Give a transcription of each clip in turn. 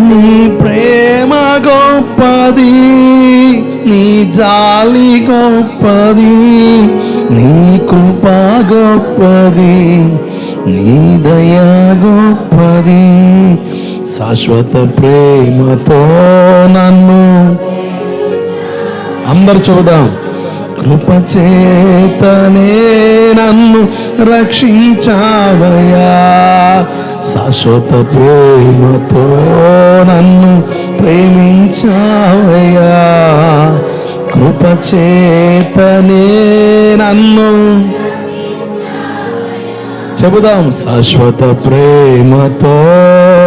నీ ప్రేమ గొప్పది, నీ జాలి గొప్పది, నీ కృప గొప్పది, నీ దయ గొప్పది. శాశ్వత ప్రేమతో నన్ను అందరు చూద్దాం. కృపచేతనే నన్ను రక్షించావయ్యా, శాశ్వత ప్రేమతో నన్ను ప్రేమించావయ్యా. కృపచేతనే నన్ను చెబుదాం. శాశ్వత ప్రేమతో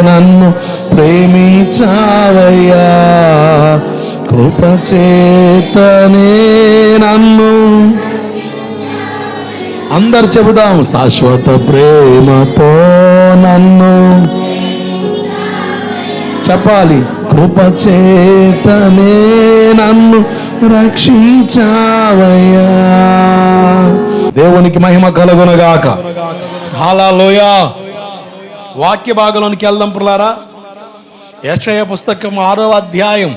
నన్ను ప్రేమించావయ్యా, కృపచేతనే నన్ను. అందరు చెబుదాం. శాశ్వత ప్రేమతో నన్ను చెప్పాలి. కృపచేతనే నన్ను రక్షించావయ్యా. దేవునికి మహిమ కలుగునుగాక. హల్లెలూయా. వాక్య భాగంలోనికి వెళ్దాం పుల్లారా. యెషయా పుస్తకం 6వ అధ్యాయం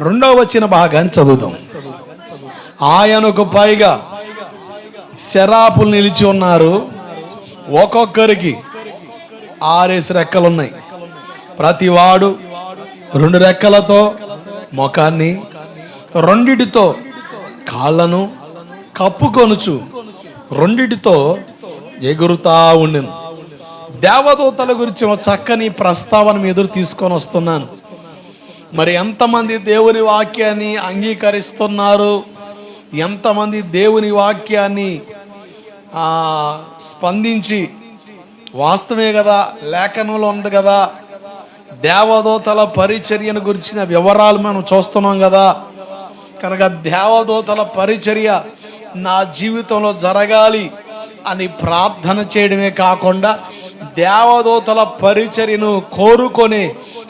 2వ వచన భాగాన్ని చదువుదాం. ఆయనకు పైగా శరాపులు నిలిచి ఉన్నారు, ఒక్కొక్కరికి 6 రెక్కలున్నాయి. ప్రతివాడు 2 రెక్కలతో ముఖాన్ని, 2 కాళ్ళను కప్పుకొనుచు 2 ఎగురుతా ఉండెను. దేవదూతల గురించి ఒక చక్కని ప్రస్తావన ఎదురు తీసుకొని వస్తున్నాను. మరి ఎంతమంది దేవుని వాక్యాన్ని అంగీకరిస్తున్నారు, ఎంతమంది దేవుని వాక్యాన్ని స్పందించి వాస్తవమే కదా, లేఖనంలో ఉంది కదా, దేవదూతల పరిచర్యను గురించిన వివరాలు మనం చూస్తున్నాం కదా. కనుక దేవదూతల పరిచర్య నా జీవితంలో జరగాలి అని ప్రార్థన చేయడమే కాకుండా దేవదూతల పరిచర్యను కోరుకునే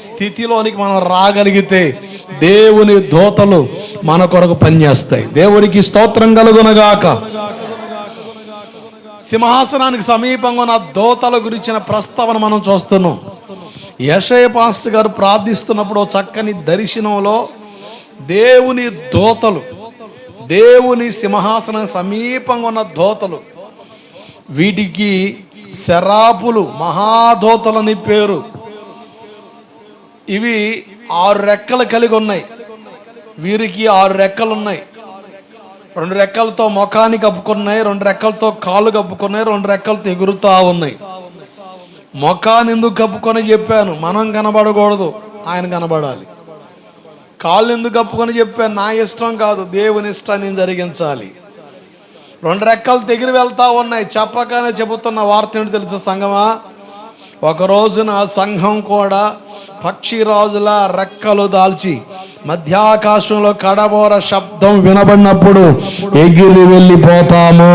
స్థితిలోనికి మనం రాగలిగితే దేవుని దూతలు మన కొరకు పనిచేస్తాయి. దేవునికి స్తోత్రం కలుగునుగాక. సింహాసనానికి సమీపంగా ఉన్న దూతల గురించిన ప్రస్తావన మనం చూస్తున్నాం. యెషయా పాస్టర్ గారు ప్రార్థిస్తున్నప్పుడు చక్కని దర్శనంలో దేవుని దూతలు, దేవుని సింహాసనం సమీపంగా ఉన్న దూతలు, వీటికి శరాపులు, మహాదూతలని పేరు. ఇవి 6 రెక్కలు కలిగి ఉన్నాయి. వీరికి 6 రెక్కలు ఉన్నాయి. 2 రెక్కలతో ముఖాన్ని కప్పుకున్నాయి, 2 రెక్కలతో కాళ్ళు కప్పుకున్నాయి, 2 రెక్కలతో ఎగురుతా ఉన్నాయి. ముఖాన్ని ఎందుకు కప్పుకొని చెప్పాను? మనం కనబడకూడదు, ఆయన కనబడాలి. కాళ్ళు ఎందుకు కప్పుకొని చెప్పాను? నా ఇష్టం కాదు, దేవుని ఇష్టాన్ని జరిగించాలి. 2 రెక్కలు తెగిరి వెళ్తా ఉన్నాయి. చెప్పగానే చెబుతున్న వార్త ఏంటి తెలుసు సంఘమా? ఒక రోజున సంఘం కూడా పక్షిరాజుల రెక్కలు దాల్చి మధ్యాకాశంలో కడబోర శబ్దం వినబడినప్పుడు ఎగిరి వెళ్ళిపోతాము.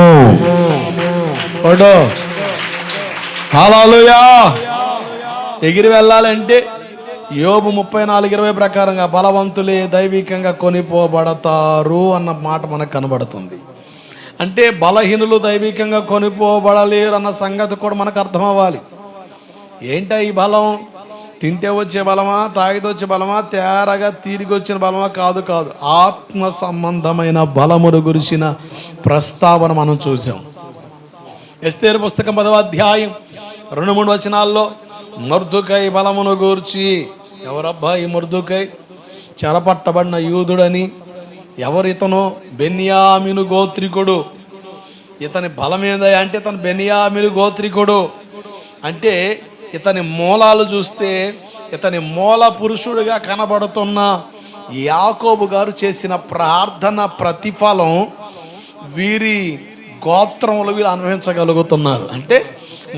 హల్లెలూయా. ఎగిరి వెళ్ళాలంటే యోబు 34:20 ప్రకారంగా బలవంతులే దైవికంగా కొనిపోబడతారు అన్న మాట మనకు కనబడుతుంది. అంటే బలహీనులు దైవికంగా కొనిపోబడలేరు అన్న సంగతి కూడా మనకు అర్థం అవ్వాలి. ఏంటా ఈ బలం? తింటే వచ్చే బలమా, తాగితే వచ్చే బలమా, తేరగా తిరిగి వచ్చిన బలమా? కాదు కాదు, ఆత్మ సంబంధమైన బలమును గురించిన ప్రస్తావన మనం చూసాం. ఎస్తేరు పుస్తకం 10వ అధ్యాయం 2-3 వచనాల్లో మొర్దెకై బలమును గూర్చి, ఎవరబ్బా ఈ మొర్దెకై? చెరపట్టబడిన యూదుడని. ఎవరితను? బెన్యామీను గోత్రికుడు. ఇతని బలమేంద అంటే ఇతను బెన్యామీను గోత్రికుడు. అంటే ఇతని మూలాలు చూస్తే ఇతని మూల పురుషుడిగా కనబడుతున్న యాకోబు గారు చేసిన ప్రార్థన ప్రతిఫలం వీరి గోత్రములు వీరు అనుభవించగలుగుతున్నారు. అంటే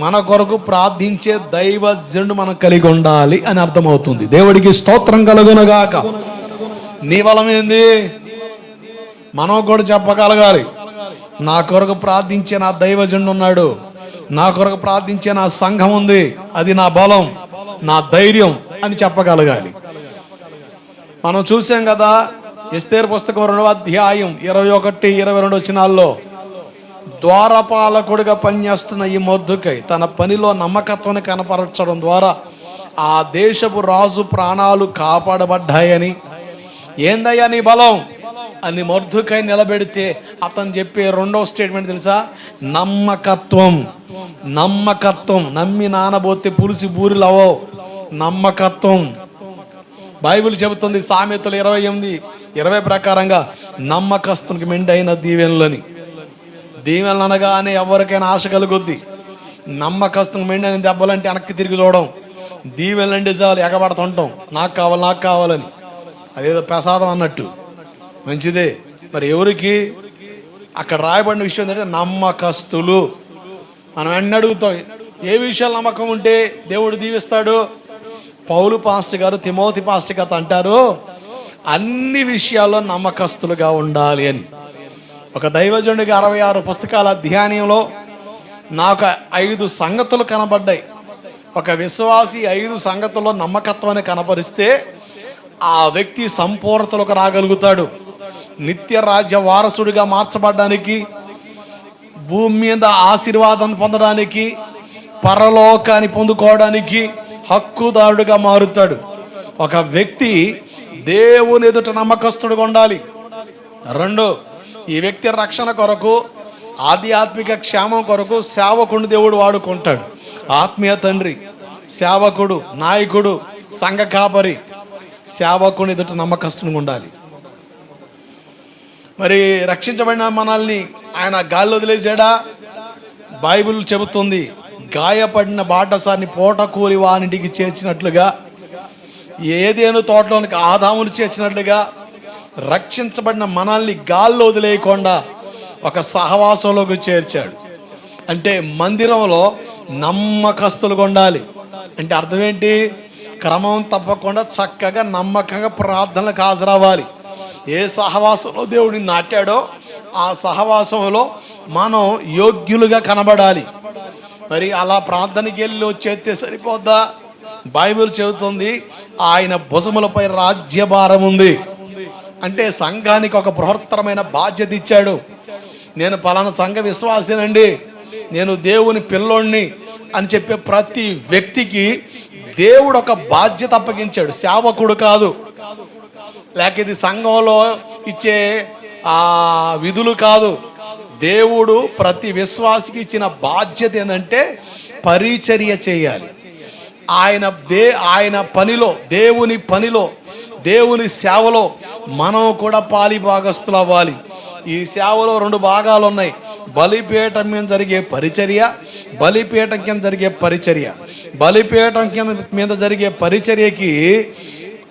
మన కొరకు ప్రార్థించే దైవజనుడు మనం కలిగి ఉండాలి అని అర్థమవుతుంది. దేవుడికి స్తోత్రం కలుగునుగాక. నీ బలం ఏంది? మనం కూడా చెప్పగలగాలి, నా కొరకు ప్రార్థించే నా దైవజనుడు ఉన్నాడు, నా కొరకు ప్రార్థించే నా సంఘం ఉంది, అది నా బలం, నా ధైర్యం అని చెప్పగలగాలి. మనం చూసాం కదా, ఎస్తేరు పుస్తకం 2వ అధ్యాయం 21-22 వచనాల్లో ద్వారపాలకుడిగా పనిచేస్తున్న ఈ మొర్దెకై తన పనిలో నమ్మకత్వాన్ని కనపరచడం ద్వారా ఆ దేశపు రాజు ప్రాణాలు కాపాడబడ్డాయని. ఏందయ్యా నీ బలం అని మొర్దెకై నిలబెడితే అతను చెప్పే రెండవ స్టేట్మెంట్ తెలుసా? నమ్మకత్వం. నమ్మకత్వం. నమ్మి నానబోతే పులిసి బూరిలవో. నమ్మకత్వం. బైబిల్ చెబుతుంది సామెతలు 28:20 ప్రకారంగా నమ్మకస్తునికి మెండైన దీవెనలని. దీవెనలు అనగానే ఎవరికైనా ఆశ కలుగుద్ది. నమ్మకస్తునికి మెండైన దెబ్బలంటే వెనక్కి తిరిగి చూడడం. దీవెనలంటే చాలు ఎగబడుతుంటాం, నాకు కావాలి నాకు కావాలని. అదేదో ప్రసాదం అన్నట్టు. మంచిదే. మరి ఎవరికి? అక్కడ రాయబడిన విషయం ఏంటంటే నమ్మకస్తులు. మనం ఎన్ని అడుగుతాం, ఏ విషయాలు నమ్మకం ఉంటే దేవుడు దీవిస్తాడు? పౌలు పాస్టర్ గారు తిమోతి పాస్టర్ గారు అంటారు, అన్ని విషయాల్లో నమ్మకస్తులుగా ఉండాలి అని. ఒక దైవజనుడికి 66 పుస్తకాల అధ్యయనంలో నాకు 5 సంగతులు కనబడ్డాయి. ఒక విశ్వాసి 5 సంగతుల్లో నమ్మకత్వాన్ని కనపరిస్తే ఆ వ్యక్తి సంపూర్ణతలకు రాగలుగుతాడు. నిత్య రాజ్య వారసుడిగా మార్చబడడానికి, భూమి మీద ఆశీర్వాదం పొందడానికి, పరలోకాన్ని పొందుకోవడానికి హక్కుదారుడిగా మారుతాడు. ఒక వ్యక్తి దేవుని ఎదుట నమ్మకస్తుడిగా ఉండాలి. 2, ఈ వ్యక్తి రక్షణ కొరకు, ఆధ్యాత్మిక క్షేమం కొరకు సేవకుడిని దేవుడు వాడుకుంటాడు. ఆత్మీయ తండ్రి, సేవకుడు, నాయకుడు, సంఘ కాపరి సేవకుని ఎదుట నమ్మకస్తుడిగా ఉండాలి. మరి రక్షించబడిన మనల్ని ఆయన గాల్లో వదిలేసాడా? బైబిల్ చెబుతుంది, గాయపడిన బాటసారిని పోటకూరి వానింటికి చేర్చినట్లుగా, ఏదేను తోటలోనికి ఆదామును చేర్చినట్లుగా రక్షించబడిన మనల్ని గాల్లో వదిలేయకుండా ఒక సహవాసంలోకి చేర్చాడు. అంటే మందిరంలో నమ్మకస్తులుగా ఉండాలి. అంటే అర్థం ఏంటి? క్రమం తప్పకుండా చక్కగా నమ్మకంగా ప్రార్థనలకు హాజరవ్వాలి. ఏ సహవాసంలో దేవుడిని నాటాడో ఆ సహవాసంలో మనం యోగ్యులుగా కనబడాలి. మరి అలా ప్రార్థనకి వెళ్ళి వచ్చేస్తే సరిపోద్దా? బైబిల్ చెబుతుంది ఆయన భుజములపై రాజ్యభారం ఉంది. అంటే సంఘానికి ఒక బృహత్తరమైన బాధ్యత ఇచ్చాడు. నేను పలానా సంఘ విశ్వాసినండి, నేను దేవుని పిల్లోడిని అని చెప్పే ప్రతి వ్యక్తికి దేవుడు ఒక బాధ్యత అప్పగించాడు. సేవకుడు కాదు, లేక ఇది సంఘంలో ఇచ్చే ఆ విధులు కాదు. దేవుడు ప్రతి విశ్వాసికి ఇచ్చిన బాధ్యత ఏంటంటే పరిచర్య చేయాలి. ఆయన పనిలో, దేవుని పనిలో, దేవుని సేవలో మనం కూడా పాలి భాగస్తులు అవ్వాలి. ఈ సేవలో 2 భాగాలు ఉన్నాయి. బలిపీఠం మీద జరిగే పరిచర్య, బలిపీఠం కింద జరిగే పరిచర్య. బలిపీఠం మీద జరిగే పరిచర్యకి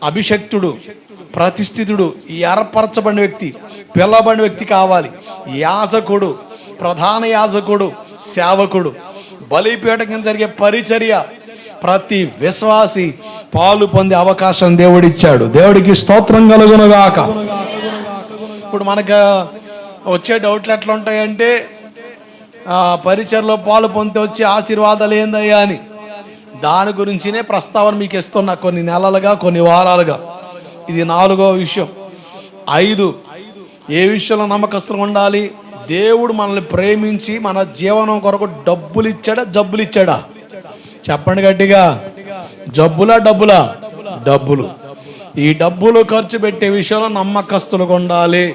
అభిషక్తుడు, ప్రతిష్ఠితుడు, ఏర్పరచబడిన వ్యక్తి, పిల్లబడిన వ్యక్తి కావాలి. యాజకుడు, ప్రధాన యాజకుడు, సేవకుడు. బలిపీఠం కింద జరిగే పరిచర్య ప్రతి విశ్వాసి పాలు పొందే అవకాశం దేవుడిచ్చాడు. దేవుడికి స్తోత్రం కలుగునుగాక. ఇప్పుడు మనకు వచ్చే డౌట్లు ఎట్లా ఉంటాయంటే, పరిచర్లో పాలు పొందితే వచ్చే ఆశీర్వాదాలు ఏందయ్యా అని. దాని గురించినే ప్రస్తావన మీకు ఇస్తున్నా కొన్ని నెలలుగా, కొన్ని వారాలుగా. ఇది 4వ విషయం. 5, ఏ విషయంలో నమ్మకస్తులు ఉండాలి? దేవుడు మనల్ని ప్రేమించి మన జీవనం కొరకు డబ్బులు ఇచ్చాడా, జబ్బులు ఇచ్చాడా? చెప్పండి గట్టిగా. జబ్బులా డబ్బులా? డబ్బులు. ఈ డబ్బులు ఖర్చు పెట్టే విషయంలో నమ్మకస్తులుగా ఉండాలి.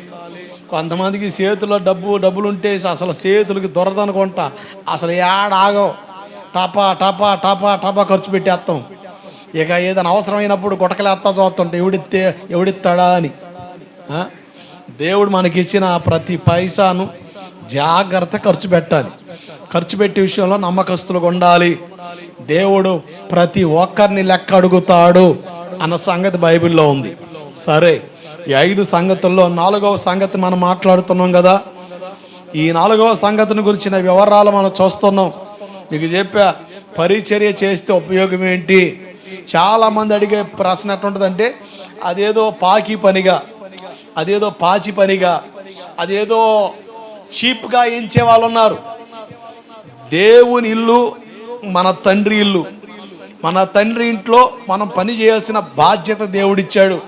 కొంతమందికి చేతిలో డబ్బులు ఉంటే అసలు చేతులకి దొరదనుకుంటా అసలు ఏడాగో టపా టపా టపా టపా ఖర్చు పెట్టేస్తాం. ఇక ఏదైనా అవసరమైనప్పుడు గుటకలేస్తా చూస్తుంటే ఎవడిస్తాడా అని. దేవుడు మనకిచ్చిన ప్రతి పైసాను జాగ్రత్త ఖర్చు పెట్టాలి. ఖర్చు పెట్టే విషయంలో నమ్మకస్తులుగా ఉండాలి. దేవుడు ప్రతి ఒక్కరిని లెక్క అడుగుతాడు అన్న సంగతి బైబిల్లో ఉంది. సరే, ఈ 5 సంగతుల్లో 4వ సంగతి మనం మాట్లాడుతున్నాం కదా. ఈ 4వ సంగతిని గురించిన వివరాలు మనం చూస్తున్నాం. మీకు చెప్పా, పరిచర్య చేస్తే ఉపయోగం ఏంటి? చాలా మంది అడిగే ప్రశ్న ఎట్లుంటుందంటే, అదేదో పాకి పనిగా, అదేదో పాచి పనిగా, అదేదో చీప్గా ఎంచే వాళ్ళు ఉన్నారు. దేవుని ఇల్లు మన తండ్రి ఇల్లు. మన తండ్రి ఇంట్లో మనం పని చేయాల్సిన బాధ్యత దేవుడిచ్చాడు.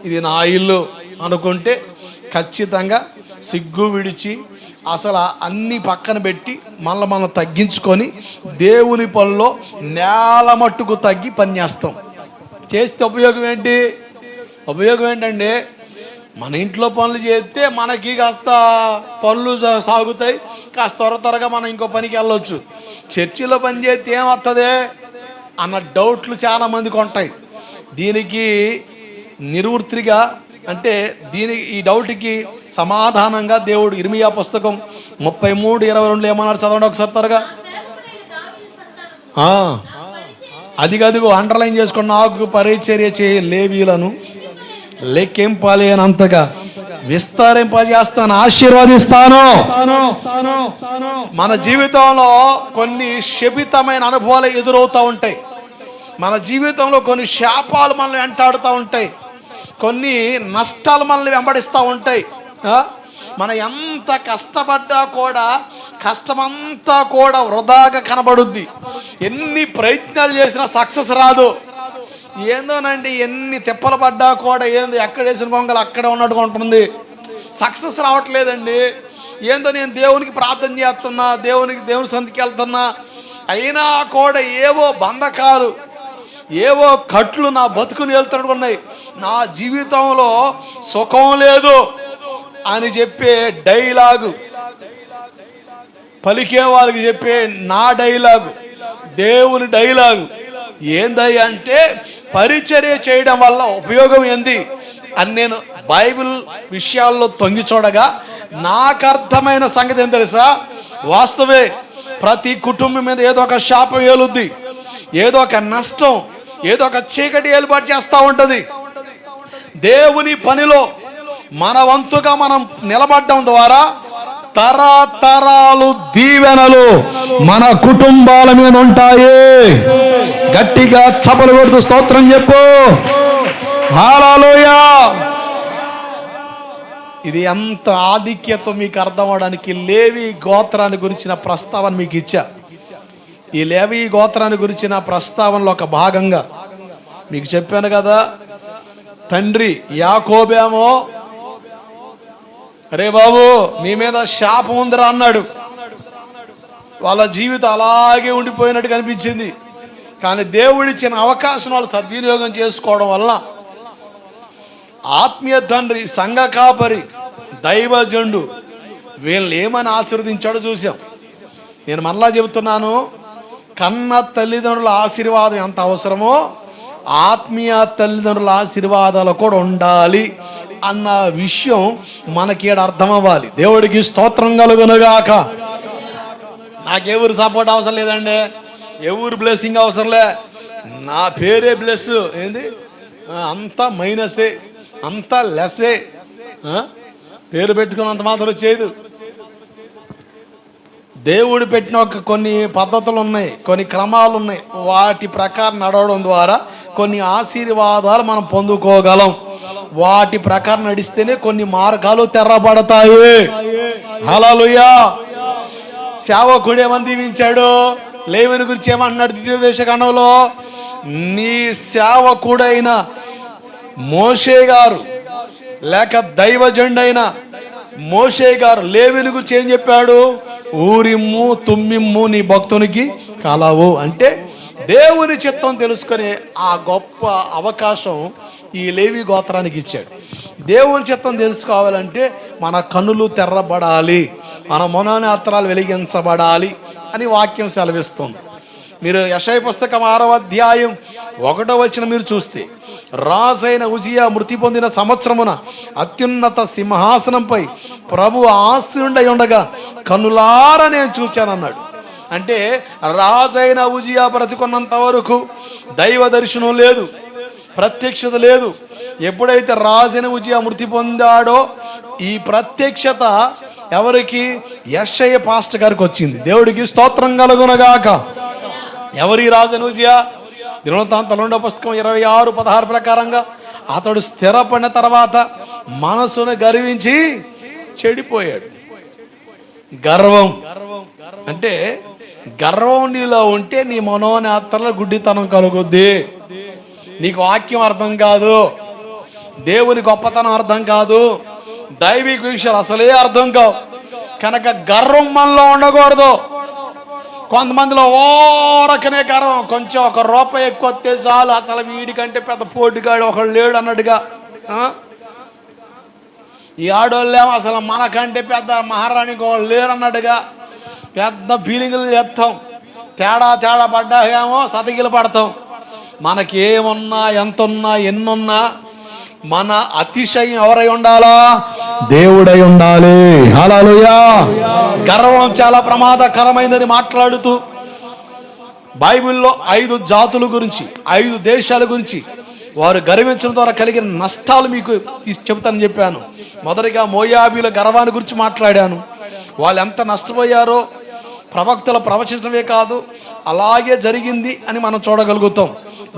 ఇది నా ఇల్లు అనుకుంటే ఖచ్చితంగా సిగ్గు విడిచి అసలు అన్ని పక్కన పెట్టి మనం తగ్గించుకొని దేవుని పనిలో నేల మట్టుకు తగ్గి పని చేస్తే ఉపయోగం ఏంటండి? మన ఇంట్లో పనులు చేస్తే మనకి కాస్త పనులు సాగుతాయి, కాస్త త్వరగా మనం ఇంకో పనికి వెళ్ళొచ్చు. చర్చిలో పని చేస్తే ఏమవుతుంది అన్న డౌట్లు చాలా మందికి ఉంటాయి. దీనికి నిర్వృత్తిగా అంటే ఈ డౌట్కి సమాధానంగా దేవుడు ఇర్మియా పుస్తకం 33:22 ఏమన్నాడు? చదవండి ఒకసారి త్వరగా. అదిగో అండర్లైన్ చేసుకుని, నాకు పరిచర్య చేయ లేవీలను లెక్కింపలేనంతగా విస్తరింపజేస్తాను, ఆశీర్వదిస్తాను. మన జీవితంలో కొన్ని శపితమైన అనుభవాలు ఎదురవుతూ ఉంటాయి. మన జీవితంలో కొన్ని శాపాలు మనల్ని వెంటాడుతూ ఉంటాయి, కొన్ని నష్టాలు మనల్ని వెంబడిస్తూ ఉంటాయి. మనం ఎంత కష్టపడ్డా కూడా కష్టమంతా కూడా వృధాగా కనబడుద్ది. ఎన్ని ప్రయత్నాలు చేసినా సక్సెస్ రాదు. ఏందోనండి, ఎన్ని తిప్పలు పడ్డా కూడా ఎక్కడ వేసిన గొంగలు అక్కడే ఉన్నట్టుగా ఉంటుంది, సక్సెస్ రావట్లేదండి. ఏందో నేను దేవునికి ప్రార్థన చేస్తున్నా, దేవుని సంధికి వెళ్తున్నా, అయినా కూడా ఏవో బంధకాలు, ఏవో కట్లు నా బతుకుని వెళ్తున్నట్టు ఉన్నాయి. నా జీవితంలో సుఖం లేదు అని చెప్పే డైలాగు, పలికే వాళ్ళకి చెప్పే నా డైలాగు, దేవుని డైలాగు ఏందయ్యా అంటే, పరిచర్య చేయడం వల్ల ఉపయోగం ఏంది అని నేను బైబిల్ విషయాల్లో తొంగి చూడగా నాకు అర్థమైన సంగతి ఏం తెలుసా? వాస్తవే, ప్రతి కుటుంబం మీద ఏదో ఒక శాపం ఏలుద్ది, ఏదో ఒక నష్టం, ఏదో ఒక చీకటి ఏలుబాటు చేస్తూ ఉంటుంది. దేవుని పనిలో మన వంతుగా మనం నిలబడడం ద్వారా తరతరాలు దీవెనలు మన కుటుంబాల మీద ఉంటాయి. గట్టిగా చప్పలు కొడుతూ స్తోత్రం చెప్పు, హల్లెలూయా. ఇది ఎంత ఆధిక్యత మీకు అర్థం అవడానికి లేవి గోత్రాన్ని గురించిన ప్రస్తావన మీకు ఇచ్చా. ఈ లేవి గోత్రాన్ని గురించిన ప్రస్తావనలో ఒక భాగంగా మీకు చెప్పాను కదా, తండ్రి యాకోబేమో అరే బాబు నీ మీద శాపం ఉందిరా అన్నాడు. వాళ్ళ జీవితం అలాగే ఉండిపోయినట్టు కనిపించింది. కానీ దేవుడిచ్చిన అవకాశం వాళ్ళు సద్వినియోగం చేసుకోవడం వల్ల ఆత్మీయ తండ్రి, సంఘ కాపరి, దైవజనుడు వీళ్ళని ఏమని ఆశీర్వదించాడో చూసాం. నేను మరలా చెబుతున్నాను, కన్న తల్లిదండ్రుల ఆశీర్వాదం ఎంత అవసరమో ఆత్మీయ తల్లిదండ్రుల ఆశీర్వాదాలు కూడా ఉండాలి అన్న విషయం మనకి అర్థం అవ్వాలి. దేవుడికి స్తోత్రం కలుగునుగాక. నాకెవరు సపోర్ట్ అవసరం లేదండి, ఎవరు బ్లెస్సింగ్ అవసరంలే, నా పేరే బ్లెస్. ఏంది అంతా మైనసే, అంతా లెస్సే. పేరు పెట్టుకున్నంత మాత్రం చేయదు. దేవుడు పెట్టిన కొన్ని పద్ధతులు ఉన్నాయి, కొన్ని క్రమాలు ఉన్నాయి. వాటి ప్రకారం నడవడం ద్వారా కొన్ని ఆశీర్వాదాలు మనం పొందుకోగలం. వాటి ప్రకారం నడిస్తేనే కొన్ని మార్గాలు తెరబడతాయి. హల్లెలూయా. సేవకుడు ఏమని దీవించాడు? లేవిని గురించి ఏమన్నాడు? ద్వితీయోపదేశకాండంలో నీ సేవకుడైన మోషే గారు లేక దైవజనుడైన మోషే గారు లేవిని గురించి ఏం చెప్పాడు? ఊరిమ్ము తుమ్మిమ్ము నీ భక్తునికి కలవు. అంటే దేవుని చిత్తం తెలుసుకునే ఆ గొప్ప అవకాశం ఈ లేవి గోత్రానికి ఇచ్చాడు. దేవుని చిత్తం తెలుసుకోవాలంటే మన కన్నులు తెర్రబడాలి, మన మనోనేత్రాలు వెలిగించబడాలి అని వాక్యం సెలవిస్తుంది. మీరు యెషయా పుస్తకం 6వ అధ్యాయం 1వ వచనం మీరు చూస్తే, రాజైన ఉజియా మృతి పొందిన సంవత్సరమున అత్యున్నత సింహాసనంపై ప్రభు ఆసీనుడై ఉండగా కన్నులారా నేను చూచానన్నాడు. అంటే రాజైన ఉజియా బ్రతికున్నంత వరకు దైవ దర్శనం లేదు, ప్రత్యక్షత లేదు. ఎప్పుడైతే రాజైన ఉజియా మృతి పొందాడో ఈ ప్రత్యక్షత ఎవరికి? యెషయా పాస్టర్ గారికి వచ్చింది. దేవుడికి స్తోత్రం కలుగునగాక. ఎవరి రాజైన ఉజియా? దినవృత్తాంతాలు 2వ పుస్తకం 26:16 ప్రకారంగా అతడు స్థిరపడిన తర్వాత మనసును గర్వించి చెడిపోయాడు. గర్వం అంటే గర్వం నీలో ఉంటే నీ మనోనేత్రాల గుడ్డితనం కలుగుద్ది. నీకు వాక్యం అర్థం కాదు, దేవుని గొప్పతనం అర్థం కాదు, దైవిక విషయాలు అసలే అర్థం కావు కనుక గర్వం మనలో ఉండకూడదు. కొంతమందిలో ఓరకనే గర్వం, కొంచెం ఒక రూపాయి ఎక్కువ వస్తే చాలు అసలు వీడికంటే పెద్ద పోటీగాడు ఒకడు లేడు అన్నట్టుగా. ఈ ఆడోళ్ళేమో అసలు మనకంటే పెద్ద మహారాణికి వాళ్ళు లేరు అన్నట్టుగా పెద్ద ఫీలింగ్లు చేస్తాం. తేడా పడ్డాకేమో సతకిలు పడతాం. మనకి ఏమున్నా ఎంతున్నా ఎన్నున్నా మన అతిశయం ఎవరై ఉండాలా? దేవుడై ఉండాలి. హల్లెలూయా. గర్వం చాలా ప్రమాదకరమైనదని మాట్లాడుతూ బైబిల్లో 5 జాతుల గురించి 5 దేశాల గురించి వారు గర్వించడం ద్వారా కలిగిన నష్టాలు మీకు చెబుతానని చెప్పాను. మొదటిగా మోయాబీల గర్వాన్ని గురించి మాట్లాడాను. వాళ్ళు ఎంత నష్టపోయారో ప్రవక్తలు ప్రవచించడమే కాదు అలాగే జరిగింది అని మనం చూడగలుగుతాం.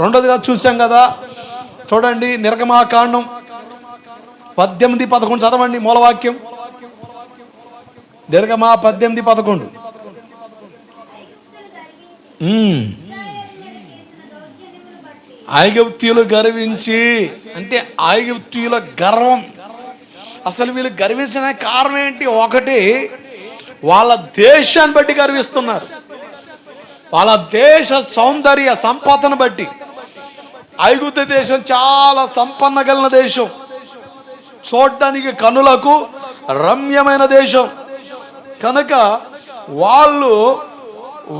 రెండోదిగా చూసాం కదా, చూడండి నిర్గమాకాండం 18:11 చదవండి మూలవాక్యం. నిర్గమ 18:11. ఐగుప్తీయులు గర్వించి, అంటే ఐగుప్తీయుల గర్వం. అసలు వీళ్ళు గర్వించిన కారణం ఏంటి? ఒకటి, వాళ్ళ దేశాన్ని బట్టి గర్విస్తున్నారు. వాళ్ళ దేశ సౌందర్య సంపదను బట్టి. ఐగుప్తు దేశం చాలా సంపన్న కలిగిన దేశం, చూడడానికి కనులకు రమ్యమైన దేశం. కనుక వాళ్ళు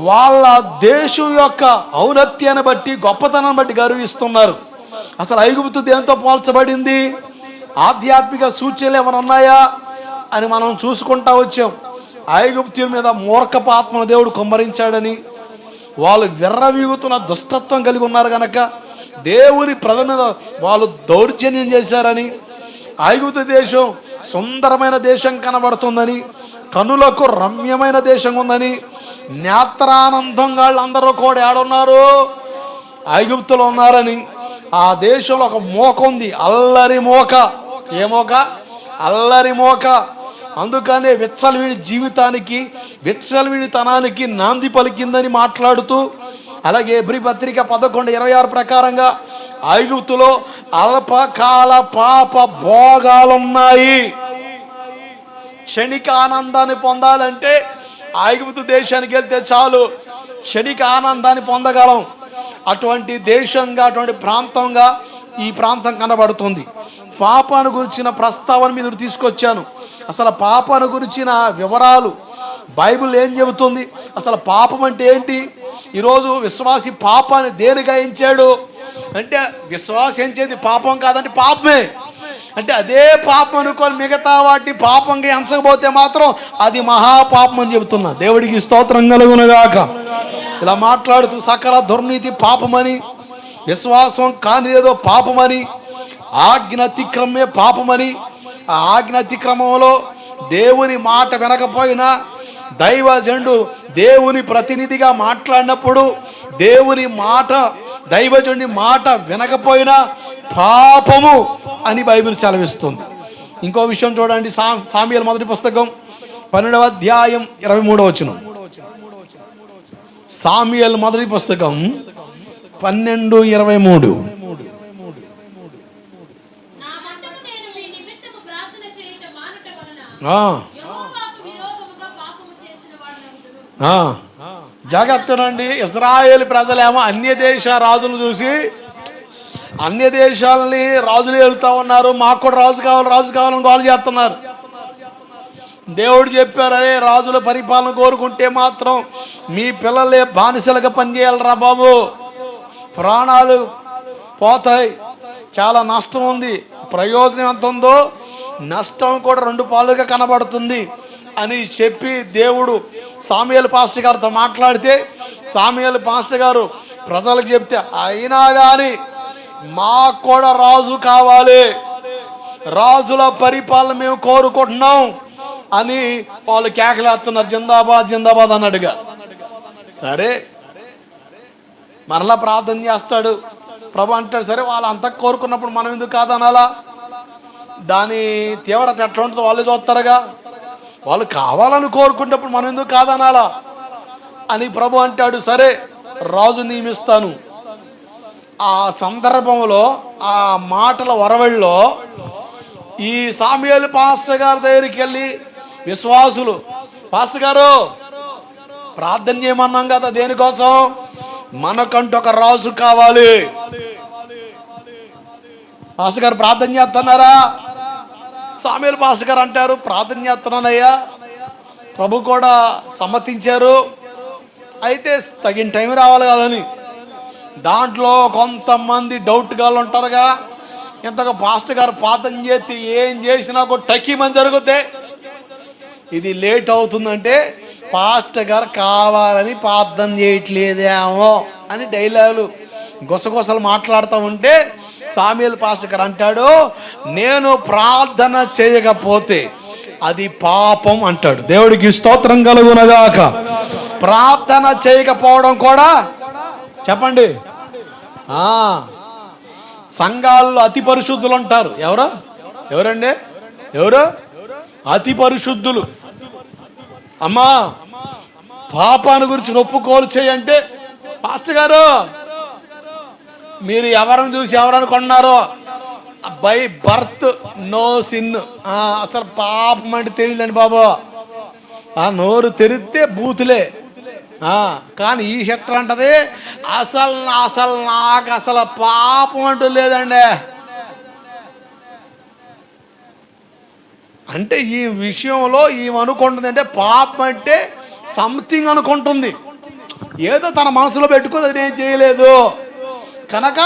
వాళ్ళ దేశం యొక్క ఔన్నత్యాన్ని బట్టి గొప్పతనాన్ని బట్టి గర్విస్తున్నారు. అసలు ఐగుప్తు దేంతో పోల్చబడింది? ఆధ్యాత్మిక సూచనలు ఏమైనా ఉన్నాయా అని మనం చూసుకుంటా వచ్చాం. ఐగుప్తుల మీద మూర్ఖపు ఆత్మను దేవుడు కుమ్మరించాడని, వాళ్ళు విర్రవీగుతున్న దుష్టత్వం కలిగి ఉన్నారు కనుక దేవుని ప్రజల మీద వాళ్ళు దౌర్జన్యం చేశారని, ఐగుప్తు దేశం సుందరమైన దేశం కనబడుతుందని, కనులకు రమ్యమైన దేశం ఉందని, నేత్రానందంగా వాళ్ళందరూ కూడా ఏడున్నారు? ఐగుప్తులో ఉన్నారని. ఆ దేశంలో ఒక మోక ఉంది, అల్లరి మోక. ఏ మోక? అల్లరి మోక. అందుకనే విచ్చలవిడి జీవితానికి విచ్చలవిడితనానికి నాంది పలికిందని మాట్లాడుతూ, అలాగే హెబ్రీ పత్రిక 11:26 ప్రకారంగా ఐగుప్తులో అల్పకాల పాప భోగాలున్నాయి. క్షణిక ఆనందాన్ని పొందాలంటే ఐగుప్తు దేశానికి వెళ్తే చాలు, క్షణిక ఆనందాన్ని పొందగలం. అటువంటి దేశంగా, అటువంటి ప్రాంతంగా ఈ ప్రాంతం కనబడుతుంది. పాపాను గురించిన ప్రస్తావన మీద తీసుకొచ్చాను. అసలు పాపాను గురించిన వివరాలు బైబిల్ ఏం చెబుతుంది? అసలు పాపం అంటే ఏంటి? ఈరోజు విశ్వాసి పాపాన్ని దేనిగా ఎంచాడు అంటే, విశ్వాసి ఎంచేది పాపం కాదంటే పాపమే. అంటే అదే పాపం అనుకోని మిగతా వాటి పాపంగా ఎంచకపోతే మాత్రం అది మహాపాపం అని చెబుతున్నా. దేవుడికి స్తోత్రం కలుగునుగాక. ఇలా మాట్లాడుతూ సకల దుర్నీతి పాపమని, విశ్వాసం కానిదేదో పాపమని, ఆజ్ఞ అతిక్రమే పాపమని, ఆ ఆజ్ఞ అతిక్రమంలో దేవుని మాట వినకపోయినా, దైవజనుడు దేవుని ప్రతినిధిగా మాట్లాడినప్పుడు దేవుని మాట, దైవజనుడి మాట వినకపోయినా పాపము అని బైబిల్ సెలవిస్తుంది. ఇంకో విషయం చూడండి, సామ్యుయేలు మొదటి పుస్తకం 12వ అధ్యాయం 23వ వచనం. సామ్యుయేలు మొదటి పుస్తకం 12:23. జాగ్రత్తనండి. ఇశ్రాయేలు ప్రజలేమో అన్య దేశ రాజులు చూసి, అన్య దేశాలని రాజులు వెళ్తా ఉన్నారు, మాకు కూడా రాజు కావాలని గోల చేస్తున్నారు. దేవుడు చెప్పారు, అరే రాజుల పరిపాలన కోరుకుంటే మాత్రం మీ పిల్లలే బానిసలుగా పనిచేయాలరా బాబు, ప్రాణాలు పోతాయి, చాలా నష్టం ఉంది. ప్రయోజనం ఎంత ఉందో నష్టం కూడా 2 పాలుగా కనబడుతుంది అని చెప్పి దేవుడు సామ్యుయేలు పాస్టర్ గారితో మాట్లాడితే, సామ్యుయేలు పాస్టర్ గారు ప్రజలకు చెప్తే, అయినా కానీ మాకు కూడా రాజు కావాలి, రాజుల పరిపాలన మేము కోరుకుంటున్నాం అని వాళ్ళు కేకలేస్తున్నారు. జిందాబాద్ జిందాబాద్ అన్నట్టుగా. సరే మరలా ప్రార్థన చేస్తాడు ప్రభు. అంటాడు, సరే వాళ్ళు అంతా కోరుకున్నప్పుడు మనం ఎందుకు కాదనాలా? దాని తీవ్రత ఎట్లా ఉంటుందో వాళ్ళు చూస్తారుగా. వాళ్ళు కావాలని కోరుకున్నప్పుడు మనం ఎందుకు కాదనాలా అని ప్రభు అంటాడు. సరే రాజు నియమిస్తాను. ఆ సందర్భంలో, ఆ మాటల వరవడిలో ఈ సామ్యూయేలు పాస్టర్ గారి దగ్గరికి వెళ్ళి విశ్వాసులు, పాస్టర్ గారు ప్రార్థన చేయమన్నాం కదా, దేనికోసం? మనకంటూ ఒక రాజు కావాలి. పాస్టర్ గారు ప్రార్థన చేస్తున్నారా? సామ్యూయేలు పాస్టర్ గారు అంటారు, ప్రార్థన చేస్తున్నానయ్యా, ప్రభు కూడా సమ్మతించారు, అయితే తగిన టైం రావాలి కదని. దాంట్లో కొంతమంది డౌట్ గాళ్ళు ఉంటారుగా, ఇంతగా పాస్టర్ గారు ప్రార్థన చేసి ఏం చేసినా కూడా టకీమని జరుగుద్ది, ఇది లేట్ అవుతుందంటే పాస్టర్ గారు కావాలని ప్రార్థన చేయట్లేదేమో అని డైలాగులు గుసగుసలు మాట్లాడుతూ ఉంటే సామ్యూయేలు పాస్టర్ గారు అంటాడు, నేను ప్రార్థన చేయకపోతే అది పాపం అంటాడు. దేవుడికి స్తోత్రం కలుగునగాక. ప్రార్థన చేయకపోవడం కూడా చెప్పండి. సంఘాల్లో అతి పరిశుద్ధులు అంటారు. ఎవరండి? ఎవరు అతి పరిశుద్ధులు? అమ్మా, పాపాన్ని గురించి ఒప్పుకోలు చేయంటే, పాస్టర్ గారు మీరు ఎవరిని చూసి ఎవరనుకున్నారో, బై బర్త్ నో సిన్, అసలు పాపం అంటే తెలియదండి బాబు, ఆ నోరు తెరిస్తే బూతులే. కానీ ఈ శక్తి అంటది అసలు నాకు అసలు పాపం అంటూ లేదండి. అంటే ఈ విషయంలో ఏమనుకుంటుంది అంటే, పాపం అంటే సంథింగ్ అనుకుంటుంది, ఏదో తన మనసులో పెట్టుకోదు, అది నేను చేయలేదు కనుక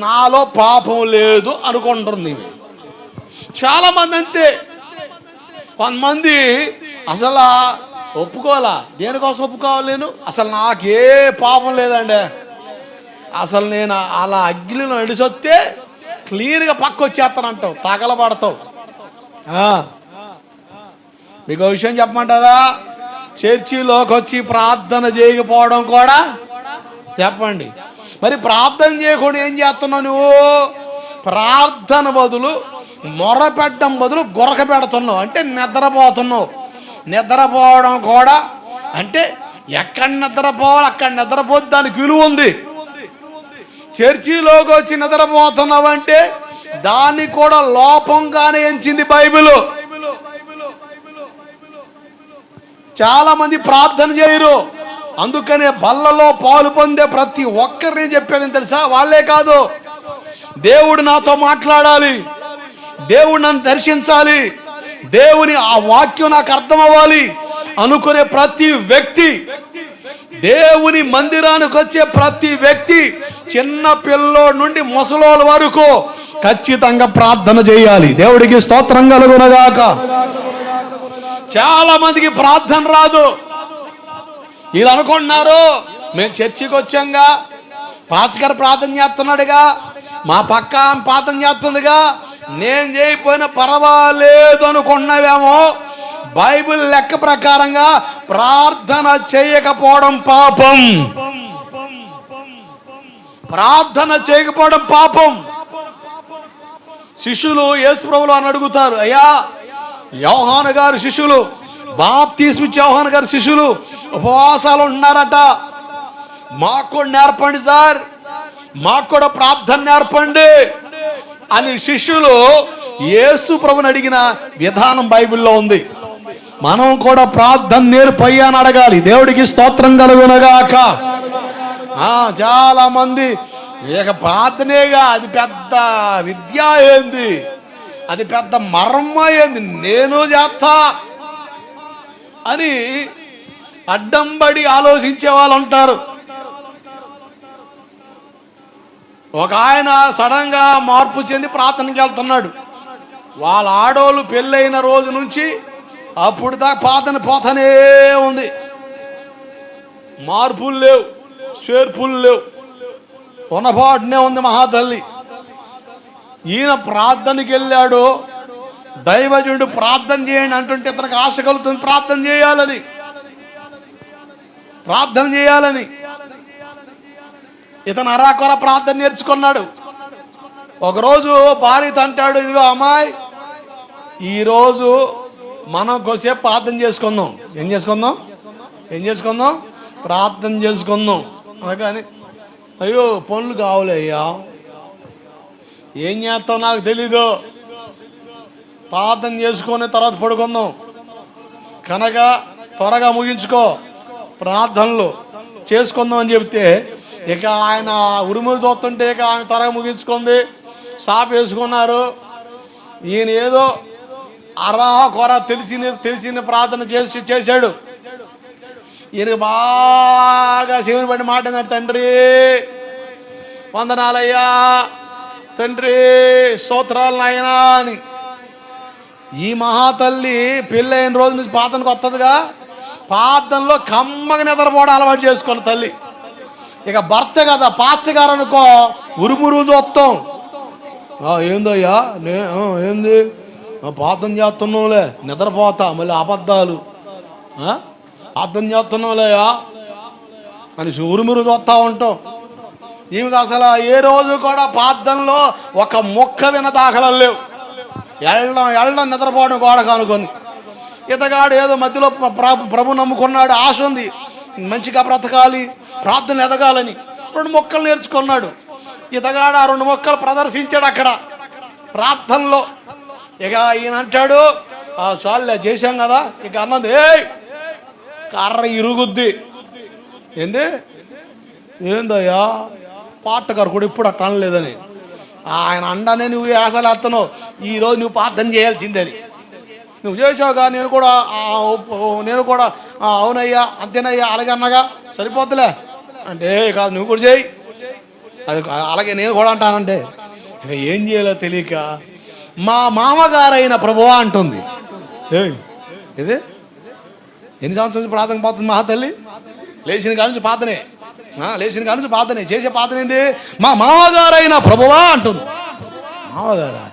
నాలో పాపం లేదు అనుకుంటుంది. చాలా మంది అంతే. కొంతమంది అసలు ఒప్పుకోవాలా, దేనికోసం ఒప్పుకోవాలి? నేను అసలు నాకే పాపం లేదండి, అసలు నేను అలా అగ్నిలో నడిచొస్తే క్లీన్గా పక్క వచ్చేస్తానంటావు, తగలబడతావు. మీకు ఒక విషయం చెప్పమంటారా? చర్చిలోకి వచ్చి ప్రార్థన చేయకపోవడం కూడా చెప్పండి. మరి ప్రార్థన చేయకుండా ఏం చేస్తున్నావు నువ్వు? ప్రార్థన బదులు మొరపెట్టడం బదులు గొరక పెడుతున్నావు, అంటే నిద్రపోతున్నావు. నిద్రపోవడం కూడా అంటే ఎక్కడ నిద్రపోవాలి అక్కడ నిద్రపోతే దానికి విలువ ఉంది. చర్చిలోకి వచ్చి నిద్రపోతున్నావు అంటే దాన్ని కూడా లోపంగానే ఎంచింది బైబిల్. చాలా మంది ప్రార్థన చేయరు, అందుకనే బల్లలో పాలు పొందే ప్రతి ఒక్కరిని చెప్పేది తెలుసా, వాళ్ళే కాదు, దేవుడు నాతో మాట్లాడాలి, దేవుడు నన్ను దర్శించాలి, దేవుని ఆ వాక్యం నాకు అర్థం అవ్వాలి అనుకునే ప్రతి వ్యక్తి, దేవుని మందిరానికి వచ్చే ప్రతి వ్యక్తి, చిన్న పిల్లోడి నుండి ముసలోళ్ళ వరకు ఖచ్చితంగా ప్రార్థన చేయాలి. దేవుడికి స్తోత్రం కలుగునగాక. చాలా మందికి ప్రార్థన రాదు. వీళ్ళు అనుకుంటున్నారు, మేము చర్చికి వచ్చాంగా, పాస్టర్ గారు ప్రార్థన చేస్తున్నాడుగా, మా పక్క ప్రార్థన చేస్తుందిగా, నేను చేయకపోయినా పర్వాలేదు అనుకున్నావేమో. బైబిల్ లెక్క ప్రకారంగా ప్రార్థన చేయకపోవడం పాపం. ప్రార్థన చేయకపోవడం పాపం. శిష్యులు యేసు ప్రభువును అని అడుగుతారు, అయ్యా యోహాను గారు శిష్యులు, బాప్తిస్మా యోహాను గారు శిష్యులు ఉపవాసాలు ఉంటున్నారట, మాకు కూడా నేర్పండి సార్, మాకు కూడా ప్రార్థన నేర్పండి అని శిష్యులు యేసు ప్రభువుని అడిగిన విధానం బైబిల్లో ఉంది. మనం కూడా ప్రార్థన నేర్పయ్యా అని అడగాలి. దేవుడికి స్తోత్రం కలుగునగాక. చాలా మంది ఇక ప్రార్థనేగా, అది పెద్ద విద్య ఏంది, అది పెద్ద మర్మ ఏంది, నేను చేస్తా అని అడ్డంబడి ఆలోచించే వాళ్ళు ఉంటారు. ఒక ఆయన సడన్ గా మార్పు చెంది ప్రార్థనకి వెళ్తున్నాడు. వాళ్ళ ఆడోళ్ళు పెళ్ళైన రోజు నుంచి అప్పుడు దాకా ప్రార్థన పోతానే ఉంది, మార్పులు లేవు, చేర్పులు లేవు, ఉన్నపాటునే ఉంది మహాతల్లి. ఈయన ప్రార్థనకి వెళ్ళాడు, దైవజనుడు ప్రార్థన చేయండి అంటుంటే ఇతనికి ఆశ కలుగుతుంది ప్రార్థన చేయాలని. ఇతను అరాకొర ప్రార్థన నేర్చుకున్నాడు. ఒకరోజు భార్యతో అంటాడు, ఇదిగో అమ్మాయి, ఈరోజు మనం కొద్దిసేపు ప్రార్థన చేసుకుందాం. ఏం చేసుకుందాం? ప్రార్థన చేసుకుందాం అనగానే, అయ్యో పనులు కావాలి అయ్యా, ఏం చేస్తావు నాకు తెలీదు, ప్రార్థన చేసుకొని తర్వాత పడుకుందాం కనుక త్వరగా ముగించుకో ప్రార్థనలు చేసుకుందాం అని చెప్తే ఇక ఆయన ఉరుములు చూస్తుంటే ఇక ఆమె త్వరగా ముగించుకుంది, సాప్ వేసుకున్నారు. ఈయన ఏదో అరా కొర తెలిసిన ప్రార్థన చేశాడు. ఈయనకి బాగా శివుని బట్టి మాట ఏంటంటే, తండ్రి వందనాలయ్యా, తండ్రి స్తోత్రాలు నాయనా అని. ఈ మహాతల్లి పెళ్ళైన రోజు నుంచి ప్రార్థనకు వస్తుందిగా, ప్రార్థనలో కమ్మగా నిద్రపోవడం అలవాటు చేసుకున్న తల్లి. ఇక భర్త కదా పాస్టర్ గారు అనుకో, ఉరుమురు చూస్తాం. ఏందయ్యా ఏంది ప్రార్థన చేస్తున్నావులే, నిద్రపోతా, మళ్ళీ అబద్ధాలు, ప్రార్థన చేస్తున్నావులేయా అని ఉరుమురు చూస్తూ ఉంటాం. ఈమెకు అసలు ఏ రోజు కూడా ప్రార్థనలో ఒక మొక్క విన దాఖలాలు లేవు. వెళ్ళడం నిద్రపోవడం గోడ కానుకొని. ఇతగాడు ఏదో మధ్యలో ప్రభు నమ్ముకున్నాడు, ఆశ ఉంది, మంచిగా బ్రతకాలి, ప్రార్థన ఎదగాలని 2 మొక్కలు నేర్చుకున్నాడు. ఇతగాడు ఆ 2 మొక్కలు ప్రదర్శించాడు అక్కడ ప్రార్థనలో. ఇక ఈయన అంటాడు, చాలులే చేశాం కదా, ఇక అన్నది కర్ర ఇరుగుద్ది. ఏందయ్యా పాటగారు కూడా ఇప్పుడు అట్లా అనలేదని ఆయన అండానే నువ్వు ఆశలు ఎత్తన్నావు, ఈరోజు నువ్వు ప్రార్థన చేయాల్సిందని. నువ్వు చేసావుగా, నేను కూడా అవునయ్యా అంతేనయ్యా అలాగే అన్నగా సరిపోతులే అంటే, కాదు నువ్వు కూడా చేయి, అది అలాగే నేను కూడా అంటానంటే ఇక ఏం చేయాలో తెలియక మా మామగారైన ప్రభువా అంటుంది. ఇది ఎన్ని సంవత్సరాల నుంచి ప్రార్థన పోతుంది మా తల్లి? లేచిన కాడ నుంచి ప్రార్థనే, చేసే ప్రార్థన ఏంది? మా మామగారైన ప్రభువా అంటుంది. మామగారా?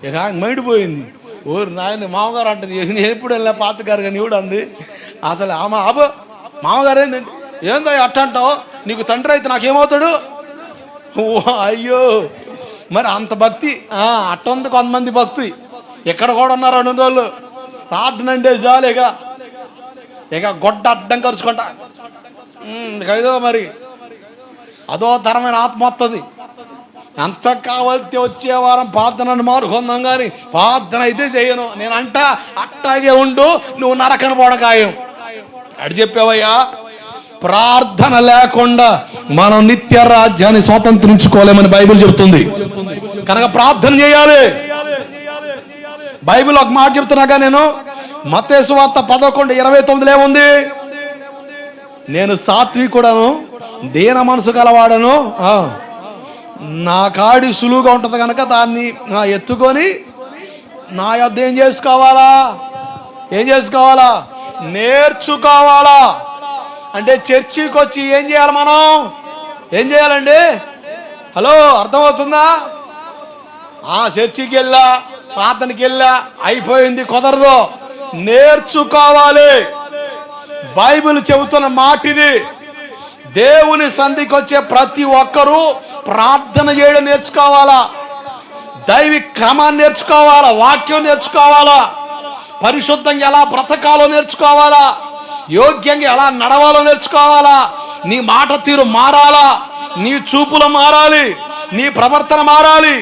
ఇక మైండిపోయింది. ఊరు నాయన మామగారు అంటుంది. నేను ఎప్పుడు వెళ్ళా పాస్టర్ గారు కానీ ఇవిడు అంది. అసలు మామగారు ఏంటండి, ఏందో అట్ట అంటావు, నీకు తండ్రి అయితే నాకేమవుతాడు? అయ్యో మరి అంత భక్తి అట్టంది కొంతమంది భక్తి ఎక్కడ కూడా ఉన్నారు 2 రోజులు ప్రార్థన అంటే చాలు ఇక గొడ్డ అడ్డం కరుచుకుంటా ఏదో మరి అదో తరమైన ఆత్మ వస్తుంది. ఎంత కావాలితే వచ్చే వారం ప్రార్థనను మారుకుందాం కానీ ప్రార్థన అయితే చేయను నేను అంట. అట్టాగే ఉండు, నువ్వు నరకను పోవడం ఖాయం అడి చెప్పావయ్యా. ప్రార్థన లేకుండా మనం నిత్య రాజ్యాన్ని స్వతంత్రించుకోలేమని బైబిల్ చెబుతుంది. కనుక ప్రార్థన చేయాలి. బైబిల్ ఒక మాట చెప్తున్నాగా నేను, మత్తయి సువార్త 11:29 ఏముంది? నేను సాత్వికుడను, దీన మనసు గలవాడను, నా కాడి సులువుగా ఉంటుంది కనుక దాన్ని ఎత్తుకొని నా యొద్ద ఏం చేసుకోవాలా? నేర్చుకోవాలా. అంటే చర్చికి వచ్చి ఏం చేయాలి? మనం ఏం చేయాలండి? హలో, అర్థమవుతుందా? చర్చికి వెళ్ళా, ప్రార్థనకి వెళ్ళా, అయిపోయింది, కుదరదు. నేర్చుకోవాలి. బైబిల్ చెబుతున్న మాట ఇది. దేవుని సంధికి వచ్చే ప్రతి ఒక్కరూ ప్రార్థన చేయడం నేర్చుకోవాలా, దైవిక క్రమాన్ని నేర్చుకోవాలా, వాక్యం నేర్చుకోవాలా, పరిశుద్ధంగా ఎలా బ్రతకాలో నేర్చుకోవాలా, యోగ్యంగా ఎలా నడవాలో నేర్చుకోవాలా. నీ మాట తీరు మారాలా, నీ చూపులు మారాలి, నీ ప్రవర్తన మారాలి,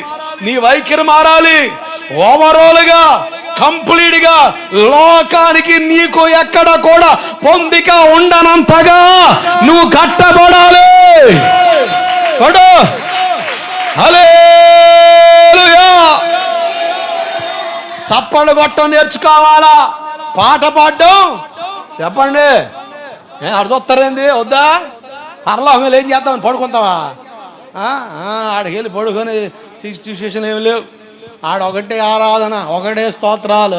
నీ వైఖరి మారాలి. ఓవరాల్ గా కంప్లీట్ గా లోకానికి నీకు ఎక్కడ కూడా పొందిక ఉండనంతగా నువ్వు కట్టబడాలి. హల్లెలూయా. చప్పళ్ళు కొట్టడం నేర్చుకోవాలా, పాట పాడడం. చెప్పండి, ఆడ చూస్తారేంది? వద్దా? పరలోకంలో ఏం చేద్దామని పడుకుంటావా? ఆడికి వెళ్ళి పడుకొని సిచ్యువేషన్ ఏమి లేవు. ఆడ ఒకటే ఆరాధన, ఒకటే స్తోత్రాలు.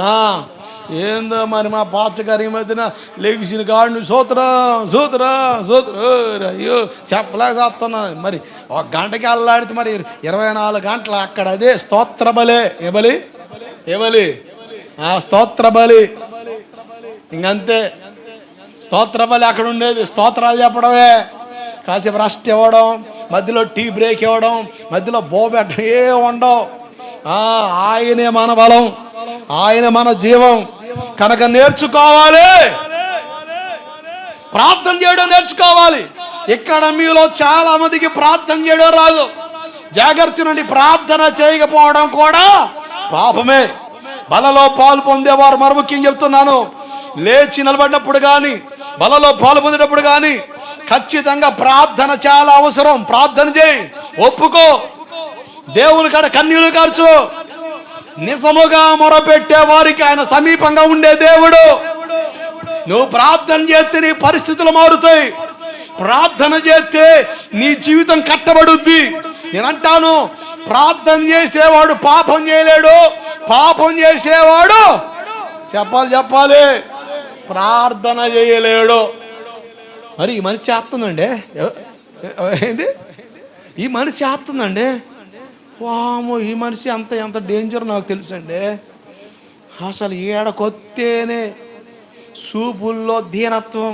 ఏందో మరి మా పాస్టర్ గారి మధ్యన లెగిసిన కాడిని అయ్యో చెప్పలేక చేస్తున్నాను. మరి 1 గంటకి అల్లాడితే మరి 24 గంటలు అక్కడ అదే స్తోత్ర బలే. ఏ బలి? స్తోత్ర బలి. ఇంకంతే, స్తోత్ర బలి అక్కడ ఉండేది. స్తోత్రాలు చెప్పడమే, కాసేపు రెస్ట్ ఇవ్వడం, మధ్యలో టీ బ్రేక్ ఇవ్వడం, మధ్యలో బోబెట్ట ఏ ఉండవు. ఆయనే మన బలం, ఆయన మన జీవం. కనుక నేర్చుకోవాలి, ప్రార్థన చేయడం నేర్చుకోవాలి. ఇక్కడ మీలో చాలా మందికి ప్రార్థన చేయడం రాదు. జాగ్రత్త నుండి ప్రార్థన చేయకపోవడం కూడా పాపమే. బలలో పాలు పొందేవారు మరి ముఖ్యంగా చెప్తున్నాను, లేచి నిలబడినప్పుడు కానీ బలలో పాలు పొందేటప్పుడు కానీ ఖచ్చితంగా ప్రార్థన చాలా అవసరం. ప్రార్థన చేయి, ఒప్పుకో, దేవుని కాడ కన్నీళ్లు కార్చు. నిజముగా మొరపెట్టే వారికి ఆయన సమీపంగా ఉండే దేవుడు. నువ్వు ప్రార్థన చేస్తే నీ పరిస్థితులు మారుతాయి. ప్రార్థన చేస్తే నీ జీవితం కట్టబడుద్ది. నేనంటాను, ప్రార్థన చేసేవాడు పాపం చేయలేడు, పాపం చేసేవాడు చెప్పాలి ప్రార్థన చేయలేడు. మరి ఈ మనిషి చేస్తుందండి, ఏంది ఈ మనిషి చేస్తుందండి, వామో ఈ మనిషి ఎంత డేంజర్ నాకు తెలుసండి. అసలు ఏడకొత్తేనే చూపుల్లో దీనత్వం,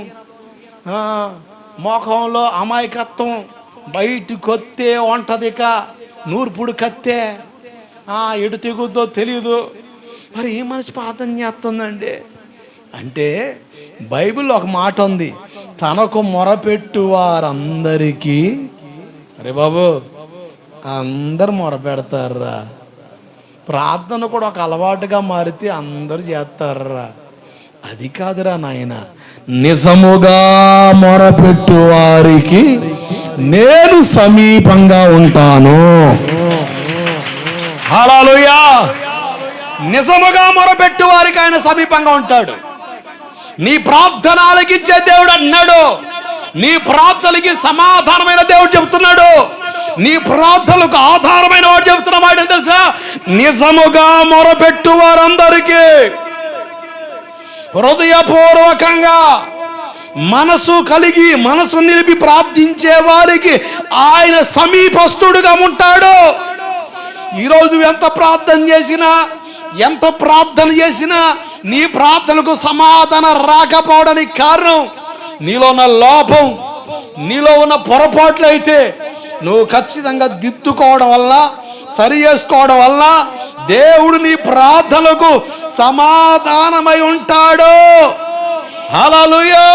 మోఖంలో అమాయకత్వం, బయటకొత్తే వంటదిక నూర్పుడు కత్తే, ఎటు తెగుద్దో తెలియదు. మరి ఈ మనిషి ప్రార్థన చేస్తుందండి అంటే బైబిల్లో ఒక మాట ఉంది, తనకు మొరపెట్టు వారందరికీ. అరే బాబు, అందరు మొరపెడతారా? ప్రార్థన కూడా ఒక అలవాటుగా మారితే అందరు చేస్తారా? అది కాదురా నాయన. నిజముగా మొరపెట్టు వారికి నేను సమీపంగా ఉంటాను. హల్లెలూయా. నిజముగా మొరపెట్టు వారికి ఆయన సమీపంగా ఉంటాడు. నీ ప్రార్థన ఆలకించే దేవుడు అన్నాడు. నీ ప్రార్థనలకి సమాధానమైన దేవుడు చెబుతున్నాడు. నీ ప్రార్థనలకు ఆధారమైన వాడు చెబుతున్న మాట తెలుసా? నిజముగా మొరపెట్టు వారందరికీ, హృదయపూర్వకంగా మనసు కలిగి మనసు నిలిపి ప్రార్థించే వారికి ఆయన సమీపస్తుడుగా ఉంటాడు. ఈరోజు ఎంత ప్రార్థన చేసినా నీ ప్రార్థనకు సమాధానం రాకపోవడానికి కారణం నీలో ఉన్న లోపం, నీలో ఉన్న పొరపాట్లు. అయితే నువ్వు ఖచ్చితంగా దిద్దుకోవడం వల్ల, సరి చేసుకోవడం వల్ల దేవుడు నీ ప్రార్థనలకు సమాధానమై ఉంటాడు. హల్లెలూయా.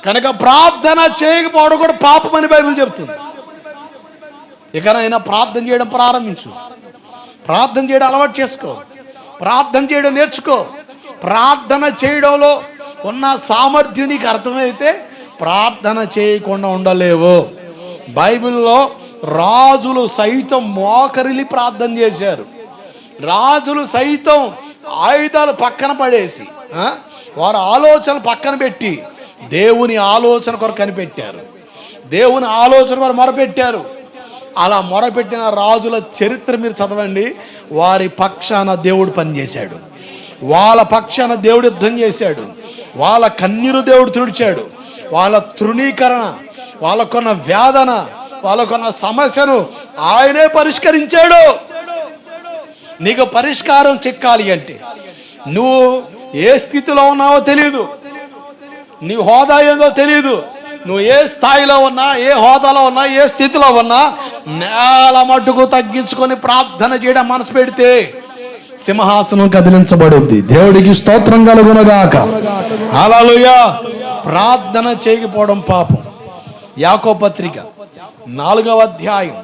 కనుక ప్రార్థన చేయకపోవడం కూడా పాపమని బైబిల్ చెప్తుంది. ఇకనైనా ప్రార్థన చేయడం ప్రారంభించు. ప్రార్థన చేయడం అలవాటు చేసుకో. ప్రార్థన చేయడం నేర్చుకో. ప్రార్థన చేయడంలో ఉన్న సామర్థ్యం నీకు అర్థమైతే ప్రార్థన చేయకుండా ఉండలేవు. బైబిల్లో రాజులు సైతం మోకరిల్లి ప్రార్థన చేశారు. రాజులు సైతం ఆయుధాలు పక్కన పడేసి వారి ఆలోచనలు పక్కన పెట్టి దేవుని ఆలోచన కొరకు కనిపెట్టారు. దేవుని ఆలోచన కొరకు మొరపెట్టారు. అలా మొరపెట్టిన రాజుల చరిత్ర మీరు చదవండి. వారి పక్షాన దేవుడు పనిచేశాడు. వాళ్ళ పక్షాన దేవుడు యుద్ధం చేశాడు. వాళ్ళ కన్నీరు దేవుడు తుడిచాడు. వాళ్ళ తృణీకరణ, వాళ్ళకున్న వేదన, వాళ్ళకున్న సమస్యను ఆయనే పరిష్కరించాడు. నీకు పరిష్కారం చిక్కాలి అంటే నువ్వు ఏ స్థితిలో ఉన్నావో తెలియదు, నీ హోదా ఏందో తెలియదు. నువ్వు ఏ స్థాయిలో ఉన్నా, ఏ హోదాలో ఉన్నా, ఏ స్థితిలో ఉన్నా నేల మట్టుకు తగ్గించుకొని ప్రార్థన చేయడం మనసు పెడితే సింహాసనం కదిలించబడుద్ది. దేవుడికి స్తోత్రం కలుగునగాక. హల్లెలూయా. ప్రార్థన చేయకపోవడం పాపం. యాకోబు పత్రిక 4వ అధ్యాయం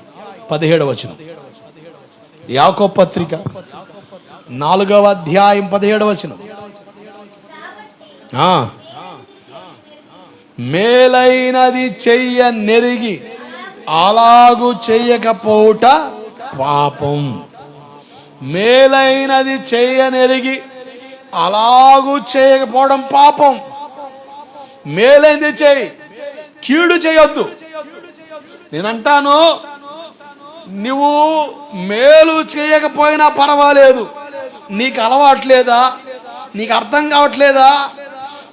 17వ వచనం. యాకోబు పత్రిక 4వ అధ్యాయం 17వ వచనం. మేలైనది చెయ్య నెరిగి అలాగు చెయ్యకపోవుట పాపం. మేలైనది చెయ్యనెరిగి అలాగూ చేయకపోవడం పాపం. మేలైనది చేయి, కీడు చేయొద్దు. నేనంటాను, నువ్వు మేలు చేయకపోయినా పర్వాలేదు, నీకు అలవాట్లేదా, నీకు అర్థం కావట్లేదా,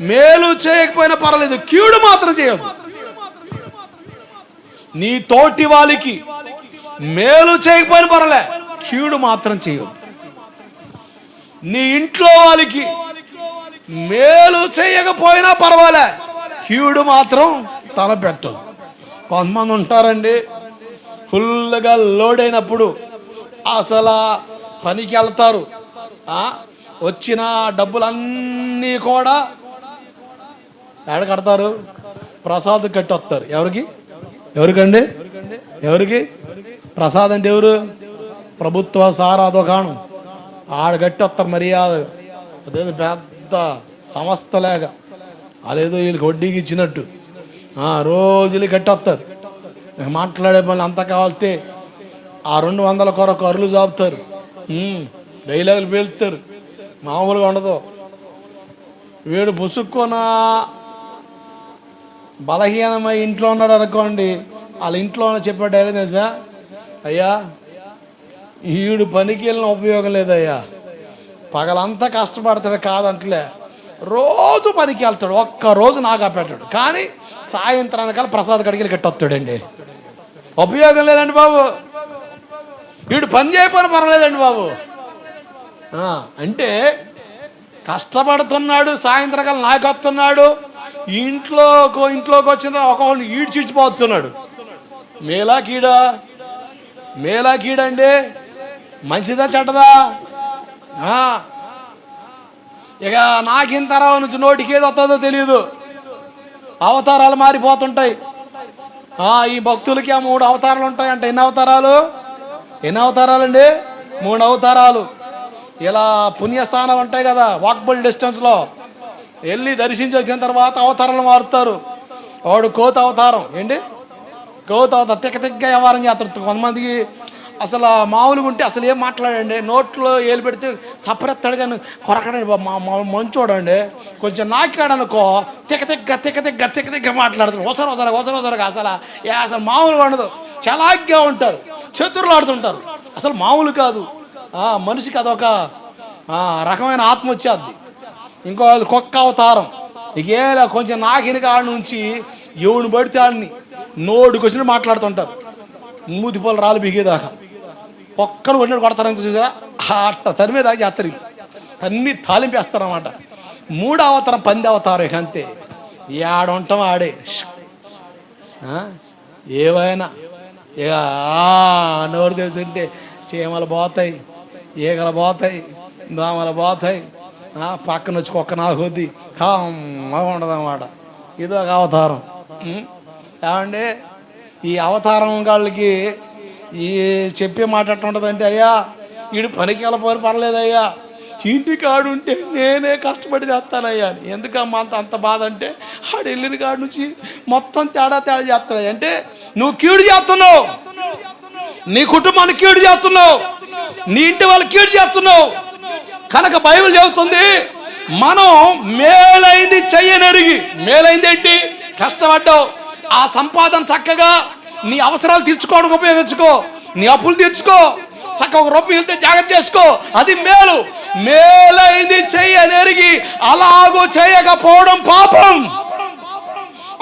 మేలు చేయకపోయినా పర్వాలేదు, కీడు మాత్రం చేయొద్దు. నీ తోటి వాళ్ళకి మేలు చేయకపోయినా పర్వాలే, కీడు మాత్రం చేయొద్దు. నీ ఇంట్లో వాళ్ళకి మేలు చేయకపోయినా పర్వాలే, కీడు మాత్రం తలపెట్టదు. కొంతమంది ఉంటారండి, ఫుల్గా లోడ్ అయినప్పుడు అసలు పనికి వెళ్తారు, వచ్చిన డబ్బులన్నీ కూడా ఎక్కడ కడతారు? ప్రసాద్ కట్టి వస్తారు. ఎవరికండి? ప్రసాద్ అంటే ఎవరు? ప్రభుత్వ సారా దుకాణం. ఆడగట్టి వస్తారు మర్యాద, అదేదో పెద్ద సంస్థలేగా అదేదో వీళ్ళకి వడ్డీకి ఇచ్చినట్టు రోజులు కట్టొస్తారు. మాట్లాడే పనులు అంతా కావాలితే ఆ 200 కొరకు అరులు చాపుతారు, డైలాగులు పేలుతారు, మామూలుగా ఉండదు. వీడు పుసుక్కున బలహీనమై ఇంట్లో ఉన్నాడు అనుకోండి, వాళ్ళ ఇంట్లో చెప్పే డైలాగ్ తెలుసా, అయ్యా ఈడు పనికి వెళ్ళిన ఉపయోగం లేదయ్యా, పగలంతా కష్టపడతాడు కాదంటలే, రోజు పనికి వెళ్తాడు, ఒక్కరోజు నాగా పెట్టాడు, కానీ సాయంత్రానికల్లా ప్రసాద్ కడికి కట్టొస్తాడండి. ఉపయోగం లేదండి బాబు, వీడు పని చేయకపోయినా పర్వాలేదండి బాబు. అంటే కష్టపడుతున్నాడు, సాయంత్రకాలం నాకు వస్తున్నాడు, ఇంట్లోకి వచ్చిన ఒకళ్ళు ఈడు చీడ్చిపోతున్నాడు. మేలా కీడండి, మంచిదా చెడ్డదా? ఇక నాకిన తర్వాత నుంచి నోటికి ఏది వస్తుందో తెలియదు, అవతారాలు మారిపోతుంటాయి. ఈ భక్తులకి 3 అవతారాలు ఉంటాయి అంటే ఎన్ని అవతారాలు అండి? 3 అవతారాలు. ఇలా పుణ్యస్థానాలు ఉంటాయి కదా, వాకబుల్ డిస్టెన్స్లో వెళ్ళి దర్శించి వచ్చిన తర్వాత అవతారాలు మారుతారు. వాడు కోత అవతారం, కోత అవతారం తిక్క వ్యవహారం చేస్తారు. కొంతమందికి అసలు మామూలుగా ఉంటే అసలు ఏం మాట్లాడండి, నోట్లో ఏలు పెడితే సపరెత్తాడు కానీ కొరకడండి మంచోడండి. కొంచెం నాకాడనుకో తిక్క మాట్లాడుతాడు, ఒసరొసరగా అసలు మామూలుగా ఉండదు, చలాగ్గా ఉంటారు, చేతులు ఆడుతుంటారు, అసలు మామూలు కాదు. మనిషికి అదొక రకమైన ఆత్మ వచ్చేది. ఇంకో కుక్క అవతారం, ఇకేలా కొంచెం నాకిన కాడ నుంచి ఎవడిని పడితే ఆడిని నోటికి వచ్చినట్టు మాట్లాడుతుంటారు, మూతిపోలు రాళ్ళు బిగేదాకా ఒక్కరు వచ్చినట్టు కొడతారని చూసారా, అట్ట తరిమేదాకా చేస్తారు, అన్నీ తాలింపేస్తారన్నమాట. 3వ అవతారం పంది అవతారం. ఇక అంతే, ఏడుంటాం ఆడే, ఏవైనా ఇక నోరు తెలుసుంటే సీమలు పోతాయి, ఈగలు పోతాయి, దోమలు పోతాయి, పక్కన వచ్చి కుక్క నాకొద్ది కామ్మ ఉండదు అన్నమాట. ఇదొక అవతారం. ఏమండి ఈ అవతారం వాళ్ళకి ఈ చెప్పే మాట ఎట్లా ఉంటుందంటే, అయ్యా వీడు పనికి వెళ్ళిపోయి పర్లేదయ్యా, ఇంటి కాడు ఉంటే నేనే కష్టపడి చేస్తానయ్యా. ఎందుకమ్మా అంత బాధ అంటే, ఆడు వెళ్ళిన కాడు నుంచి మొత్తం తేడా చేస్తాడు. అంటే నువ్వు కీడు చేస్తున్నావు, నీ కుటుంబానికి కీడు చేస్తున్నావు, నీ ఇంటి వాళ్ళకి కీడు చేస్తున్నావు. కనుక బైబిల్ చెబుతుంది, మనం మేలైంది చెయ్యనెరిగి, మేలైంది ఏంటి? కష్టపడ్డావు, ఆ సంపాదన చక్కగా నీ అవసరాలు తీర్చుకోవడానికి ఉపయోగించుకో, నీ అప్పులు తీర్చుకో, చక్కగా 1 రూపాయి వెళ్తే జాగ్రత్త చేసుకో, అది మేలు. మేలైంది చెయ్యనెరిగి అలాగూ చేయకపోవడం పాపం.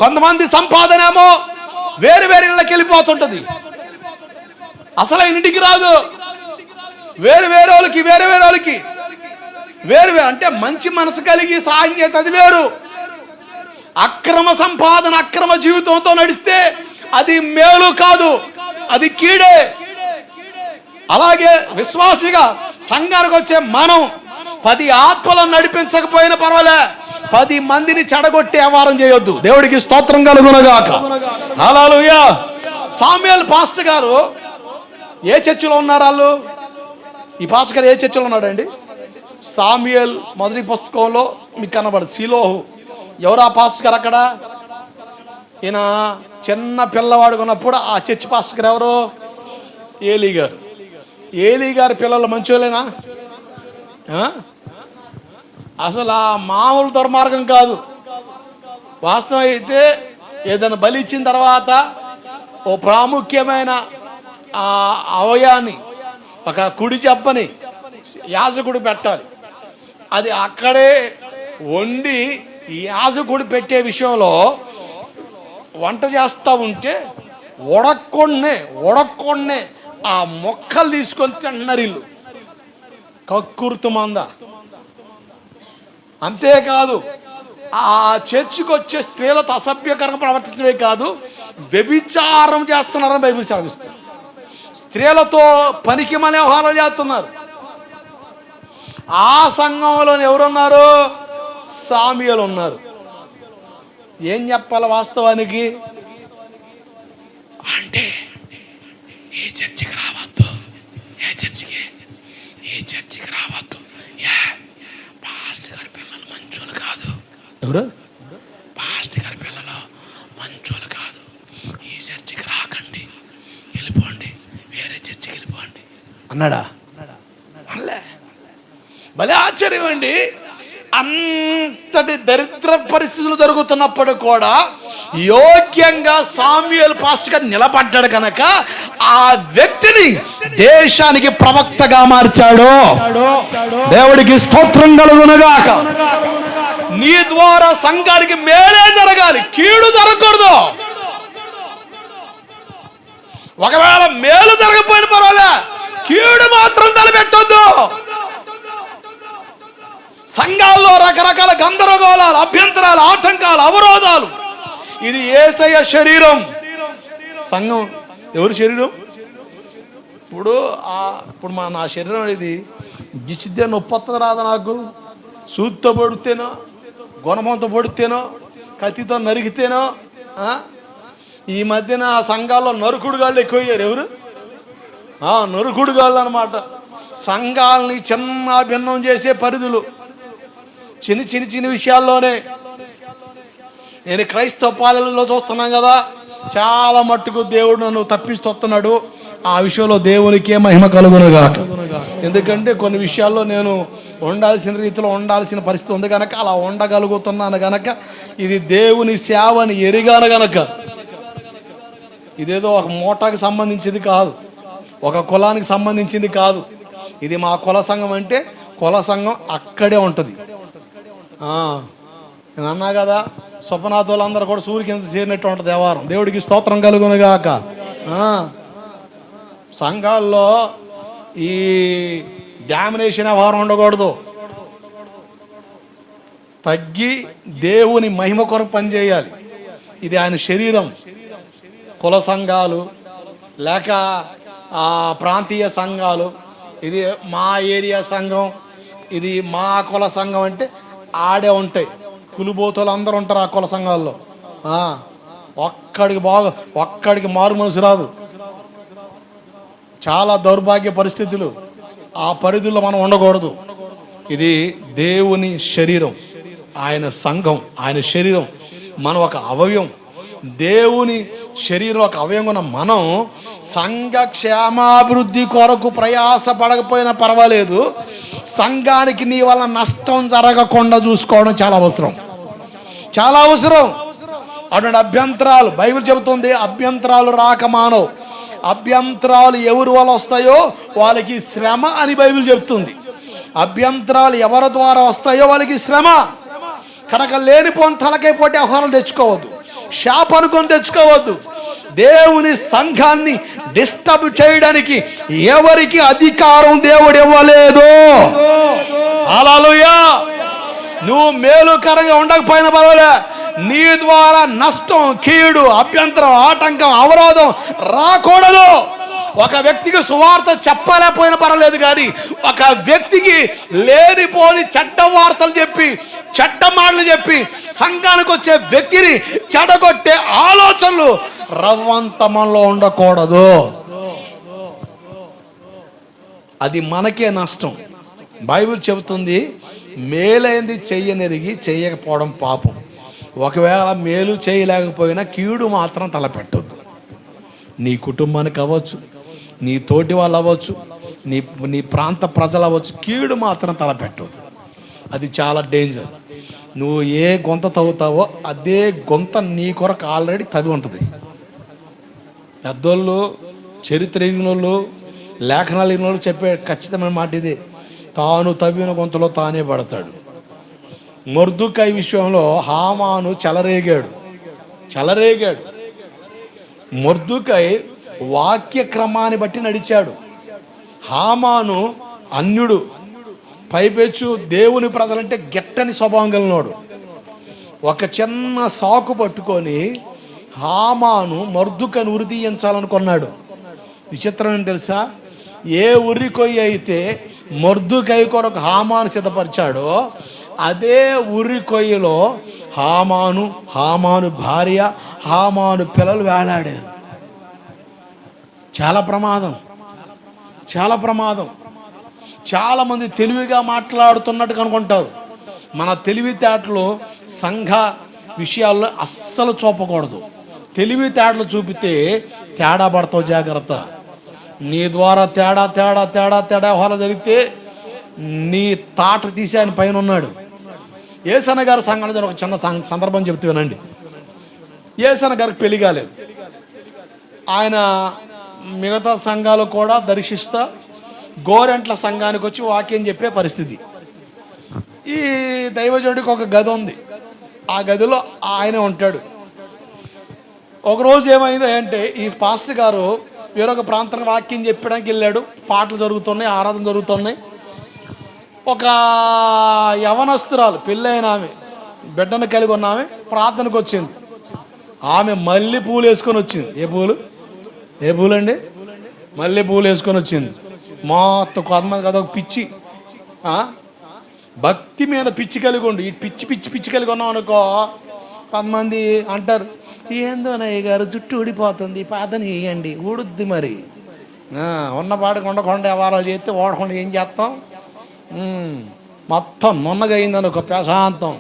కొంతమంది సంపాదన ఏమో వేరు ఇళ్ళకి వెళ్ళిపోతుంటది, అసలైన ఇంటికి రాదు. వేరు వాళ్ళకి అంటే మంచి మనసు కలిగి సాయం చేస్తే అది వేరు. అక్రమ సంపాదన, అక్రమ జీవితంతో నడిస్తే అది మేలు కాదు, అది కీడే. అలాగే విశ్వాసిగా సంఘానికి వచ్చే మనం 10 ఆత్మలను నడిపించకపోయినా పర్వాలే, 10 మందిని చెడగొట్టే వ్యవహారం చేయొద్దు. దేవుడికి స్తోత్రం కలుగునగాక. హల్లెలూయా. సామ్యూయల్ పాస్టర్ గారు ఏ చర్చిలో ఉన్నారు? వాళ్ళు ఈ పాస్టర్ గారు ఏ చర్చిలో ఉన్నాడండి? సామ్యూయల్ మొదటి పుస్తకంలో మీకు కనబడదు, సిలోహు. ఎవరు ఆ పాస్టర్ గారు? అక్కడ ఈయన చిన్న పిల్లవాడు ఉన్నప్పుడు ఆ చర్చి పాస్టర్ గారు ఎవరు? ఏలీ గారు. ఏలీ గారి పిల్లలు మంచోళ్ళేనా? అసలు ఆ మామూలు దుర్మార్గం కాదు. వాస్తవం అయితే ఏదైనా బలి ఇచ్చిన తర్వాత ఓ ప్రాముఖ్యమైన అవయాన్ని, ఒక కుడి చెప్పని యాజకుడు పెట్టాలి. అది అక్కడే వండి ఈ యాజకుడు పెట్టే విషయంలో వంట చేస్తూ ఉంటే ఉడక్కొన్నే ఆ మొక్కలు తీసుకొని తింటున్నారు ఇల్లు, కక్కుర్తు మంద. అంతేకాదు ఆ చర్చికి వచ్చే స్త్రీలతో అసభ్యకరంగా ప్రవర్తించడమే కాదు, వ్యభిచారం చేస్తున్నారని బైబిల్ సాగిస్తుంది. స్త్రీలతో పనికి మళ్ళీ వ్యవహారాలు చేస్తున్నారు. ఆ సంఘంలో ఎవరున్నారు? సామ్యూయల్ ఉన్నారు. ఏం చెప్పాలి వాస్తవానికి అంటే, ఏ చర్చికి రావద్దు, ఏ చర్చికి ఈ చర్చికి రావద్దు, పాస్టర్ గారి పిల్లలు మంచోళ్ళు కాదు. ఎవరు? పాస్టర్ గారి పిల్లలు మంచోళ్ళు కాదు, ఈ చర్చికి రాకండి, వెళ్ళిపోండి, వేరే చర్చికి వెళ్ళిపోండి అన్నాడా? భలే ఆశ్చర్యం అండి. అంతటి దరిద్ర పరిస్థితులు జరుగుతున్నప్పుడు కూడా యోగ్యంగా సామ్యూయేలు పాస్టర్ గారు నిలబడ్డాడు కనుక ఆ వ్యక్తిని దేశానికి ప్రవక్తగా మార్చాడు. దేవుడికి స్తోత్రం కలుగునుగాక. నీ ద్వారా సంఘానికి మేలే జరగాలి, కీడు జరగకూడదు. ఒకవేళ మేలు జరగకపోయిన పర్వాలే, కీడు మాత్రం తలపెట్టొద్దు. సంఘాల్లో రకరకాల గందరగోళాలు, అభ్యంతరాలు, ఆటంకాలు, అవరోధాలు. ఇది యేసయ్య శరీరం. సంఘం ఎవరి శరీరం? ఇప్పుడు నా శరీరం ఇది గిచ్చిద్దే నొప్పొత్తది రాదా నాకు? సూత్తో పొడితేనో, గుణమంతో పొడితేనో, కత్తితో నరికితేనో. ఈ మధ్యన ఆ సంఘాల్లో నరుకుడుగాళ్ళు ఎక్కువయ్యారు. ఎవరు? నరుకుడుగాళ్ళు అనమాట. సంఘాలని చిన్న భిన్నం చేసే పరిధులు, చిన్న విషయాల్లోనే. నేను క్రైస్తవ పాలనలో చూస్తున్నాను కదా, చాలా మట్టుకు దేవుడు నన్ను తప్పిస్తున్నాడు. ఆ విషయంలో దేవునికే మహిమ కలుగునుగాక. ఎందుకంటే కొన్ని విషయాల్లో నేను ఉండాల్సిన రీతిలో ఉండాల్సిన పరిస్థితి ఉంది కనుక అలా ఉండగలుగుతున్నాను గనక, ఇది దేవుని సేవని ఎరిగాను గనక. ఇదేదో ఒక మోటాకి సంబంధించింది కాదు, ఒక కులానికి సంబంధించింది కాదు. ఇది మా కుల సంఘం అంటే కుల సంఘం అక్కడే ఉంటుంది. నేను అన్నా కదా, స్వప్నాథులందరూ కూడా సూర్యకింద చేరినట్టు ఉంటుంది వ్యవహారం. దేవుడికి స్తోత్రం కలుగునుగాక. సంఘాల్లో ఈ డామినేషన్ వ్యవహారం ఉండకూడదు. తగ్గి దేవుని మహిమ కొరకు పనిచేయాలి. ఇది ఆయన శరీరం. కుల సంఘాలు లేక ప్రాంతీయ సంఘాలు, ఇది మా ఏరియా సంఘం, ఇది మా కుల సంఘం అంటే ఆడే ఉంటాయి. కులిబోతులు అందరూ ఉంటారు ఆ కుల సంఘాల్లో. ఒక్కడికి మారు మనసు రాదు. చాలా దౌర్భాగ్య పరిస్థితులు. ఆ పరిధుల్లో మనం ఉండకూడదు. ఇది దేవుని శరీరం, ఆయన సంఘం, ఆయన శరీరం. మనం ఒక అవయవం. దేవుని శరీరం ఒక అవయవం ఉన్న మనం సంఘ క్షేమాభివృద్ధి కొరకు ప్రయాస పడకపోయినా పర్వాలేదు, సంఘానికి నీ వల్ల నష్టం జరగకుండా చూసుకోవడం చాలా అవసరం, చాలా అవసరం. అటువంటి అభ్యంతరాలు బైబిల్ చెబుతుంది, అభ్యంతరాలు రాక మానవు. అభ్యంతరాలు ఎవరి వల్ల వస్తాయో వాళ్ళకి శ్రమ అని బైబిల్ చెబుతుంది. అభ్యంతరాలు ఎవరి ద్వారా వస్తాయో వాళ్ళకి శ్రమ కనుక లేనిపోని తలకై పోటీ ఆహ్వానాలు తెచ్చుకోవద్దు, శాప అనుకొని తెచ్చుకోవద్దు. దేవుని సంఘాన్ని డిస్టర్బ్ చేయడానికి ఎవరికి అధికారం దేవుడు ఇవ్వలేదు. హల్లెలూయా. నువ్వు మేలుకరంగా ఉండకపోయినా పర్వాలే, నీ ద్వారా నష్టం, కీడు, అభ్యంతరం, ఆటంకం, అవరోధం రాకూడదు. ఒక వ్యక్తికి సువార్త చెప్పలేకపోయినా పర్వాలేదు, కానీ ఒక వ్యక్తికి లేనిపోని చెడ్డ వార్తలు చెప్పి, చెడ్డ మాటలు చెప్పి సంఘానికి వచ్చే వ్యక్తిని చెడగొట్టే ఆలోచనలు రవ్వంత మనలో ఉండకూడదు. అది మనకే నష్టం. బైబిల్ చెబుతుంది, మేలైంది చెయ్యనెరిగి చెయ్యకపోవడం పాపం. ఒకవేళ మేలు చేయలేకపోయినా కీడు మాత్రం తలపెట్టొద్దు. నీ కుటుంబానికి అవ్వచ్చు, నీ తోటి వాళ్ళు అవ్వచ్చు, నీ ప్రాంత ప్రజలు అవ్వచ్చు, కీడు మాత్రం తలపెట్టొద్దు. అది చాలా డేంజర్. నువ్వు ఏ గొంత తవ్వుతావో అదే గొంత నీ కొరకు ఆల్రెడీ తవ్వి ఉంటుంది. పెద్దోళ్ళు, చరిత్ర ఎరిగినోళ్ళు, లేఖనాలు ఎరిగినోళ్ళు చెప్పే ఖచ్చితమైన మాట ఇది, తాను తవ్విన గొంతలో తానే పడతాడు. మొర్దుకై విషయంలో హామాను చెలరేగాడు. మొర్దుకై వాక్య క్రమాన్ని బట్టి నడిచాడు. హామాను అన్యుడు, పైపెచ్చు దేవుని ప్రజలంటే గెట్టని స్వభావం కలిగినోడు. ఒక చిన్న సాకు పట్టుకొని హామాను మొర్దుకైని ఉరి తీయించాలనుకున్నాడు. విచిత్రం ఏం తెలుసా? ఏ ఉరి కొయ్యి అయితే మొర్దుకై కొరకు హామాను సిద్ధపరిచాడో అదే ఉరి కొయ్యలో హామాను భార్య, హామాను పిల్లలు వేలాడారు. చాలా ప్రమాదం. చాలామంది తెలివిగా మాట్లాడుతున్నట్టు అనుకుంటారు. మన తెలివితేటలు సంఘ విషయాల్లో అస్సలు చూపకూడదు. తెలివితేటలు చూపితే తేడా పడతావు, జాగ్రత్త. నీ ద్వారా తేడా తేడా తేడా తేడా వ్యవహారం జరిగితే నీ తాట తీసి ఆయన పైన ఉన్నాడు. ఏసన్న గారి సంఘంలో ఒక చిన్న సందర్భం చెప్తే వినండి. ఏసన్న గారికి పెళ్లి కాలేదు. ఆయన మిగతా సంఘాలు కూడా దర్శిస్తా గోరెంట్ల సంఘానికి వచ్చి వాక్యం చెప్పే పరిస్థితి. ఈ దైవజనుడికి ఒక గది ఉంది. ఆ గదిలో ఆయనే ఉంటాడు. ఒకరోజు ఏమైంది అంటే, ఈ పాస్టర్ గారు వేరొక ప్రాంతానికి వాక్యం చెప్పడానికి వెళ్ళాడు. పాటలు జరుగుతున్నాయి, ఆరాధన జరుగుతున్నాయి. ఒక యవనస్తురాలు, పెళ్ళైన ఆమె, బిడ్డను కలిగి ఉన్న ఆమె ప్రార్థనకు వచ్చింది. ఆమె మల్లె పూలు వేసుకొని వచ్చింది. ఏ పూలు అండి? మల్లె పూలు వేసుకొని వచ్చింది. మొత్తం కొంతమంది కదా ఒక పిచ్చి, భక్తి మీద పిచ్చి కలిగి ఉండు. ఈ పిచ్చి పిచ్చి పిచ్చి కలిగి ఉన్నాం అనుకో, కొంతమంది అంటారు, ఏందో నయ్య గారు జుట్టు ఊడిపోతుంది, పాతని వేయండి, ఊడుద్ది. మరి ఉన్న పాటకు ఉండకుండా వ్యవహారాలు చేస్తే ఓడకుండా ఏం చేస్తాం? మొత్తం నున్నగా అయిందనుకో, ప్రశాంతం.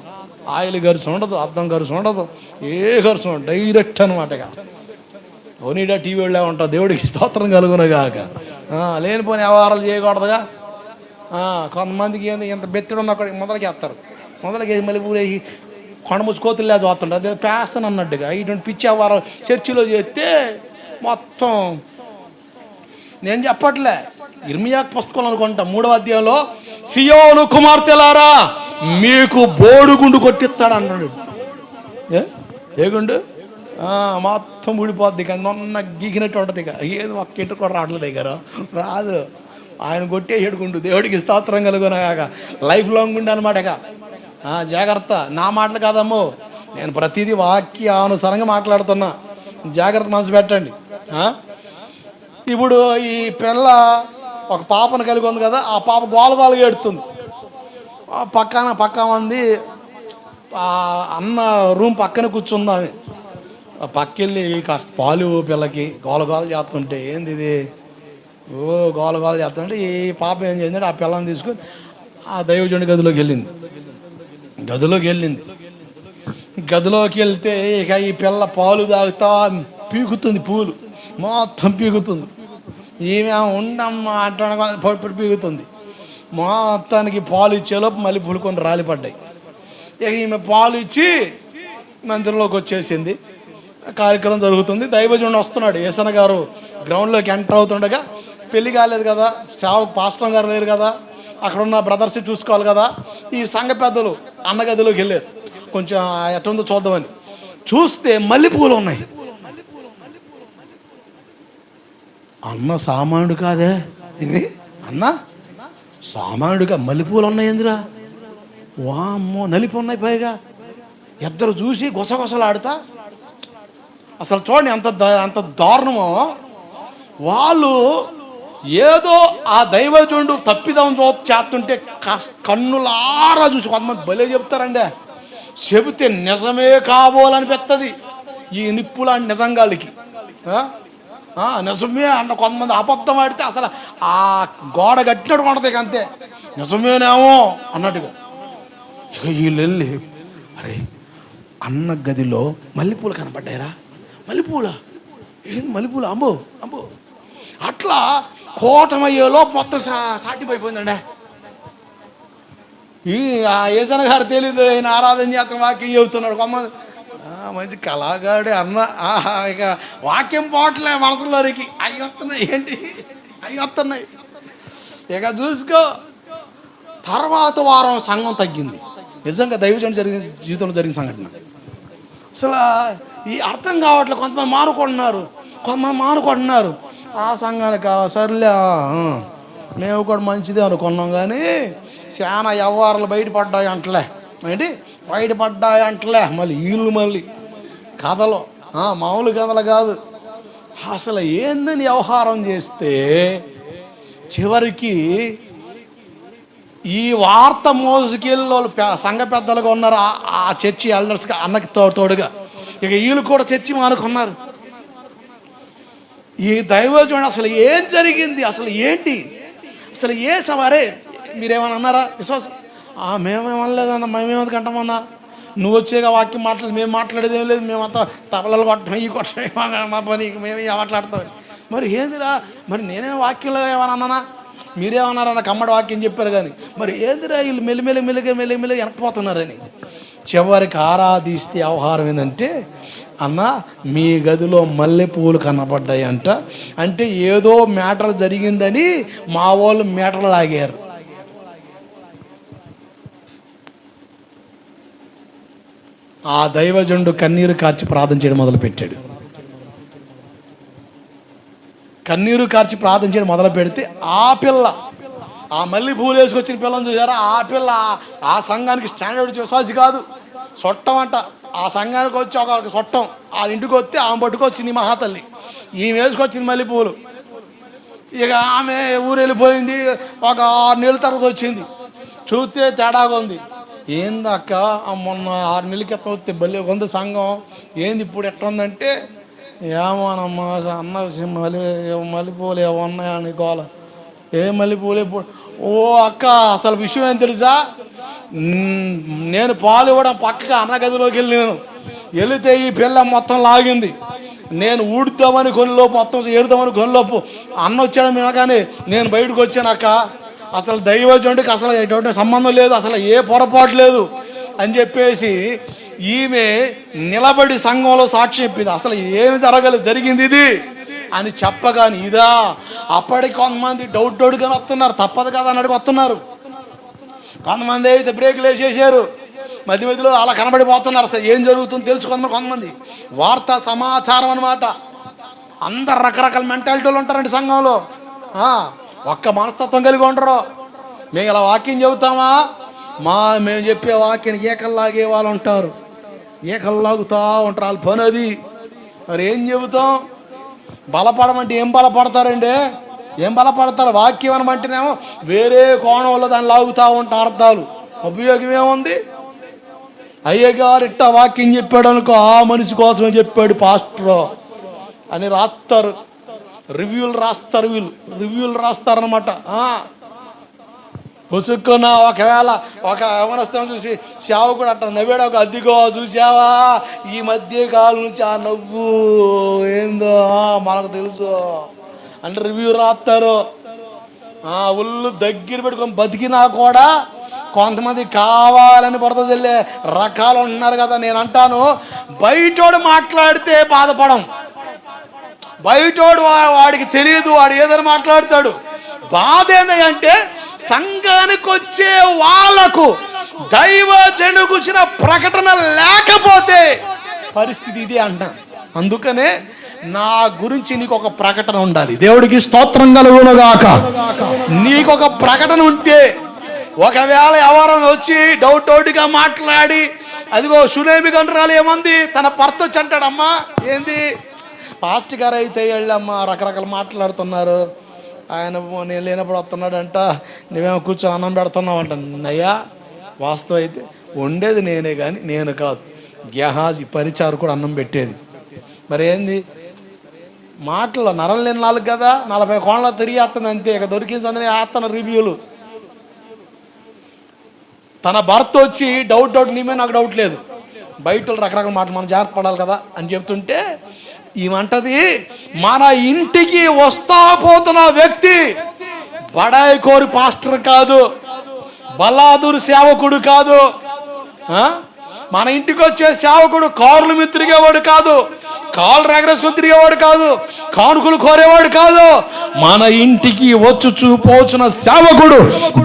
ఆయిల్ గరుసు ఉండదు, అద్దం గరుసు ఉండదు, ఏ గరుసు ఉండదు, డైరెక్ట్ అనమాట. ఓనీడా టీవీ వెళ్ళే ఉంటావు. దేవుడికి స్తోత్రం కలుగునగాక. లేనిపోని వ్యవహారాలు చేయకూడదుగా. కొంతమందికి ఏంది, ఇంత బెత్తడు ఉన్న మొదలకి వేస్తారు. మొదలకి మళ్ళీ పూలేసి కొండ ముచ్చి కోతులు లేదు వస్తుంటారు. అదే పేస్తాను అన్నట్టుగా ఇటువంటి పిచ్చి వ్యవహారం చర్చిలో చేస్తే మొత్తం. నేను చెప్పట్లే, ఇర్మియా పుస్తకం అనుకుంటా 3వ అధ్యాయంలో, సియోను కుమార్తెలారా మీకు బోడుగుండు కొట్టిస్తాడు అన్నాడు. ఏ గుండు? మొత్తం ఊడిపోద్ది. ఇక మొన్న గీకినట్టు ఉంటుంది. ఇక ఏది ఒక్క ఇంటి కూడా రావట్లేదు దగ్గర రాదు. ఆయన కొట్టే ఏడుకుండు. దేవుడికి స్తోత్రం కలుగునగాక. లైఫ్ లాంగ్ ఉండి అనమాట. ఇక జాగ్రత్త. నా మాటలు కాదమ్మో, నేను ప్రతిదీ వాక్యానుసారంగా మాట్లాడుతున్నా. జాగ్రత్త, మనసు పెట్టండి. ఇప్పుడు ఈ పిల్ల ఒక పాపను కలిగి ఉంది కదా, ఆ పాప గోలగాలుగా ఏడుతుంది. పక్క మంది అన్న రూమ్ పక్కన కూర్చుంది. ఆమె పక్కెళ్ళి కాస్త పాలు పిల్లకి గోలగాలు చేస్తుంటే, ఏంది ఇది గోలగాలు చేస్తుంటే, ఈ పాప ఏం చేసిందంటే ఆ పిల్లని తీసుకొని ఆ దైవజనుడి గదిలోకి వెళ్ళింది. గదిలోకి వెళ్తే ఇక ఈ పిల్ల పాలు తాగుతా పీకుతుంది. పూలు మొత్తం పీకుతుంది. ఈమె ఉండమ్మా అంటాడు, పీకుతుంది. మొత్తానికి పాలు ఇచ్చేలోపు మళ్ళీ పులుకొని రాలిపడ్డాయి. ఇక ఈమె పాలు ఇచ్చి మందిరంలోకి వచ్చేసింది. కార్యక్రమం జరుగుతుంది. దైవజనుడు వస్తున్నాడు. ఏసన్న గారు గ్రౌండ్లోకి ఎంటర్ అవుతుండగా, పెళ్లి కాలేదు కదా, పాస్టర్ గారు లేరు కదా, అక్కడ ఉన్న బ్రదర్స్ చూసుకోవాలి కదా. ఈ సంఘ పెద్దలు అన్నగదిలోకి వెళ్ళారు. కొంచెం ఎట్లుందో చూద్దామని చూస్తే మల్లెపూలు ఉన్నాయి. అన్న సామానుడు కాదే, ఇది అన్న సామానుడుగా మల్లెపూలు ఉన్నాయి. ఎందురా వామ్మో, నలిపి ఉన్నాయి. పైగా ఇద్దరు చూసి గుసగుసలాడుతా. అసలు చూడండి అంత దారుణమో. వాళ్ళు ఏదో ఆ దైవజనుడు తప్పిదం చేస్తుంటే కన్నులారా చూసి, కొంతమంది భలే చెప్తారండి. చెబితే నిజమే కాబోలనిపిస్తుంది. ఈ నిప్పులాంటి నిజంగాళ్ళకి నిజమే అన్న కొంతమంది అబద్ధం ఆడితే అసలు ఆ గోడ కట్టినట్టు ఉంటుంది. అంతే, నిజమేనేమో అన్నట్టుగా. వీళ్ళు వెళ్ళి, అరే అన్న గదిలో మల్లెపూలు కనపడ్డాయిరా. మల్లెపూలా? ఏంది మల్లెపూలు? అంబో అంబో. అట్లా కోటమయ్యేలో మొత్తం సాటిపోయిపోయిందండి. ఈ ఏసన్న గారు తెలీదు, ఆయన ఆరాధన చేస్తున్న వాక్యం చెబుతున్నాడు. కొంతమంది మంచి కళాగాడి అన్న. ఇక వాక్యం పోవట్లే మనసులోనికి. అవి వస్తున్నాయి, ఏంటి అవి వస్తున్నాయి. ఇక చూసుకో. తర్వాత వారం సంఘం తగ్గింది. నిజంగా దైవజనుడు జరిగిన జీవితంలో జరిగిన సంఘటన. అసలు ఈ అర్థం కావట్లేదు. కొంతమంది మానుకుంటున్నారు. ఆ సంఘానికి సర్లే మేము కూడా మంచిదే అనుకున్నాం, కానీ చాలా వ్యవహారాలు బయటపడ్డాయి అంటలే. ఏంటి బయటపడ్డాయి అంటలే. మళ్ళీ కథలు, మామూలు కథలు కాదు. అసలు ఏందని వ్యవహారం చేస్తే చివరికి ఈ వార్త మోసుకెళ్ళి సంఘ పెద్దలుగా ఉన్నారు, ఆ చర్చి ఎల్డర్స్గా అన్నకి తోడుగా. ఇక వీళ్ళు కూడా చర్చి మానుకున్నారు. ఈ దైవజనుడు అసలు ఏం జరిగింది, అసలు ఏంటి అసలు ఏ సవారే మీరేమన్నా అన్నారా విశ్వాసం? మేమేమనలేదన్నా, మేమేమది కంటామన్నా, నువ్వు వచ్చేగా వాక్యం మాట్లాడి మేము మాట్లాడేది ఏం లేదు, మేమంతా తబలలు కొట్టడం ఈ కొట్టడం మా పని మేము మాట్లాడతాం. మరి ఏందిరా, మరి నేనే వాక్యంలో ఏమన్నా అన్నానా? మీరేమన్నారా? నాకు కమ్మడి వాక్యం చెప్పారు కానీ మరి ఏందిరా వీళ్ళు మెల్లిమెల్లిగా వెనకపోతున్నారని. చివరికి ఆరాధిస్తే వ్యవహారం ఏంటంటే, అన్న మీ గదిలో మల్లెపూలు కనపడ్డాయి అంట, అంటే ఏదో మ్యాటర్ జరిగిందని మా వాళ్ళు మ్యాటర్లు లాగారు. ఆ దైవజనుడు కన్నీరు కార్చి ప్రార్థన చేయడం మొదలుపెట్టాడు. కన్నీరు కార్చి ప్రార్థన చేయడం మొదలు పెడితే ఆ పిల్ల, ఆ మళ్ళీ పూలు వేసుకొచ్చిన పిల్లని చూసారా, ఆ పిల్ల ఆ సంఘానికి స్టాండర్డ్ విశ్వాసి కాదు, సొట్టం అంట. ఆ సంఘానికి వచ్చి ఒక సొట్టం, ఆ ఇంటికి వస్తే ఆమె పట్టుకొచ్చింది మహాతల్లి, ఈమె వేసుకొచ్చింది మళ్ళీ పూలు. ఇక ఆమె ఊరు వెళ్ళిపోయింది. ఒక 6 నెలల తర్వాత వచ్చింది, చూస్తే తేడాగా ఉంది. ఏంది అక్క, మొన్న 6 నెలల క్రితం వస్తే బల్లి కొంత సంఘం, ఏంది ఇప్పుడు ఎట్లా ఉందంటే, ఏమోనమ్మా అన్న మల్లెపూలు ఏమో ఉన్నాయని గోల. ఏ మల్లెపూలు ఎప్పుడు? ఓ అక్క అసలు విషయం ఏం తెలుసా, నేను పాలు ఇవ్వడం పక్కగా అన్న గదిలోకి వెళితే ఈ పిల్ల మొత్తం లాగింది. నేను ఊడుద్దామని కొనిలోపు, మొత్తం ఏడుదామని కొనిలోపు అన్న వచ్చాడు వినగానే నేను బయటకు వచ్చాను. అక్క అసలు దైవజనుడికి అసలు ఎటువంటి సంబంధం లేదు, అసలు ఏ పొరపాటు లేదు అని చెప్పేసి ఈమె నిలబడి సంఘంలో సాక్షి చెప్పింది. అసలు ఏమి జరిగింది ఇది అని చెప్పగాని ఇదా. అప్పటికి కొంతమంది డౌట్గానే వస్తున్నారు, తప్పదు కదా అని అడిగి వస్తున్నారు. కొంతమంది అయితే బ్రేకులు వేసేసారు, మధ్యలో అలా కనబడిపోతున్నారు. అసలు ఏం జరుగుతుందో తెలుసుకుందాం. కొంతమంది వార్తా సమాచారం అనమాట. అందరు రకరకాల మెంటాలిటీలు ఉంటారండి సంఘంలో. ఒక్క మనస్తత్వం కలిగి ఉండరు. మేము ఇలా వాక్యం చెబుతామా, మేము చెప్పే వాక్యానికి ఏకల్లాగే వాళ్ళు ఉంటారు, ఏకల్లాగుతా ఉంటారు, వాళ్ళ పని అది. మరి ఏం చెబుతాం? బలపడమంటే ఏం బలపడతారండి? ఏం బలపడతారు? వాక్యం అనమంటేనేమో వేరే కోణంలో దాన్ని లాగుతూ ఉంటారు అర్థాలు. ఉపయోగం ఏముంది? అయ్యగారు ఇట్టా వాక్యం చెప్పాడు అనుకో, ఆ మనిషి కోసమే చెప్పాడు పాస్టర్ అని రాస్తారు, రివ్యూలు రాస్తారనమాట. పుసుక్కున్న ఒకవేళ ఒక యవనస్తుని చూసి సేవకుడు అట్ట నవ్వాడు, ఒక అద్దిగో చూసావా ఈ మధ్య కాలం నుంచి ఆ నవ్వు ఏందో మనకు తెలుసు అంటే రివ్యూ రాస్తారు. ఒళ్ళు దగ్గర పెట్టుకొని బతికినా కూడా కొంతమంది కావాలని బురద జల్లే రకాలు ఉన్నారు కదా. నేను అంటాను, బయటోడు మాట్లాడితే బాధపడం, బయటోడు వాడికి తెలియదు, వాడు ఏదైనా మాట్లాడతాడు. బాధ ఏంటంటే సంఘానికి వచ్చే వాళ్ళకు దైవజనుడు గురించిన ప్రకటన లేకపోతే పరిస్థితి ఇదే అంటాను. అందుకనే నా గురించి నీకు ఒక ప్రకటన ఉండాలి. దేవుడికి స్తోత్రం కలుగునుగాక. నీకు ఒక ప్రకటన ఉంటే, ఒకవేళ ఎవరైనా వచ్చి డౌట్గా మాట్లాడి అదిగో సునేమి గంటరాలు ఏమంది తన భర్త వచ్చి అంటాడమ్మా, ఏంది పాస్టర్ గారు అయితే వెళ్ళమ్మా రకరకాల మాట్లాడుతున్నారు, ఆయన నేను లేనప్పుడు వస్తున్నాడంట, నువ్వేమో కూర్చొని అన్నం పెడుతున్నావు అంట. అయ్యా వాస్తవం అయితే వండేది నేనే కానీ నేను కాదు, గెహాజీ పరిచారకుడు అన్నం పెట్టేది. మరి ఏంది మాటలు నరం లేని నాలుగు కదా, 40 కోణాల తిరిగి వేస్తుంది అంతే. ఇక దొరికిన సందని వేస్తాను రివ్యూలు. తన భర్త వచ్చి డౌట్ నీమే నాకు డౌట్ లేదు, బయట రకరకాల మాటలు మనం జాగ్రత్త పడాలి కదా అని చెప్తుంటే ఈమంటది, మన ఇంటికి వస్తా పోతున్న వ్యక్తి బడాయి కోరి పాస్టర్ కాదు, బలాదూరు సేవకుడు కాదు, మన ఇంటికి వచ్చే సేవకుడు కారుల మీద తిరిగేవాడు కాదు, కాళ్ళు రెగరేసుకొని తిరిగేవాడు కాదు, కానుకలు కోరేవాడు కాదు. మన ఇంటికి వచ్చు పోచున్న సేవకుడు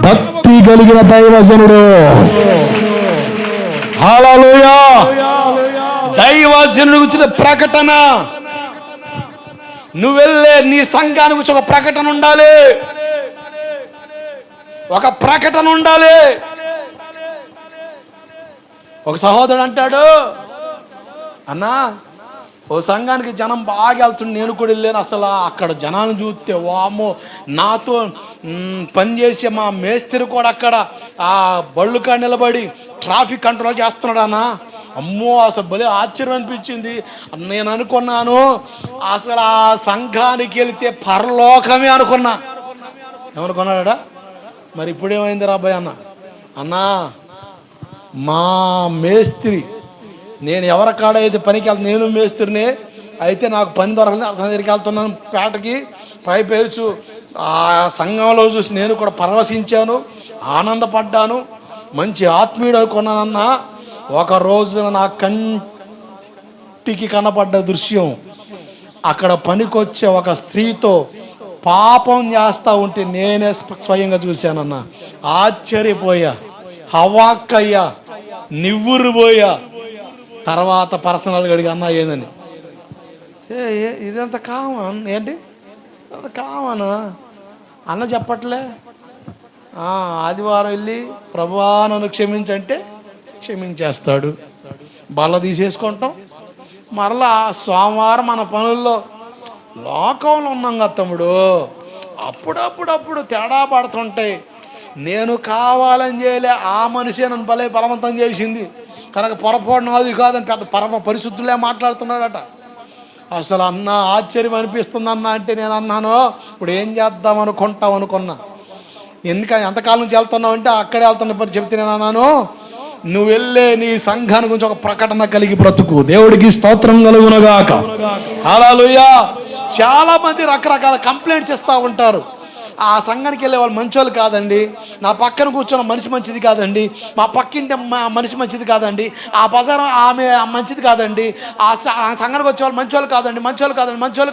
భక్తి కలిగిన దైవజనుడు. హల్లెలూయా. దైవజనుడు గురించిన ప్రకటన నువ్వు వెళ్ళే నీ సంఘానికి వచ్చి ఒక ప్రకటన ఉండాలి, ఒక ప్రకటన ఉండాలి. ఒక సహోదరుడు అంటాడు, అన్నా ఓ సంఘానికి జనం బాగా వెళ్తుంది, నేను కూడా వెళ్ళాను. అసలు అక్కడ జనాన్ని చూస్తే వామో, నాతో పనిచేసే మా మేస్త్రి కూడా అక్కడ ఆ బళ్ళు కాడ నిలబడి ట్రాఫిక్ కంట్రోల్ చేస్తున్నాడు అన్న. అమ్మో అసలు భలే ఆశ్చర్యం అనిపించింది. నేను అనుకున్నాను అసలు ఆ సంఘానికి వెళితే పరలోకమే అనుకున్నా. ఏమనుకున్నాడా? మరి ఇప్పుడేమైంది రా అబ్బాయి అన్నా మా మేస్త్రి, నేను ఎవరి కాడ అయితే పనికి వెళ్తాను, నేను మేస్త్రినే, అయితే నాకు పని దొరకలేదు, అతని దగ్గరికి వెళ్తున్నాను పేటకి, పైపేల్చు ఆ సంఘంలో చూసి నేను కూడా పరవశించాను, ఆనందపడ్డాను, మంచి ఆత్మీయుడు అనుకున్నానన్నా. ఒక రోజున నా కంటికి కనపడ్డ దృశ్యం, అక్కడ పనికొచ్చే ఒక స్త్రీతో పాపం చేస్తూ ఉంటే నేనే స్వయంగా చూశానన్నా. ఆశ్చర్యపోయా, హవాక్కయ్యా, నివ్వురుపోయా. తర్వాత పర్సనల్గా అడిగి అన్నా ఏందని, ఇదంతా కామన్ ఏంటి, అంత కామనా అన్న చెప్పట్లే. ఆదివారం వెళ్ళి ప్రభువా నన్ను క్షమించంటే క్షమించేస్తాడు, బల్ల తీసేసుకుంటాం. మరలా సోమవారం మన పనుల్లో లోకంలో ఉన్నాం కదా తమ్ముడు, అప్పుడప్పుడప్పుడు తేడా పడుతుంటాయి. నేను కావాలని చేయలే, ఆ మనిషే నన్ను భలే బలవంతం చేసింది కనుక పొరపాటు నాది కాదని పెద్ద పరమ పరిశుద్ధులే మాట్లాడుతున్నాడట. అసలు అన్న ఆశ్చర్యం అనిపిస్తుంది అన్న అంటే నేను అన్నాను, ఇప్పుడు ఏం చేద్దాం అనుకున్నా. ఎందుకని ఎంతకాలం నుంచి వెళ్తున్నావు అంటే అక్కడే వెళ్తున్న చెప్తే నేను అన్నాను, నువ్వు వెళ్ళే నీ సంఘాన్ని గురించి ఒక ప్రకటన కలిగి బ్రతుకు, దేవుడికి స్తోత్రం కలుగునగాక. హల్లెలూయా. చాలా మంది రకరకాల కంప్లైంట్స్ ఇస్తూ ఉంటారు. ఆ సంఘానికి వెళ్ళే వాళ్ళు మంచోళ్ళు కాదండి, నా పక్కన కూర్చున్న మనిషి మంచిది కాదండి, మా పక్కింటి మనిషి మంచిది కాదండి, ఆ బజారు ఆమె మంచిది కాదండి, ఆ సంఘానికి వచ్చే వాళ్ళు మంచోళ్ళు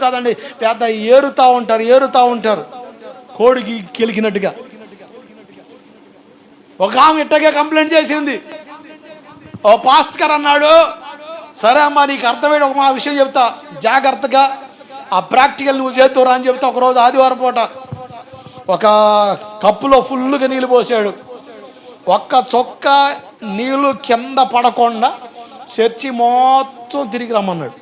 కాదండి, పెద్ద ఏరుతూ ఉంటారు కోడికి కెలికినట్టుగా. ఒక ఆమె ఇట్టగే కంప్లైంట్ చేసింది. ఓ పాస్ట్ గారు అన్నాడు, సరే అమ్మా నీకు అర్థమైన ఒక మా విషయం చెప్తా, జాగ్రత్తగా ఆ ప్రాక్టికల్ నువ్వు చేతురా అని చెప్తా. ఒకరోజు ఆదివారం పూట ఒక కప్పులో ఫుల్గా నీళ్ళు పోసాడు. ఒక్క చొక్క నీళ్ళు కింద పడకుండా చర్చి మొత్తం తిరిగి రమ్మన్నాడు.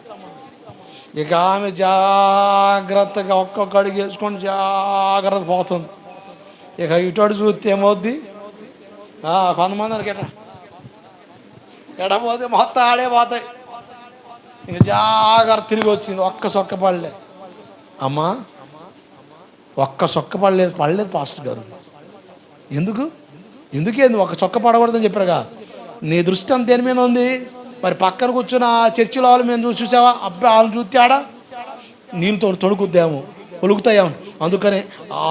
ఇక ఆమె జాగ్రత్తగా ఒక్కొక్క అడుగు వేసుకొని జాగ్రత్త పోతుంది. ఇక ఇటు చూస్తే ఏమవుద్ది, కొంతమంది ఎడపోతే మొత్తం ఆడే పోతాయి. ఇంక జాగ్రత్త తిరిగి వచ్చింది, ఒక్క సొక్క పడలే. అమ్మా ఒక్క సొక్క పడలేదు పాస్టర్ గారు. ఎందుకేంది ఒక చొక్క పడకూడదని చెప్పారుగా. నీ దృష్టి అంత దేని మీద ఉంది? మరి పక్కన కూర్చున్న ఆ చర్చిలో వాళ్ళు మేము చూసావా, అబ్బాయి వాళ్ళని చూస్తే ఆడ నీళ్ళతో తొడుకుద్దాము, ఒలుగుతాయేమో, అందుకనే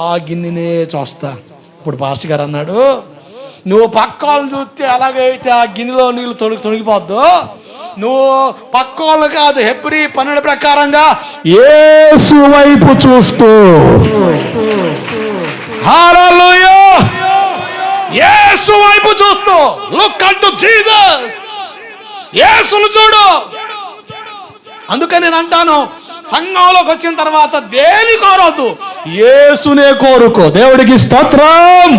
ఆ గిన్నెనే చూస్తా. ఇప్పుడు పాస్టర్ గారు అన్నాడు, నువ్వు పక్క వాళ్ళని చూస్తే అలాగైతే ఆ గిన్నెలో నీళ్ళు తొడిగిపోద్దు, నువ్వు పక్క వాళ్ళు కాదు, హెబ్రీ 12 ప్రకారంగా యేసు వైపు చూస్తూ, హల్లెలూయా, యేసు వైపు చూస్తూ, లుక్ అంటు జీసస్, యేసును చూడు. అందుకని నేను అంటాను, సంఘంలోకి వచ్చిన తర్వాత దేని కోరొద్దు, యేసునే కోరుకో. దేవుడికి స్తోత్రం.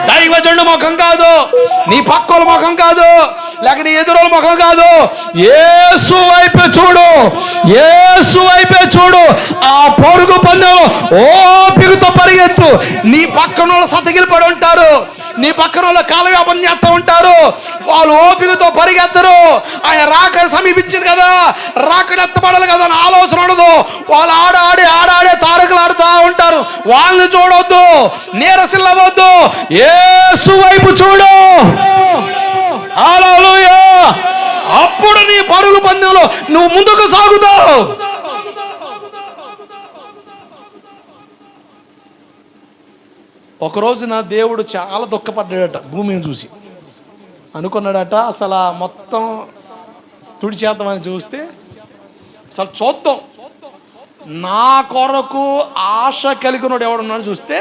దైవజనుడి ముఖం కాదు, నీ పక్కల ముఖం కాదు, లేక నీ ఎదురుల ముఖం కాదు, యేసు వైపే చూడు, యేసు వైపే చూడు. ఆ పొరుగు పందెంలో ఓపికతో పరిగెత్తు. నీ పక్కన వాళ్ళు సతగిలి పడి ఉంటారు, నీ పక్కన వాళ్ళు కాలవ్యాపం చేస్తూ ఉంటారు, వాళ్ళు ఓపికతో పరిగెత్తరు. ఆయన రాకడ సమీపించింది కదా, రాకడ ఎత్తపడాలి కదా అని ఆలోచన ఉండదు. వాళ్ళు ఆడాడే తారకులు ఆడుతూ ఉంటారు. వాళ్ళని చూడవద్దు, నీరసిల్లవద్దు, యేసు వైపు చూడు. హల్లెలూయా. అప్పుడు నీ పరుగు పందెంలో నువ్వు ముందుకు సాగుతావు. ఒకరోజు నా దేవుడు చాలా దుఃఖపడ్డాడట భూమిని చూసి. అనుకున్నాడట అసలు మొత్తం తుడిచేద్దామని చూస్తే, అసలు చూద్దాం నా కొరకు ఆశ కలిగినోడు ఎవడున్నాడు చూస్తే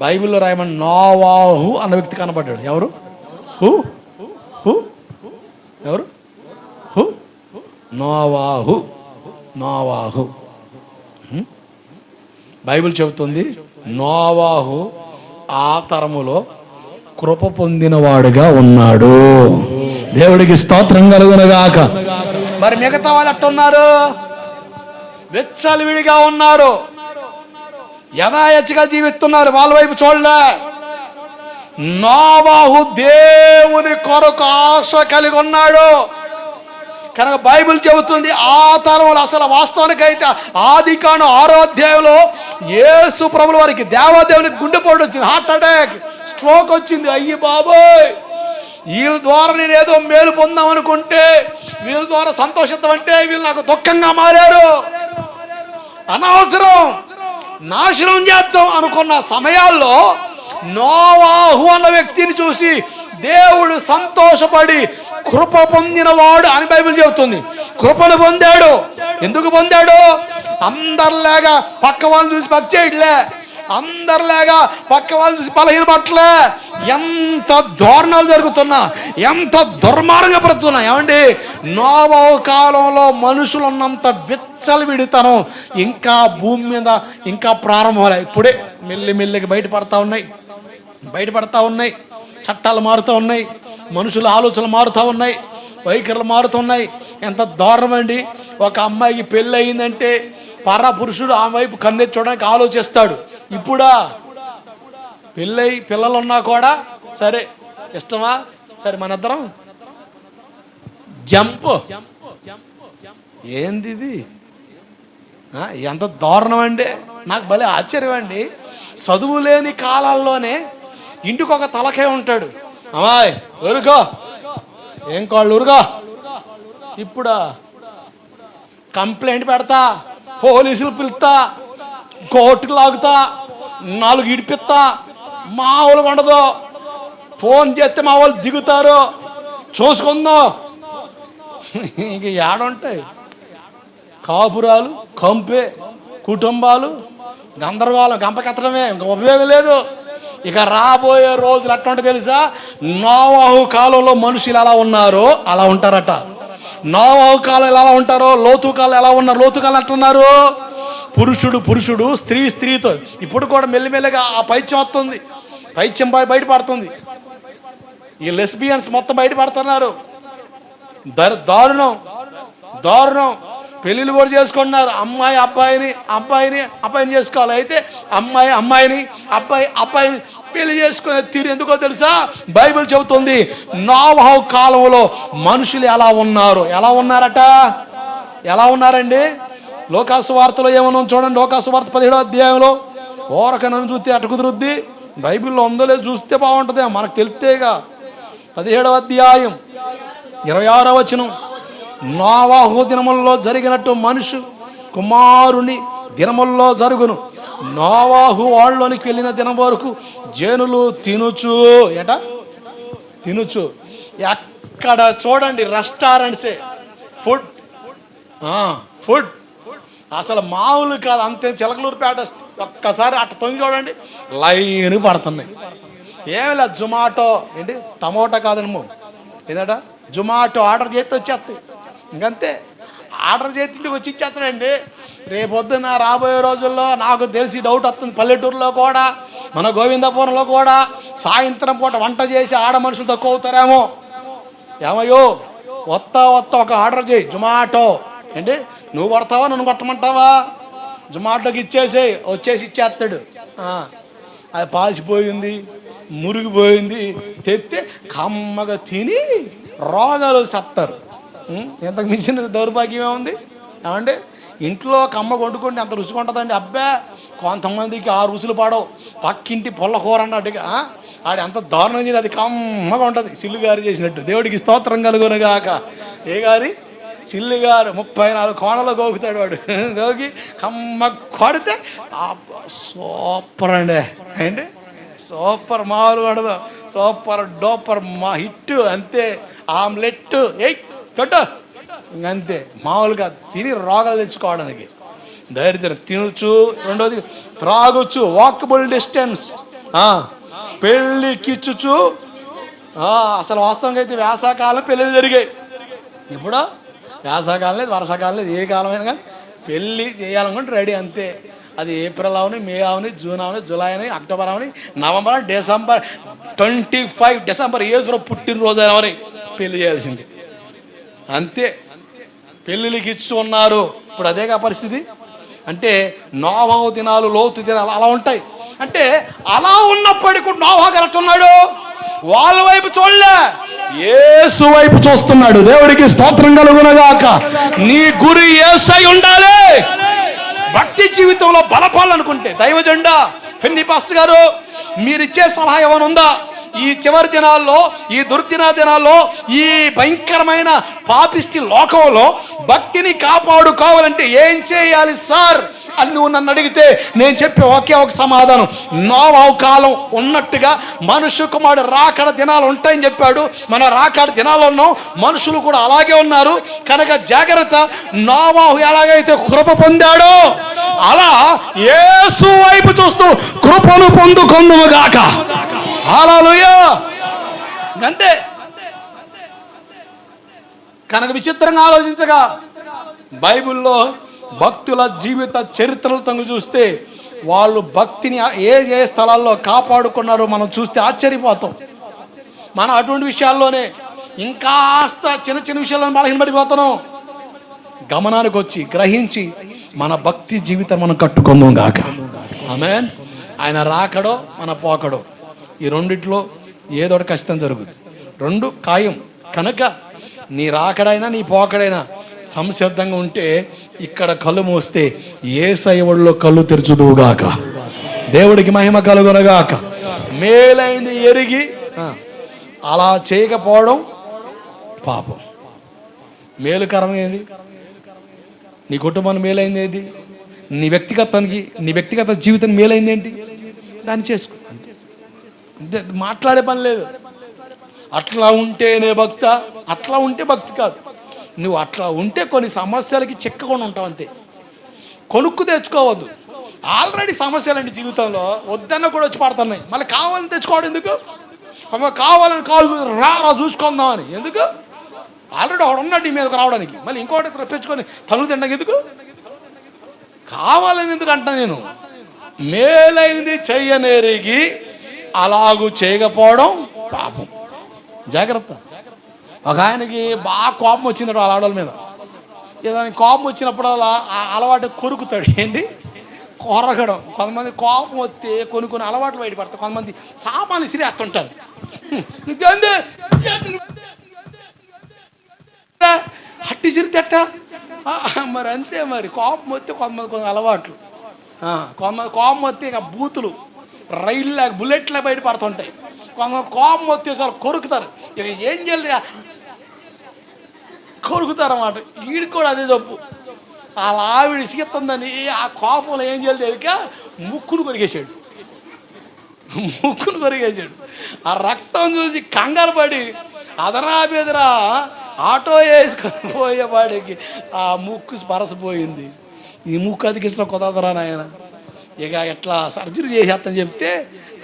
బైబిల్లో రాయమని నోవాహు అన్న వ్యక్తి కనబడ్డాడు. ఎవరు? నోవాహు. బైబిల్ చెబుతుంది నోవాహు ఆ తరములో కృప పొందినవాడుగా ఉన్నాడు. దేవుడికి స్తోత్రం కలుగునుగాక. మరి మిగతా వాళ్ళు ఎట్టున్నారు? వెచ్చలివిడిగా ఉన్నారు, యథాయథగా జీవిస్తున్నారు, వాళ్ళ వైపు చూడలే. నోవాహు దేవుని కొరకు ఆశ కలిగి ఉన్నాడు కనుక బైబిల్ చెబుతుంది ఆ తరంలో అసలు వాస్తవానికి అయితే ఆదికాండం 6వ అధ్యాయంలో యేసు ప్రభుల వారికి దేవాదేవునికి గుండెపోటు వచ్చింది, హార్ట్ అటాక్, స్ట్రోక్ వచ్చింది. అయ్యి బాబోయ్, వీళ్ళ ద్వారా నేను ఏదో మేలు పొందాం అనుకుంటే, వీళ్ళ ద్వారా సంతోషిద్దాం అంటే వీళ్ళు నాకు దుఃఖంగా మారారు, అనవసరం నాశనం చేద్దాం అనుకున్న సమయాల్లో నోవాహు అన్న వ్యక్తిని చూసి దేవుడు సంతోషపడి కృప పొందినవాడు అని బైబిల్ చెబుతుంది. కృపను పొందాడు. ఎందుకు పొందాడు? అందరిలాగా పక్క వాళ్ళని చూసి భక్తి చేయట్లే, అందరిలాగా పక్క వాళ్ళని చూసి బలహీనపట్లే. ఎంత దారుణాలు జరుగుతున్నా, ఎంత దుర్మార్గంగా బ్రతుకున్నా. ఏమండి, నోవాహు కాలంలో మనుషులు ఉన్నంత విచ్చలవిడితనం ఇంకా భూమి మీద ఇంకా ప్రారంభమయ్యాయి. ఇప్పుడే మెల్లిమెల్లిగా బయటపడతా ఉన్నాయి. చట్టాలు మారుతూ ఉన్నాయి, మనుషుల ఆలోచనలు మారుతూ ఉన్నాయి, వైఖరులు మారుతున్నాయి. ఎంత దారుణం అండి. ఒక అమ్మాయికి పెళ్ళి అయిందంటే పరా పురుషుడు ఆ వైపు కన్నెత్తి చూడడానికి ఆలోచిస్తాడు. ఇప్పుడా పెళ్ళై పిల్లలు ఉన్నా కూడా సరే, ఇష్టమా, సరే మనిద్దరం జంప్. ఏంది ఇది? ఎంత దారుణం అండి. నాకు భలే ఆశ్చర్యం అండి. చదువు లేని కాలాల్లోనే ఇంటికి ఒక తలకాయ ఉంటాడు, అమ్మాయి ఊరుకో, ఏం కాళ్ళు ఊరుగా. ఇప్పుడా కంప్లైంట్ పెడతా, పోలీసులు పిలుస్తా, కోర్టుకు లాగుతా, 4 ఇడిపిస్తా, మా వాళ్ళు ఉండదు, ఫోన్ చేస్తే మా వాళ్ళు దిగుతారు, చూసుకుందాం. ఇంక ఏడుంటాయి కాపురాలు, కంపే, కుటుంబాలు, గందరగోళం, గంపకెత్తడమే, ఇంకా ఉపయోగం లేదు. ఇక రాబోయే రోజులు ఎట్లా తెలుసా? నోవాహు కాలంలో మనుషులు ఎలా ఉన్నారో అలా ఉంటారట. నోవాహు కాలం ఎలా ఉంటారో, లోతు కాలం ఎలా ఉన్నారు, లోతు కాలం ఎట్లున్నారు? పురుషుడు స్త్రీతో. ఇప్పుడు కూడా మెల్లిమెల్లిగా ఆ పైత్యం వస్తుంది, పైత్యం బయటపడుతుంది. ఈ లెస్బియన్స్ మొత్తం బయటపడుతున్నారు. దారుణం. పెళ్ళిళ్ళు కూడా చేసుకుంటున్నారు. అమ్మాయి అబ్బాయిని చేసుకోవాలి. అయితే అమ్మాయిని అబ్బాయిని పెళ్లి చేసుకునే తీరు ఎందుకో తెలుసా? బైబిల్ చెబుతుంది నోవాహు కాలంలో మనుషులు ఎలా ఉన్నారట. ఎలా ఉన్నారండి? లోకాసు వార్తలో ఏమన్నా చూడండి. లోకాసు వార్త 17వ అధ్యాయంలో ఓరకనను చూస్తే అటు కుదురుద్ది. బైబిల్లో ఉందో లేదో చూస్తే బాగుంటుంది, మనకు తెలిస్తేగా. 17వ అధ్యాయం 26వ వచనం, నోవాహు దినముల్లో జరిగినట్టు మనుషు కుమారుని దినముల్లో జరుగును. నోవాహు వాళ్ళలోనికి వెళ్ళిన దినం వరకు జనులు తినుచు ఎక్కడ చూడండి రెస్టారెంట్సే, ఫుడ్ అసలు మామూలు కాదు. అంతే చిలకలూరుపేట ఒక్కసారి అట్ట తొంగి చూడండి, లైన్ పడుతున్నాయి. ఏమి లేదు, జొమాటో ఏంటి, టమోటా కాదనము ఏదట, జొమాటో ఆర్డర్ చేస్తే వచ్చేస్తాయి. ఇంకంతే, ఆర్డర్ చేతింటికి వచ్చి ఇచ్చేస్తాడండి. రేపొద్దున రాబోయే రోజుల్లో నాకు తెలిసి డౌట్ వస్తుంది, పల్లెటూరులో కూడా మన గోవిందపురంలో కూడా సాయంత్రం పూట వంట చేసి ఆడ మనుషులు తక్కువ అవుతారేమో. ఏమయ్యో వస్తా ఒక ఆర్డర్ చేయి, జొమాటో ఏంటి, నువ్వు కొడతావా నన్ను కొట్టమంటావా? జొమాటోకి వచ్చేసి ఇచ్చేస్తాడు. అది పాసిపోయింది, మురిగిపోయింది, తెస్తే కమ్మగా తిని రోగాలు సత్తారు. ఎంతకు మించిన దౌర్భాగ్యమే ఉంది. ఏమంటే ఇంట్లో కమ్మ వండుకుంటే ఎంత రుచిగా ఉంటుందండి. అబ్బా, కొంతమందికి ఆ రుసులు పాడవు. పక్కింటి పొల్ల కూర అన్నట్టుగా ఆడి అంత దారుణం చేయని అది కమ్మగా ఉంటుంది. సిల్లు గారు చేసినట్టు. దేవుడికి స్తోత్రం కలుగునుగాక. ఏ గారి సిల్లు గారు 34 కోణలో గోకుతాడు వాడు. గోకి కమ్మ కొడితే సూపర్ అండి. ఏంటి సూపర్, మామూలు కొడదు, సూపర్ డూపర్ మా హిట్. అంతే, ఆమ్లెట్ పెట్టు ఇంకంతే. మామూలుగా తిని రోగాలు తెచ్చుకోవడానికి దరిద్రం. తినచ్చు, రెండోది త్రాగొచ్చు, వాకబుల్ డిస్టెన్స్, పెళ్ళికిచ్చు. అసలు వాస్తవంగా అయితే వేసవకాలం పెళ్ళిళ్ళు జరిగాయి. ఇప్పుడు వేసవకాలం లేదు, వర్షాకాలం లేదు, ఏ కాలమైనా కానీ పెళ్ళి చేయాలనుకుంటే రెడీ. అంతే, అది ఏప్రిల్ అవని, మే అవని, జూన్ అవని, జూలై అని, అక్టోబర్ అవని, నవంబర్ అని, డిసెంబర్ 25 డిసెంబర్ యేసు పుట్టినరోజు అవని పెళ్లి చేయాల్సింది. అంతే, పెళ్ళిళ్ళకి ఇచ్చి ఉన్నారు. ఇప్పుడు అదేగా పరిస్థితి. అంటే నోవాహు దినాలు, లోతు దినాలు అలా ఉంటాయి. అంటే అలా ఉన్నప్పటికీ కూడా నోవాహు గారు ఎట్లున్నాడు? వాళ్ళ వైపు చూడలే, యేసు వైపు చూస్తున్నాడు. దేవుడికి స్తోత్రం కలుగునగాక. నీ గురి యేసై ఉండాలి. భక్తి జీవితంలో బలపాలనుకుంటే దైవజెండా ఫెన్నీ పాస్టర్ గారు మీరిచ్చే సలహా ఏమైనా ఉందా? ఈ చివరి దినాల్లో, ఈ దుర్దిన దినాల్లో, ఈ భయంకరమైన పాపిష్టి లోకంలో భక్తిని కాపాడుకోవాలంటే ఏం చేయాలి సార్ అని నువ్వు నన్ను అడిగితే నేను చెప్పే ఒకే ఒక సమాధానం, నోవాహు కాలం ఉన్నట్టుగా మనుష్య కుమారుడు రాకడ దినాలు ఉంటాయని చెప్పాడు. మన రాకడ దినాల్లో ఉన్నాం, మనుషులు కూడా అలాగే ఉన్నారు. కనుక జాగ్రత్త. నోవాహు ఎలాగైతే కృప పొందాడో అలా యేసు వైపు చూస్తూ కృపను పొందుకొందుముగాక. హల్లెలూయా. అంతే. కనుక విచిత్రంగా ఆలోచించగా బైబిల్లో భక్తుల జీవిత చరిత్రలు తను చూస్తే వాళ్ళు భక్తిని ఏ స్థలాల్లో కాపాడుకున్నారో మనం చూస్తే ఆశ్చర్యపోతాం. మనం అటువంటి విషయాల్లోనే ఇంకాస్త చిన్న చిన్న విషయాలను బలహీనపడిపోతున్నాం. గమనానికి వచ్చి గ్రహించి మన భక్తి జీవితం మనం కట్టుకుందాం గాక. ఆమేన్. ఆయన రాకడో మన పోకడో ఈ రెండిట్లో ఏదో ఒకటి ఖచ్చితంగా జరుగుతుంది. రెండు ఖాయం. కనుక నీ రాకడైనా నీ పోకడైనా సంసిద్ధంగా ఉంటే ఇక్కడ కళ్ళు మూస్తే యేసయ్య ఒడిలో కళ్ళు తెరుచుదువుగాక. దేవుడికి మహిమ కలుగునగాక. మేలైంది ఎరిగి అలా చేయకపోవడం పాపం. మేలుకరమైంది నీ కుటుంబాన్ని మేలైంది ఏంటి? నీ వ్యక్తిగత జీవితం మేలైంది ఏంటి? దాన్ని చేసుకో. మాట్లాడే పని లేదు. అట్లా ఉంటేనే భక్త, అట్లా ఉంటే భక్తి కాదు. నువ్వు అట్లా ఉంటే కొన్ని సమస్యలకి చిక్కకుండా ఉంటావు అంతే. కొనుక్కు తెచ్చుకోవద్దు. ఆల్రెడీ సమస్యలండి జీవితంలో, వద్దన్న కూడా వచ్చి పడుతున్నాయి. మళ్ళీ కావాలని తెచ్చుకోవడం ఎందుకు? కావాలని కాదు రా చూసుకుందామని ఎందుకు? ఆల్రెడీ ఒకడు ఉన్నాడు నీ మీదకి రావడానికి, మళ్ళీ ఇంకోటి రప్పించుకొని తనులు తినడానికి ఎందుకు? కావాలని ఎందుకు అంటా నేను. మేలైంది చెయ్యనేరిగి అలాగూ చేయకపోవడం పాపం. జాగ్రత్త. ఒక ఆయనకి బాగా కోపం వచ్చింది వాళ్ళ ఆడవాళ్ళ మీద. ఏదైనా కోపం వచ్చినప్పుడు అలా అలవాటు కొరుకుతాడు. ఏంటి? కొరగడం. కొంతమంది కోపం వస్తే కొన్ని అలవాట్లు బయటపడతాయి. కొంతమంది సామాన్లు సిరేస్తుంటారు. హట్టి సిరితెట్ట మరి అంతే. మరి కోపం వస్తే కొంతమంది అలవాట్లు, కొంతమంది కోపం వస్తే ఇక బూతులు రైళ్ళ బుల్లెట్లే బయటపడుతుంటాయి. కొంతమంది కోపం వస్తే సార్ కొరుకుతారు. ఇక ఏం చేయలేదు, కొరుకుతారు అన్నమాట. వీడికి కూడా అదే జబ్బు. అలా ఆవిడ ఇసుకెత్తుందని ఆ కోపంలో ఏం చేయలేదు తెలియక ముక్కును కొరిగేసాడు. ఆ రక్తం చూసి కంగారు పడి అదరా బెదరా ఆటో వేసుకొని పోయేవాడికి ఆ ముక్కు స్పరసపోయింది. ఈ ముక్కు అతికించిన కుదరదురా నాయన, ఇక ఎట్లా సర్జరీ చేసేస్తని చెప్తే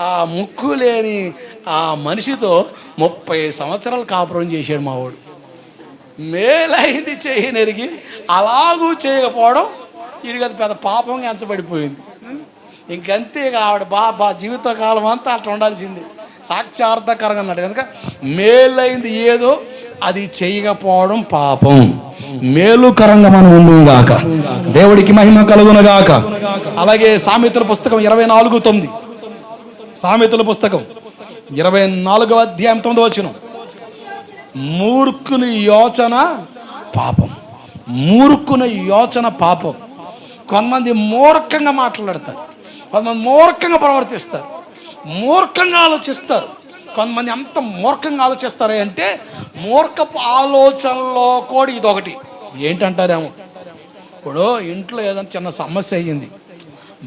ఆ ముక్కు లేని ఆ మనిషితో 30 సంవత్సరాలు కాపురం చేశాడు మావాడు. మేలైంది చేయనెరిగి అలాగూ చేయకపోవడం వీడికి అది పెద్ద పాపంగా ఎంచబడిపోయింది. ఇంకంతే. ఇక ఆవిడ బాబా జీవితకాలం అంతా అట్లా ఉండాల్సింది. సాక్షార్థకరంగా అన్నాడు. కనుక మేలైంది ఏదో అది చేయకపోవడం పాపం. మేలుకరంగా మనం ఉండుగాక. దేవుడికి మహిమ కలుగునగాక. అలాగే సామెతల పుస్తకం 24:9. సామెతల పుస్తకం 24వ అధ్యాయం 9వ వచనం. మూర్ఖుని యోచన పాపం. మూర్ఖుని యోచన పాపం. కొంతమంది మూర్ఖంగా మాట్లాడతారు, కొంతమంది మూర్ఖంగా ప్రవర్తిస్తారు, మూర్ఖంగా ఆలోచిస్తారు. కొంతమంది అంత మూర్ఖంగా ఆలోచిస్తారు అంటే మూర్ఖపు ఆలోచనలో కూడా ఇదొకటి. ఏంటంటారేమో, ఇప్పుడు ఇంట్లో ఏదైనా చిన్న సమస్య అయ్యింది,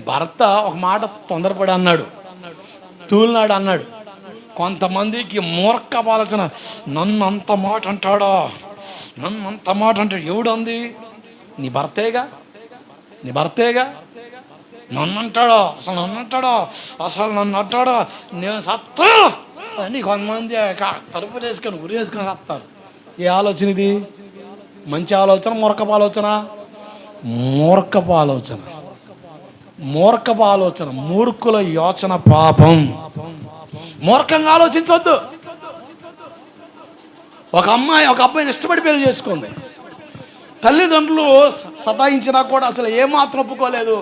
భర్త ఒక మాట తొందరపడి అన్నాడు, తూలినాడు అన్నాడు. కొంతమందికి మూర్ఖపు ఆలోచన, నన్ను అంత మాట అంటాడా, నన్ను అంత మాట అంటాడు. ఎవడు అంది? నీ భర్తేగా, నీ భర్తేగా. నన్ను అంటాడా, అసలు నన్ను అంటాడా, అసలు నన్ను అంటాడా, నేను సత్తా అని కొంతమంది తలుపులు వేసుకొని ఉరి వేసుకొని వస్తారు. ఏ ఆలోచన ఇది? మంచి ఆలోచన, మూర్ఖపు ఆలోచన? మూర్ఖపు ఆలోచన, మూర్ఖపు ఆలోచన. మూర్ఖుల యోచన పాపం. మూర్ఖంగా ఆలోచించవద్దు. ఒక అమ్మాయి ఒక అబ్బాయిని ఇష్టపడి పెళ్లి చేసుకుంది. తల్లిదండ్రులు సతాయించినా కూడా అసలు ఏమాత్రం ఒప్పుకోలేదు.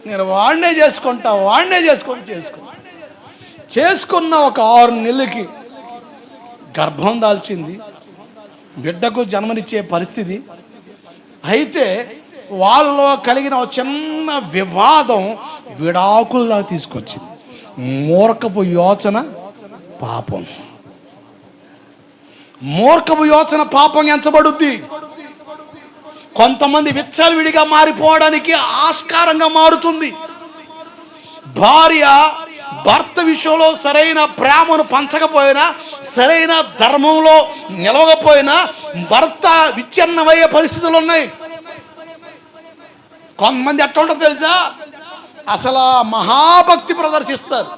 నేను వాడినే చేసుకుంటా, వాడినే చేసుకున్న ఒక 6 నెలలకి గర్భం దాల్చింది, బిడ్డకు జన్మనిచ్చే పరిస్థితి. అయితే వాళ్ళలో కలిగిన ఒక చిన్న వివాదం విడాకుల్లా తీసుకొచ్చింది. మూర్ఖపు యోచన పాపం. మూర్ఖపు యోచన పాపం ఎంచబడుద్ది. కొంతమంది విచ్చలవిడిగా మారిపోవడానికి ఆస్కారంగా మారుతుంది. భార్య భర్త విషయంలో సరైన ప్రేమను పంచకపోయినా, సరైన ధర్మంలో నిలవకపోయినా భర్త విచ్ఛిన్నమయ్యే పరిస్థితులు ఉన్నాయి. కొంతమంది ఎట్లా ఉంటుందో తెలుసా, అసలు మహాభక్తి ప్రదర్శిస్తారు.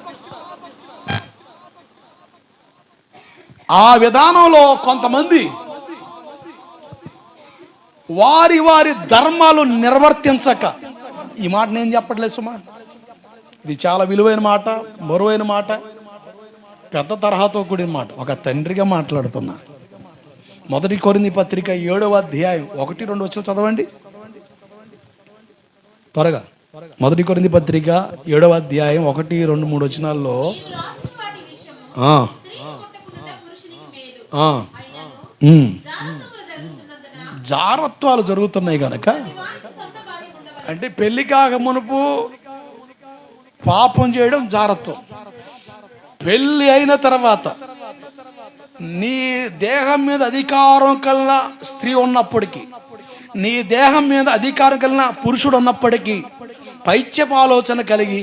ఆ విధానంలో కొంతమంది వారి వారి ధర్మాలు నిర్వర్తించక, ఈ మాట నేను చెప్పట్లేదు సుమా, ఇది చాలా విలువైన మాట, బరువైన మాట, పెద్ద తరహాతో కూడిన మాట. ఒక తండ్రిగా మాట్లాడుతున్నా. 1 కొరింథీ పత్రిక 7వ అధ్యాయం 1-2 వచనాలు చదవండి త్వరగా. 1 కొరింథీ పత్రిక 7వ అధ్యాయం 1, 2, 3 వచనాల్లో జారత్వాలు జరుగుతున్నాయి కనుక, అంటే పెళ్లి కాక మునుపు పాపం చేయడం జారత్వం. పెళ్లి అయిన తర్వాత నీ దేహం మీద అధికారం కలిగిన స్త్రీ ఉన్నప్పటికీ, నీ దేహం మీద అధికారం కలిగిన పురుషుడు ఉన్నప్పటికీ పైత్యపు ఆలోచన కలిగి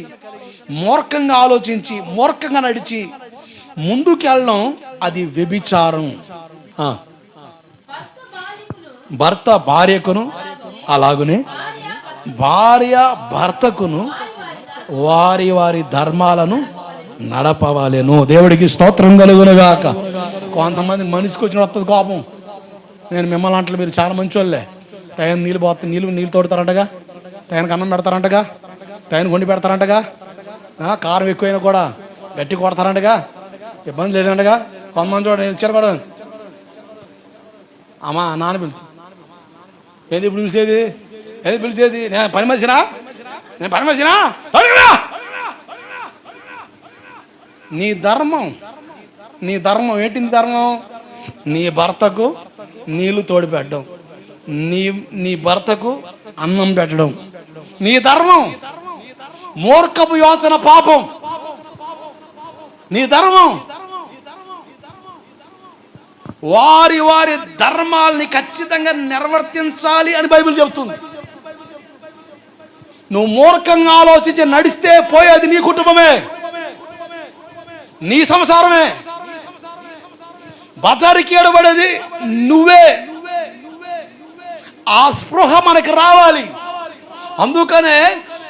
మూర్ఖంగా ఆలోచించి మూర్ఖంగా నడిచి ముందుకెళ్ళడం అది వ్యభిచారం. భర్త భార్యకును, అలాగునే భార్య భర్తకును వారి వారి ధర్మాలను నడపవాలెను. దేవుడికి స్తోత్రం కలుగునుగాక. కొంతమంది మనిషికి వచ్చిన వస్తుంది కోపం. నేను మిమ్మల్ని అంటలే, మీరు చాలా మంచి వాళ్ళే. టైం నీళ్ళు తోడతారంటగా, టైంకి అన్నం పెడతారంటగా, టైం వండి పెడతారంటగా, కారం ఎక్కువైనా కూడా గట్టి కొడతారంటగా, ఇబ్బంది లేదంటగా. కొంతమంది చూడండి చిరపడదు, అమ్మా నాన్న పిలుస్తుంది, ఏది పిలిచేది, ఏది పిలిచేది, నేను పని మనిషినా, నేను పని మనిషినా. నీ ధర్మం ఏంటి? నీ ధర్మం నీ భర్తకు నీళ్లు తోడి పెట్టడం, నీ భర్తకు అన్నం పెట్టడం నీ ధర్మం. మూర్ఖపు యోచన పాపం నీ ధర్మం. వారి వారి ధర్మాల్ని ఖచ్చితంగా నిర్వర్తించాలి అని బైబిల్ చెబుతుంది. నువ్వు మూర్ఖంగా ఆలోచించి నడిస్తే పోయేది నీ కుటుంబమే, నీ సంసారమే. బజారుకి ఏడబడేది నువ్వే. ఆ స్పృహ మనకి రావాలి. అందుకనే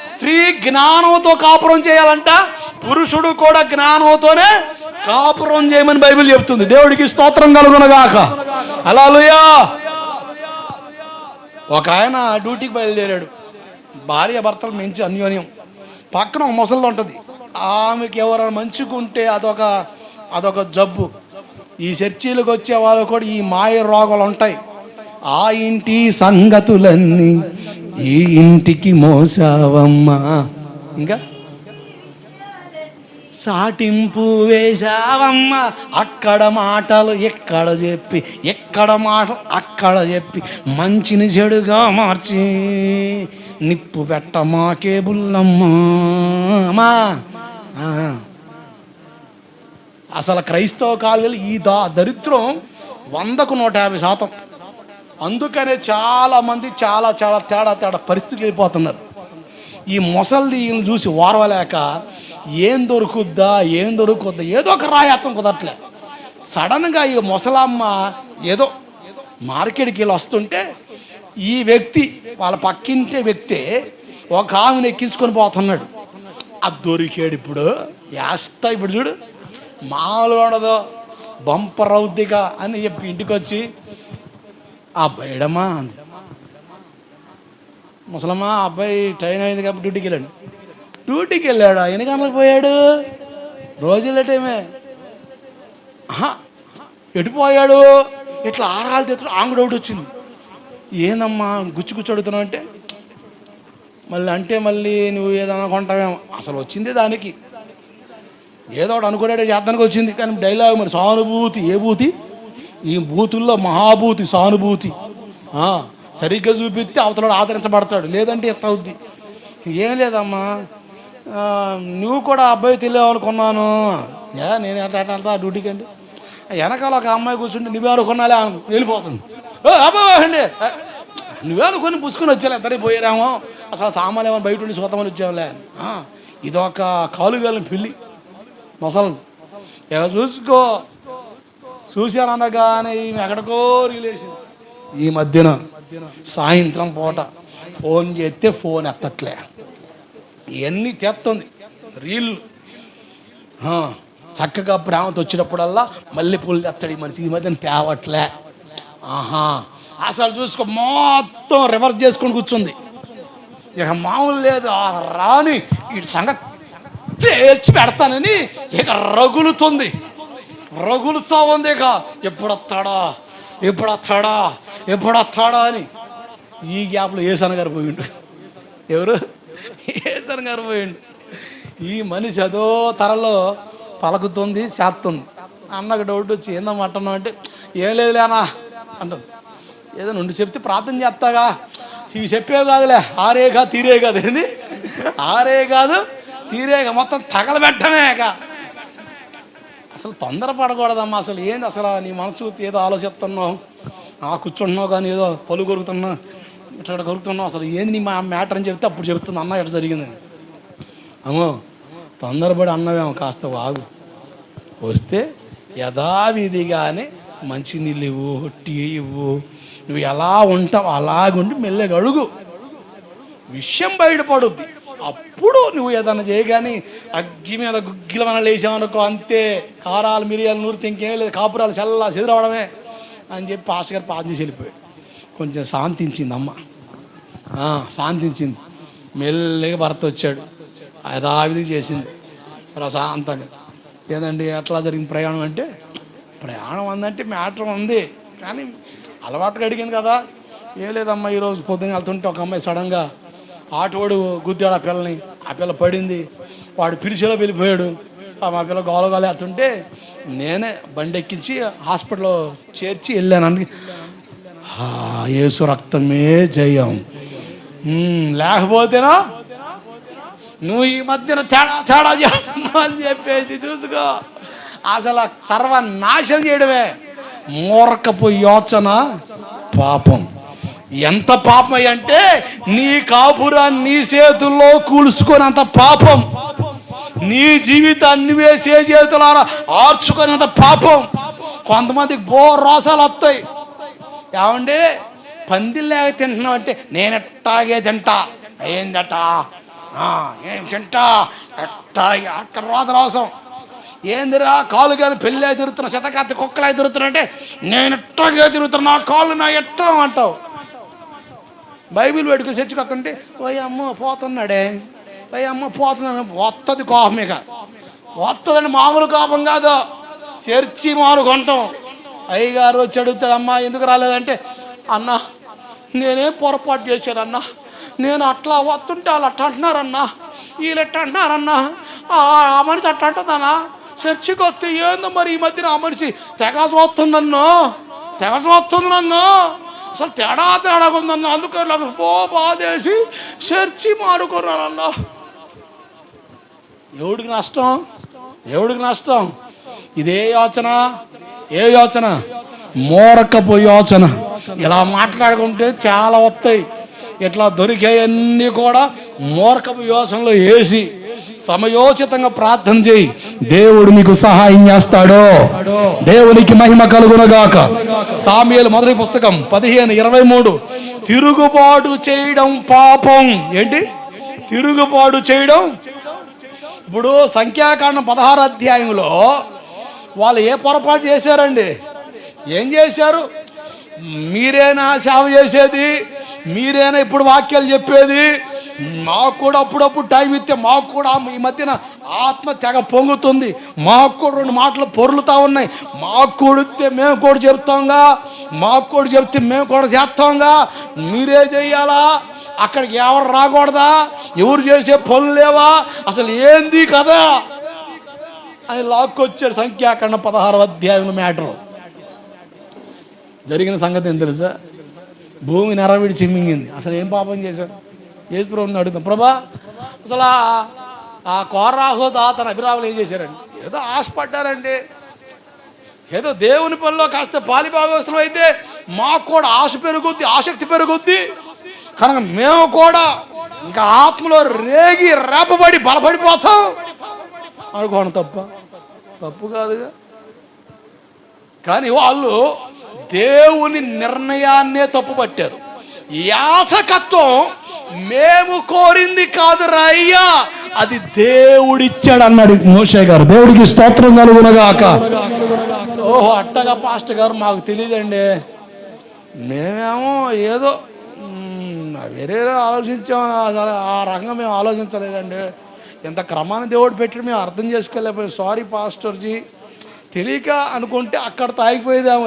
స్త్రీ జ్ఞానంతో కాపురం చేయాలంట, పురుషుడు కూడా జ్ఞానంతోనే కాపురం చేయమని బైబిల్ చెప్తుంది. దేవుడికి స్తోత్రం కలుగునగాక. హల్లెలూయా. ఒక ఆయన డ్యూటీకి బయలుదేరాడు. భార్య భర్తలు మంచి అన్యోన్యం. పక్కన ఒక ముసలిది ఉంటుంది. ఆమెకి ఎవరైనా మంచుకుంటే అదొక జబ్బు. ఈ చర్చీలకు వచ్చే వాళ్ళు కూడా ఈ మాయ రోగాలు ఉంటాయి. ఆ ఇంటి సంగతులన్నీ ఈ ఇంటికి మోసావమ్మా, ఇంకా సాటింపు వేశావమ్మా, అక్కడ మాటలు ఎక్కడ చెప్పి, ఎక్కడ మాటలు అక్కడ చెప్పి మంచిని చెడుగా మార్చి నిప్పు పెట్ట మాకే బుల్లమ్మా. అసలు క్రైస్తవ కాలేజీలు ఈ దరిద్రం 100కు 150%. అందుకనే చాలామంది చాలా తేడా పరిస్థితి వెళ్ళిపోతున్నారు. ఈ ముసలిది ఈయన చూసి ఓర్వలేక ఏం దొరుకుద్దా ఏదో ఒక రాయత్వం కుదరట్లే. సడన్గా ఈ ముసలమ్మ ఏదో మార్కెట్కి వెళ్ళి వస్తుంటే ఈ వ్యక్తి వాళ్ళ పక్కింటే వ్యక్తే ఒక ఆమెను ఎక్కించుకొని పోతున్నాడు. అది దొరికాడు. ఇప్పుడు వేస్తా, ఇప్పుడు చూడు మామూలుగా ఉండదు, బంపర్ అవుద్దిగా అని చెప్పి ఇంటికి వచ్చి అబ్బాయి ఎడమ్మా అంది. ముసలమ్మ అబ్బాయి టైం అయింది కాబట్టి డ్యూటీకి వెళ్ళాడు. ఎన్ని గంటలకు పోయాడు? రోజుల టైమే. ఎటుపోయాడు? ఇట్లా ఆరాలు తెచ్చు. ఆంగు డౌట్ వచ్చింది. ఏందమ్మా గుచ్చి అడుగుతున్నావు అంటే, మళ్ళీ నువ్వు ఏదైనా కొంటావేమో. అసలు వచ్చింది దానికి. ఏదో ఒకటి అనుకునేటే చేద్దానికి వచ్చింది. కానీ డైలాగ్ మరి సానుభూతి, ఏ భూతి? ఈ భూతుల్లో మహాభూతి సానుభూతి. సరిగ్గా చూపిస్తే అవతల ఆదరించబడతాడు, లేదంటే ఎట్లా అవుద్ది? ఏం లేదమ్మా, నువ్వు కూడా అబ్బాయి తెలియవు అనుకున్నాను. నేను ఎట్లా డ్యూటీకి అండి, వెనకాల ఒక అమ్మాయి కూర్చుంటే నువ్వే అనుకున్నాలే వెళ్ళిపోతుంది. అబ్బాయి అండి నువ్వే అనుకొని పుసుకుని వచ్చాలే, ఇద్దరే పోయారేమో, అసలు సామాన్లు ఏమో బయట ఉండి సొంతమని వచ్చాములే అని. ఇదొక కాలుగాలని పిల్లి మొసలు చూసుకో. చూశాననగానే ఈమె ఎక్కడికో రిలేషన్. ఈ మధ్యన సాయంత్రం పూట ఫోన్ చేస్తే ఫోన్ ఎత్తట్లే, ఇవన్నీ తెస్తుంది రీళ్ళు. చక్కగా ప్రేమతో వచ్చినప్పుడల్లా మళ్ళీ పూలు తెస్తాడు ఈ మనిషి. ఈ మధ్యన తేవట్లే. అసలు చూసుకో, మొత్తం రివర్స్ చేసుకొని కూర్చుంది. ఇక మామూలు లేదు. రాని వీటి సంగతి తేల్చి పెడతానని ఇక రగులుతుంది, రగులుతా ఉంది. ఇక ఎప్పుడొస్తాడా ఎప్పుడొస్తాడా ఎప్పుడొస్తాడా అని. ఈ గ్యాప్లో ఏసన్ గారు పోయిండు. ఎవరు? ఏసన్ గారు పోయిండు. ఈ మనిషి అదో తరలో పలుకుతుంది, చేస్తుంది. అన్నకు డౌట్ వచ్చి ఏందమ్మా అంటున్నావు అంటే, ఏం లేదులేనా అంటుంది. ఏదో నుండి చెప్తే ప్రార్థన చేస్తాగా, ఇవి చెప్పేవి కాదులే, ఆరేగా తీరే కాదు. ఏంది ఆరే కాదు తీరేగా, మొత్తం తగలబెట్టమేక. అసలు తొందరపడకూడదమ్మా. అసలు ఏంది అసలు నీ మనసు ఏదో ఆలోచిస్తున్నావు, కూర్చుంటున్నావు కానీ ఏదో పలు కొరుకుతున్నావు, ఇట్లా కొరుకుతున్నావు. అసలు ఏంది నీ మ్యాటర్ అని చెప్తే అప్పుడు చెప్తుంది అన్న ఎట్లా జరిగిందని. అమ్మో తొందరపడి అన్నవేమో, కాస్త ఆగు, వస్తే యథావిధిగానే మంచినీళ్ళు ఇవ్వు, టీ ఇవ్వు, నువ్వు ఎలా ఉంటావు అలాగుండి మెల్లగా అడుగు, విషయం బయటపడుద్ది. అప్పుడు నువ్వు ఏదన్నా చేయగాని అగ్గి మీద గుగ్గిలమన లేచామనుకో, అంతే, కారాలు మిరియాలు నూరితే ఇంకేం లేదు, కాపురాలు చల్లా చెదిరవడమే అని చెప్పి పాస్టర్ గారు పాస్ చేసి వెళ్ళిపోయాడు. కొంచెం శాంతించింది అమ్మ, శాంతించింది. మెల్లగా భర్త వచ్చాడు, యథావిధి చేసింది ప్రశాంతంగా. ఏదండి ఎట్లా జరిగింది ప్రయాణం అంటే, ప్రయాణం అందంటే మ్యాటర్ ఉంది కానీ అలవాటుగా అడిగింది కదా. ఏం లేదమ్మా, ఈరోజు పొద్దున్న వెళ్తుంటే ఒక అమ్మాయి సడన్గా ఆటోడు గుద్దాడు ఆ పిల్లని, ఆ పిల్ల పడింది, వాడు పిలిచేలో వెళ్ళిపోయాడు. మా పిల్ల గోలగోలు వెళ్తుంటే నేనే బండి ఎక్కించి హాస్పిటల్లో చేర్చి వెళ్ళాను. యేసు రక్తమే జయం. లేకపోతేనా నువ్వు ఈ మధ్యన తేడా తేడా చేస్తున్నావు అని చెప్పేసి చూసుకో, అసలు సర్వనాశనం చేయడమే. మూర్ఖపు యోచన పాపం. ఎంత పాపం అంటే నీ కాపురాన్ని నీ చేతుల్లో కూల్చుకునేంత పాపం, నీ జీవితాన్ని వేసే చేతుల ఆర్చుకునేంత పాపం. కొంతమందికి రోసాలు వస్తాయి. ఏమండి పందిల్లాగా తింటున్నావు అంటే, నేను ఎట్టాగే తింటా. ఏందట ఏం తింటా ఎట్టాగే, అక్కడ రోసం. ఏందిరా కాలు కానీ పెళ్ళి తిరుగుతున్నా, శతకార్తి కుక్కలా తిరుగుతున్నా అంటే, నేను ఎట్టాగే తిరుగుతున్నా, నా కాళ్ళు నా ఎట్టా అంటావు. బైబిల్ పెట్టుకుని చర్చికొస్తుంటే, ఓయ్ అమ్మ పోతున్నాడే, ఓయ్ అమ్మ పోతున్నాను, వస్తుంది కోపం. ఇక వస్తుందండి, మామూలు కోపం కాదు, చర్చి మానుకుంటాం. అయ్యగారు వచ్చి అడుగుతాడు, అమ్మ ఎందుకు రాలేదంటే, అన్న నేనే పొరపాటు చేశానన్నా, నేను అట్లా వస్తుంటే వాళ్ళు అట్లా అంటున్నారన్నా, వీళ్ళు ఎట్లా అంటున్నారన్నా, ఆ మనిషి అట్లా అంటుందన్నా, చర్చికి వస్తే ఏందో మరి ఈ మధ్యన ఆ మనిషి తెగసొస్తుంది నన్ను, తెగసొస్తుంది నన్ను, అసలు తేడాగా ఉందన్న, అందుకని నాకు బాధేసి చర్చి మారుకున్నానన్నా. ఎవడికి నష్టం, ఎవడికి నష్టం? ఇదే యోచన, ఏ యోచన? మూర్ఖపు యోచన. ఇలా మాట్లాడుకుంటే చాలా వస్తాయి. ఇట్లా దొరికేవన్నీ కూడా మూర్ఖపు యోచనలో వేసి సమయోచితంగా ప్రార్థన చేయి, దేవుడు నీకు సహాయం చేస్తాడు. దేవునికి మహిమ కలుగునుగాక. సామ్యుయేలు మొదటి పుస్తకం 15:23. తిరుగుబాటు చేయడం పాపం. ఏంటి తిరుగుబాటు చేయడం? ఇప్పుడు సంఖ్యాకాండం 16 అధ్యాయంలో వాళ్ళు ఏ పొరపాటు చేశారండి? ఏం చేశారు? మీరేనా సేవ చేసేది, మీరేనా ఇప్పుడు వాక్యాలు చెప్పేది, మాకు కూడా అప్పుడప్పుడు టైం ఇస్తే మాకు కూడా ఈ మధ్యన ఆత్మ తెగ పొంగుతుంది, మాకు కూడా 2 మాటలు పొర్లుతూ ఉన్నాయి, మాకు కూడా మేము కూడా చెప్తాంగా, మాకు కూడా చెప్తే మేము కూడా చేస్తాంగా, మీరే చెయ్యాలా, అక్కడికి ఎవరు రాకూడదా, ఎవరు చేసే పనులు లేవా, అసలు ఏంది కదా? అని లాక్కొచ్చాడు. సంఖ్యాకాండం 16వ అధ్యాయం మ్యాటర్. జరిగిన సంగతి ఏం తెలుసా? భూమి నెరవిడిచి మింగింది. అసలు ఏం పాపం చేశాడు? యేసు ప్రభువుని అడుగుతాం, ప్రభా అసలు ఆ కోరాహు దాతన అభిరాములు ఏం చేశారండి? ఏదో ఆశపడ్డారండి, ఏదో దేవుని పనిలో కాస్త పాలిభాగవస్తులు అయితే మాకు కూడా ఆశ పెరుగుద్ది, ఆసక్తి పెరుగుద్ది కనుక మేము కూడా ఇంకా ఆత్మలో రేగి రేపబడి బలపడిపోతాం అనుకోండి. తప్పు కాదుగా. కానీ వాళ్ళు దేవుని నిర్ణయాన్నే తప్పుపట్టారు. యాజకత్వం మేము కోరింది కాదు రయ్యా, అది దేవుడిచ్చాడు అన్నాడు మోషే గారు. దేవుడికి స్తోత్రం కలుగునగాక. ఓహో అట్టగా పాస్టర్ గారు మాకు తెలియదండి, మేమేమో ఏదో వేరే ఆలోచించాం, ఆ రకంగా మేము ఆలోచించలేదండి. ఎంత క్రమాన్ని దేవుడు పెట్టాడు మేము అర్థం చేసుకోలేకపోయాం, సారీ పాస్టర్జీ, తెలియక అనుకుంటే అక్కడ తాగిపోయేదాము.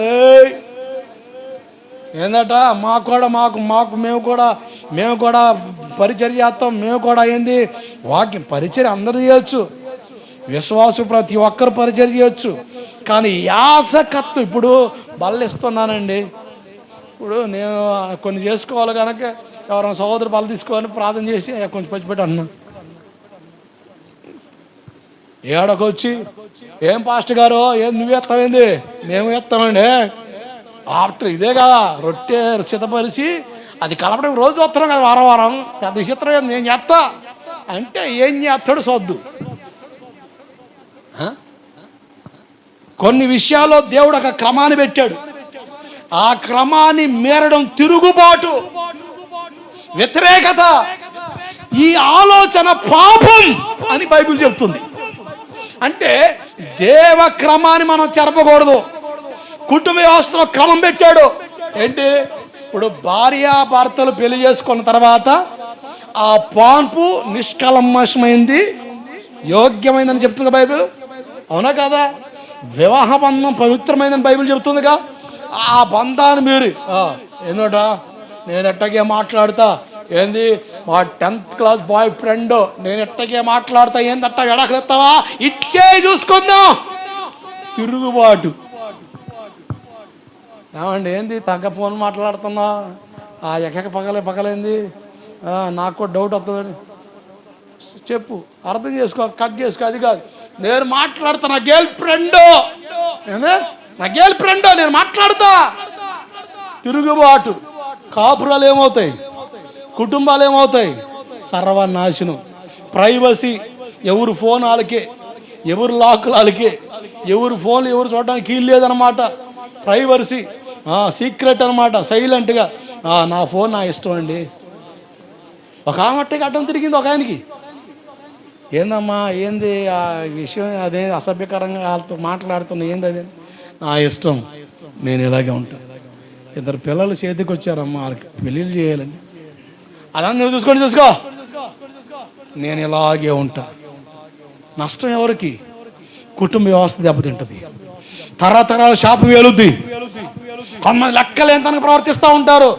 ఏందట మేము కూడా పరిచర్య చేస్తాం, మేము కూడా ఏంది వాక్యం పరిచర్య అందరూ చేయొచ్చు, విశ్వాసు ప్రతి ఒక్కరు పరిచర్య చేయొచ్చు. కానీ యాజకత్వం ఇప్పుడు బల్లిస్తున్నానండి. ఇప్పుడు నేను కొన్ని చేసుకోవాలి కనుక ఎవరైనా సహోదరు బల్ల తీసుకోవాలని ప్రార్థన చేసి కొంచెం పచ్చిపెట్టి అన్నా, ఏడకొచ్చి ఏం పాస్టర్ గారు ఏం నువ్వు ఎత్తామైంది? మేము ఎత్తామండి. ఆఫ్టర్ ఇదే కదా రొట్టె సిద్ధపరిచి అది కలపడం రోజు వస్తున్నాం కదా, వారం పెద్ద విచిత్రం నేను చేస్తా అంటే ఏం చేస్తాడు సొద్దు. కొన్ని విషయాల్లో దేవుడు ఒక క్రమాన్ని పెట్టాడు, ఆ క్రమాన్ని మీరడం తిరుగుబాటు, వ్యతిరేకత, ఈ ఆలోచన పాపం అని బైబిల్ చెప్తుంది. అంటే దేవ క్రమాన్ని మనం చెరపకూడదు. కుటుంబ వ్యవస్థలో క్రమం పెట్టాడు. ఏంటి? ఇప్పుడు భార్యాభర్తలు పెళ్లి చేసుకున్న తర్వాత ఆ పాన్పు నిష్కల్మషమైంది, యోగ్యమైందని చెప్తుంది బైబిల్, అవునా కదా? వివాహ బంధం పవిత్రమైందని బైబిల్ చెప్తుందిగా. ఆ బంధాన్ని మీరు ఏందోట నేను ఎట్టగే మాట్లాడతా, ఏంది మా 10th క్లాస్ బాయ్ ఫ్రెండ్ నేను ఎట్టగే మాట్లాడతా, ఏందట్ట ఎడకలెత్తావా, ఇచ్చే చూసుకుందాం. తిరుగుబాటు. ఏమండి ఏంది తగ్గ ఫోన్ మాట్లాడుతున్నా, ఆ ఎక్కక పగలేంది, నాకు కూడా డౌట్ వస్తుందని చెప్పు, అర్థం చేసుకో, కట్ చేసుకో. అది కాదు, నేను మాట్లాడుతా, నా గర్ల్ ఫ్రెండ్ నేను మాట్లాడుతా. తిరుగుబాటు. కాపురాలు ఏమవుతాయి, కుటుంబాలు ఏమవుతాయి, సర్వనాశనం. ప్రైవసీ, ఎవరు ఫోన్ వాళ్ళకే, ఎవరు లాక్ వాళ్ళకే, ఎవరు ఫోన్లు ఎవరు చూడడానికి వీలు లేదనమాట. ప్రైవసీ, సీక్రెట్ అనమాట, సైలెంట్గా నా ఫోన్ నా ఇష్టం అండి. ఒక ఆమెట్టకి అడ్డం తిరిగింది ఒక ఆయనకి, ఏందమ్మా ఏంది ఆ విషయం, అదే అసభ్యకరంగా వాళ్ళతో మాట్లాడుతున్నా, ఏంది అదే, నా ఇష్టం, నేను ఇలాగే ఉంటాను. 2 పిల్లలు చేతికి వచ్చారమ్మా, వాళ్ళకి పెళ్ళిళ్ళు చేయాలండి, అదన్నీ నువ్వు చూసుకో, నేను ఇలాగే ఉంటా. నష్టం ఎవరికి? కుటుంబ వ్యవస్థ దెబ్బతింటుంది, తరతరాల శాపం వేలుద్ది. కొంతమంది లెక్కలేంతనకు ప్రవర్తిస్తూ ఉంటారు.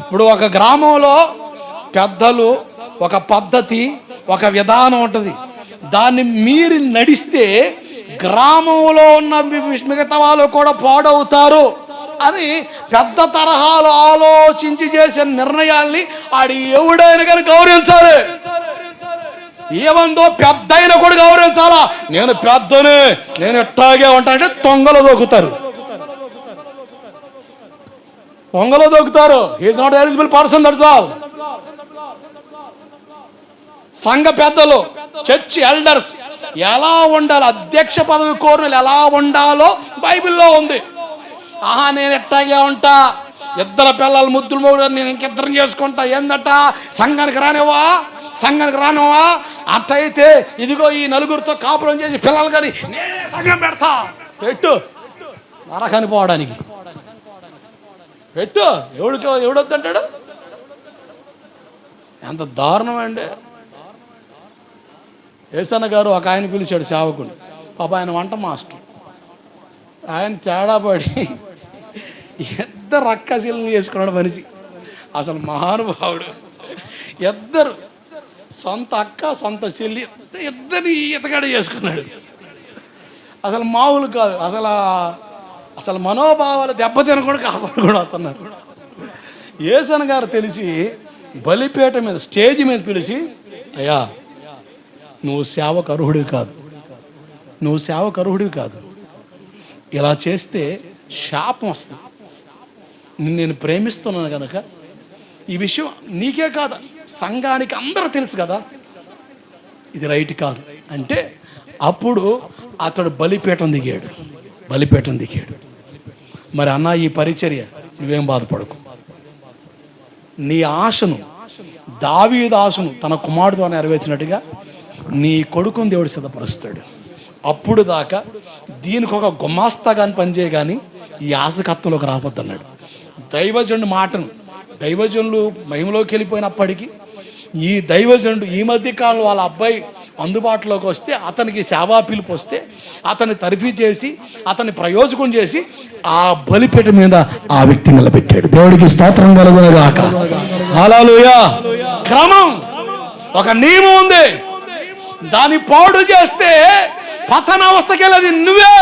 ఇప్పుడు ఒక గ్రామంలో పెద్దలు ఒక పద్ధతి, ఒక విధానం ఉంటుంది, దాన్ని మీరు నడిస్తే గ్రామంలో ఉన్న మిగతా వాళ్ళు కూడా పాడవుతారు అని పెద్ద తరహాలో ఆలోచించి చేసే నిర్ణయాల్ని ఆడి ఎవడైనా కానీ గౌరవించాలి. ఏమందో పెద్ద అయినా కూడా గౌరవించాలా. నేను పెద్దనే, నేను ఎట్టాగే ఉంటా అంటే తొంగలో దొక్కుతారు. Is not eligible person, that's all. సంఘ పెద్దలు, చర్చ్ ఎల్డర్స్ ఎలా ఉండాలి, అధ్యక్ష పదవి కోరిన ఎలా ఉండాలో బైబిల్లో ఉంది. నేను ఎట్టాగే ఉంటా, 2 పిల్లలు ముద్దులు మూడు నేను ఇంకిద్దరం చేసుకుంటా, ఏందట సంఘానికి రానివా అట్టయితే ఇదిగో ఈ నలుగురితో కాపురం చేసి పిల్లలు కానీ నేనే సంఘం పెడతా. పెట్టు నరకాని పోవడానికి, పెట్టు. ఎవడొద్దంటాడు? ఎంత దారుణం అండి. ఏసన్న గారు ఒక ఆయన పిలిచాడు సేవకుడు, పాప ఆయన వంట మాస్టర్. ఆయన తేడా పడి 2 అక్కశీలను చేసుకున్నాడు మనిషి. అసలు మహానుభావుడు. 2 సొంత అక్క సొంత చెల్లి 2 ఈతగాడే చేసుకున్నాడు. అసలు మామూలు కాదు. అసలు మనోభావాలు దెబ్బతిన కూడా కాపాడుతున్నారు. యేసన్న గారు తెలిసి బలిపీఠ మీద స్టేజ్ మీద పిలిచి, అయ్యా నువ్వు సేవకు అర్హుడివి కాదు, ఇలా చేస్తే శాపం వస్తుంది. నేను ప్రేమిస్తున్నాను కనుక ఈ విషయం నీకే కాదు సంఘానికి అందరూ తెలుసు కదా, ఇది రైట్ కాదు అంటే అప్పుడు అతడు బలిపీఠం దిగాడు. మరి అన్న ఈ పరిచర్య నువ్వేం బాధపడకు, నీ ఆశను దావీదు ఆశను తన కుమారుడు ద్వారా నెరవేర్చినట్టుగా నీ కొడుకుని దేవుడు సిద్ధపరుస్తాడు. అప్పుడు దాకా దీనికి ఒక గుమాస్తాగాని పనిచేయ కానీ ఈ ఆశకత్వంలోకి రావద్దు అన్నాడు. దైవజనుడు మాటను, దైవజనులు మహిమలోకి వెళ్ళిపోయినప్పటికీ ఈ దైవజనుడు ఈ మధ్య కాలంలో వాళ్ళ అబ్బాయి అందుబాటులోకి వస్తే, అతనికి సేవా పిలుపు వస్తే అతన్ని తరిఫీ చేసి అతన్ని ప్రయోజకం చేసి ఆ బలిపీఠ మీద ఆ వ్యక్తి నిలబెట్టాడు. దేవుడికి స్తోత్రం కలుగునుగాక. హల్లెలూయా. క్రమం, ఒక నియమం ఉంది. దాన్ని పాడు చేస్తే పతనావస్థకి వెళ్ళేది నువ్వే.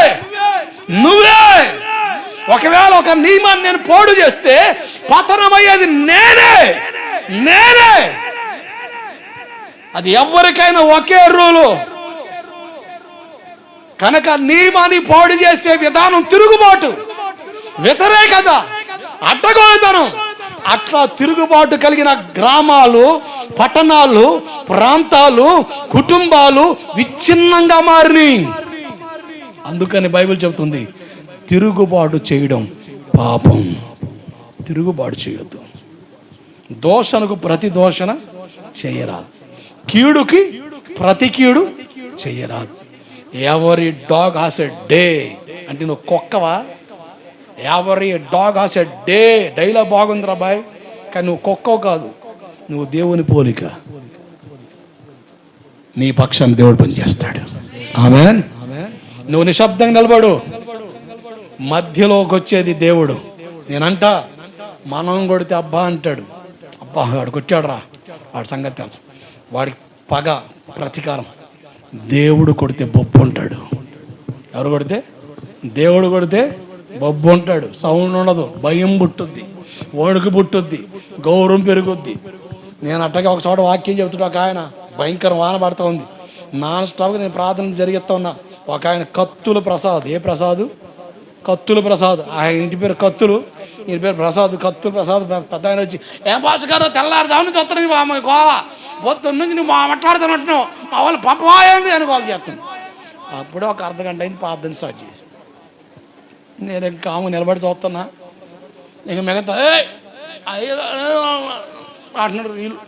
ఒకవేళ ఒక నియమాన్ని నేను పాడు చేస్తే పతనమయ్యేది నేనే. అది ఎవరికైనా ఒకే రూలు కనుక నియమాన్ని పాడు చేసే విధానం తిరుగుబాటు, వ్యతిరేకత, అడ్డగోలుతనం. అట్లా తిరుగుబాటు కలిగిన గ్రామాలు, పట్టణాలు, ప్రాంతాలు, కుటుంబాలు విచ్ఛిన్నంగా మారినాయి. అందుకని బైబిల్ చెబుతుంది తిరుగుబాటు చేయడం పాపం. తిరుగుబాటు చేయొద్దు. దోషణకు ప్రతి దోషణ చేయరాదు, కీడుకి ప్రతి కీడు చేయరాదు. ఎవరి డాగ్ హాస్ ఎ డే అంటే నువ్వు కుక్కవా? ఎవరి dog has a day dialogue బాగుందిరా బాయ్, కానీ నువ్వు కుక్కవు కాదు, నువ్వు దేవుని పోలిక. నీ పక్షాన్ని దేవుడు పనిచేస్తాడు. ఆమేన్. నువ్వు నిశ్శబ్దంగా నిలబడు, మధ్యలోకి వచ్చేది దేవుడు. నేనంట మనం కొడితే అబ్బా అంటాడు, అబ్బా వాడు కొట్టాడు రా, వాడి సంగతి తెలుసు, వాడికి పగ ప్రతీకారం. దేవుడు కొడితే బొబ్బు ఉంటాడు. ఎవరు కొడితే? దేవుడు కొడితే బొబ్బు ఉంటాడు. సౌండ్ ఉండదు, భయం పుట్టుద్ది, వణుకు పుట్టుద్ది, గౌరవం పెరుగుద్ది. నేను అట్టగా ఒక చోట వాక్యం చెబుతాడు. ఒక ఆయన భయంకర వాన పడుతూ ఉంది, నాన్ స్టాప్గా నేను ప్రార్థన జరిగిస్తా ఉన్నా. ఒక ఆయన కత్తుల ప్రసాద్. ఏ ప్రసాదు? కత్తుల ప్రసాద్. ఆయన ఇంటి పేరు కత్తులు, ఈయన పేరు ప్రసాద్. కత్తుల ప్రసాద్ పెద్ద ఆయన వచ్చి, ఏం పాచుగారు తెల్లారుజామున చూస్తాను మా గోళ, పొద్దున్న నుంచి నువ్వు మాట్లాడుతున్నట్టున్నావు, మా వాళ్ళు పంపవాయింది అని గోళ చేస్తాను. అప్పుడే ఒక అర్ధగంట అయింది, ప్రార్థన స్టార్ట్ చేసి నేను ఇంకా ఆమె నిలబడి చూస్తున్నా. ఇంక మిగతా అంటున్నాడు, వీళ్ళు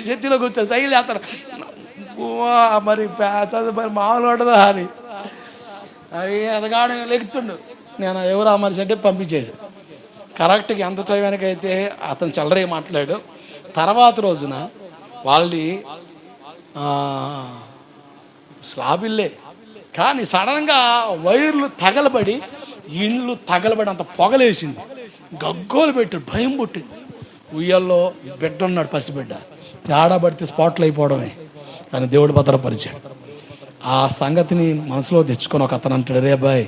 చర్చిలో కూర్చొని సైకిల్ చేస్తారు. మరి మరి మామూలు ఉండదా అని అవి ఎదగాడు లెక్కుతుండు. నేను ఎవరు ఆ మనిషి అంటే పంపించేసాను. కరెక్ట్గా ఎంత చదివానికైతే అతను చల్లరే మాట్లాడు. తర్వాత రోజున వాళ్ళది స్లాబిల్లే, కానీ సడన్గా వైర్లు తగలబడి ఇండ్లు తగలబడి అంత పొగలేసింది. గగ్గోలు పెట్టాడు, భయం పుట్టింది. ఉయ్యల్లో బిడ్డ ఉన్నాడు, పసిబిడ్డ. తేడా పడితే స్పాట్లు అయిపోవడమే, కానీ దేవుడు భద్రపరిచాడు. ఆ సంగతిని మనసులో తెచ్చుకొని ఒక అతను అంటాడు, రే బాయ్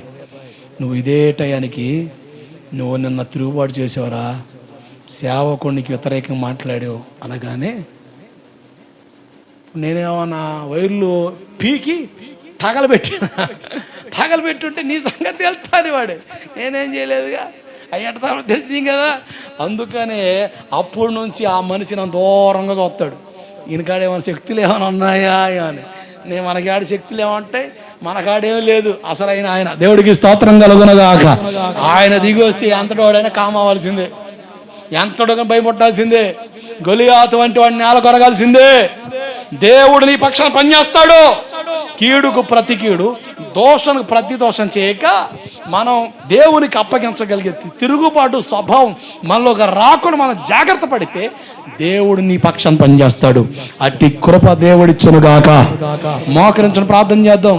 నువ్వు ఇదే టయానికి నువ్వు నిన్న తిరుగుబాటు చేసావురా, సేవకునికి వ్యతిరేకంగా మాట్లాడావు అనగానే నేనేమన్నా వైర్లు పీకి తగలబెట్టుంటే నీ సంగతి తెలుస్తుంది. వాడు నేనేం చేయలేదుగా, అయ్యట తెలిసింది కదా. అందుకనే అప్పటి నుంచి ఆ మనిషిని దూరంగా చూస్తాడు. ఈయనకాడ ఏమైనా శక్తులు ఏమైనా ఉన్నాయా అని. నేను మనకాడి శక్తులు ఏమంటాయి, మనకాడేం లేదు. అసలైన ఆయన దేవుడికి స్తోత్రం కలుగునగాక. ఆయన దిగి వస్తే ఎంతటోడైనా కామవలసిందే, ఎంతటోగా భయపడాల్సిందే, గొలియాతు వంటి వాడిని నేల కొరగాల్సిందే. దేవుడు నీ పక్షాన పనిచేస్తాడు. కీడుకు ప్రతి కీడు, దోషణకు ప్రతి దోషం చేయక మనం దేవునికి అప్పగించగలిగే తిరుగుబాటు స్వభావం మనలోకి రాకుండా మనం జాగ్రత్త పడితే దేవుడు నీ పక్షాన పనిచేస్తాడు. అట్టి కృప దేవుడిచ్చునుగాక. మోకరించని ప్రార్థన చేద్దాం.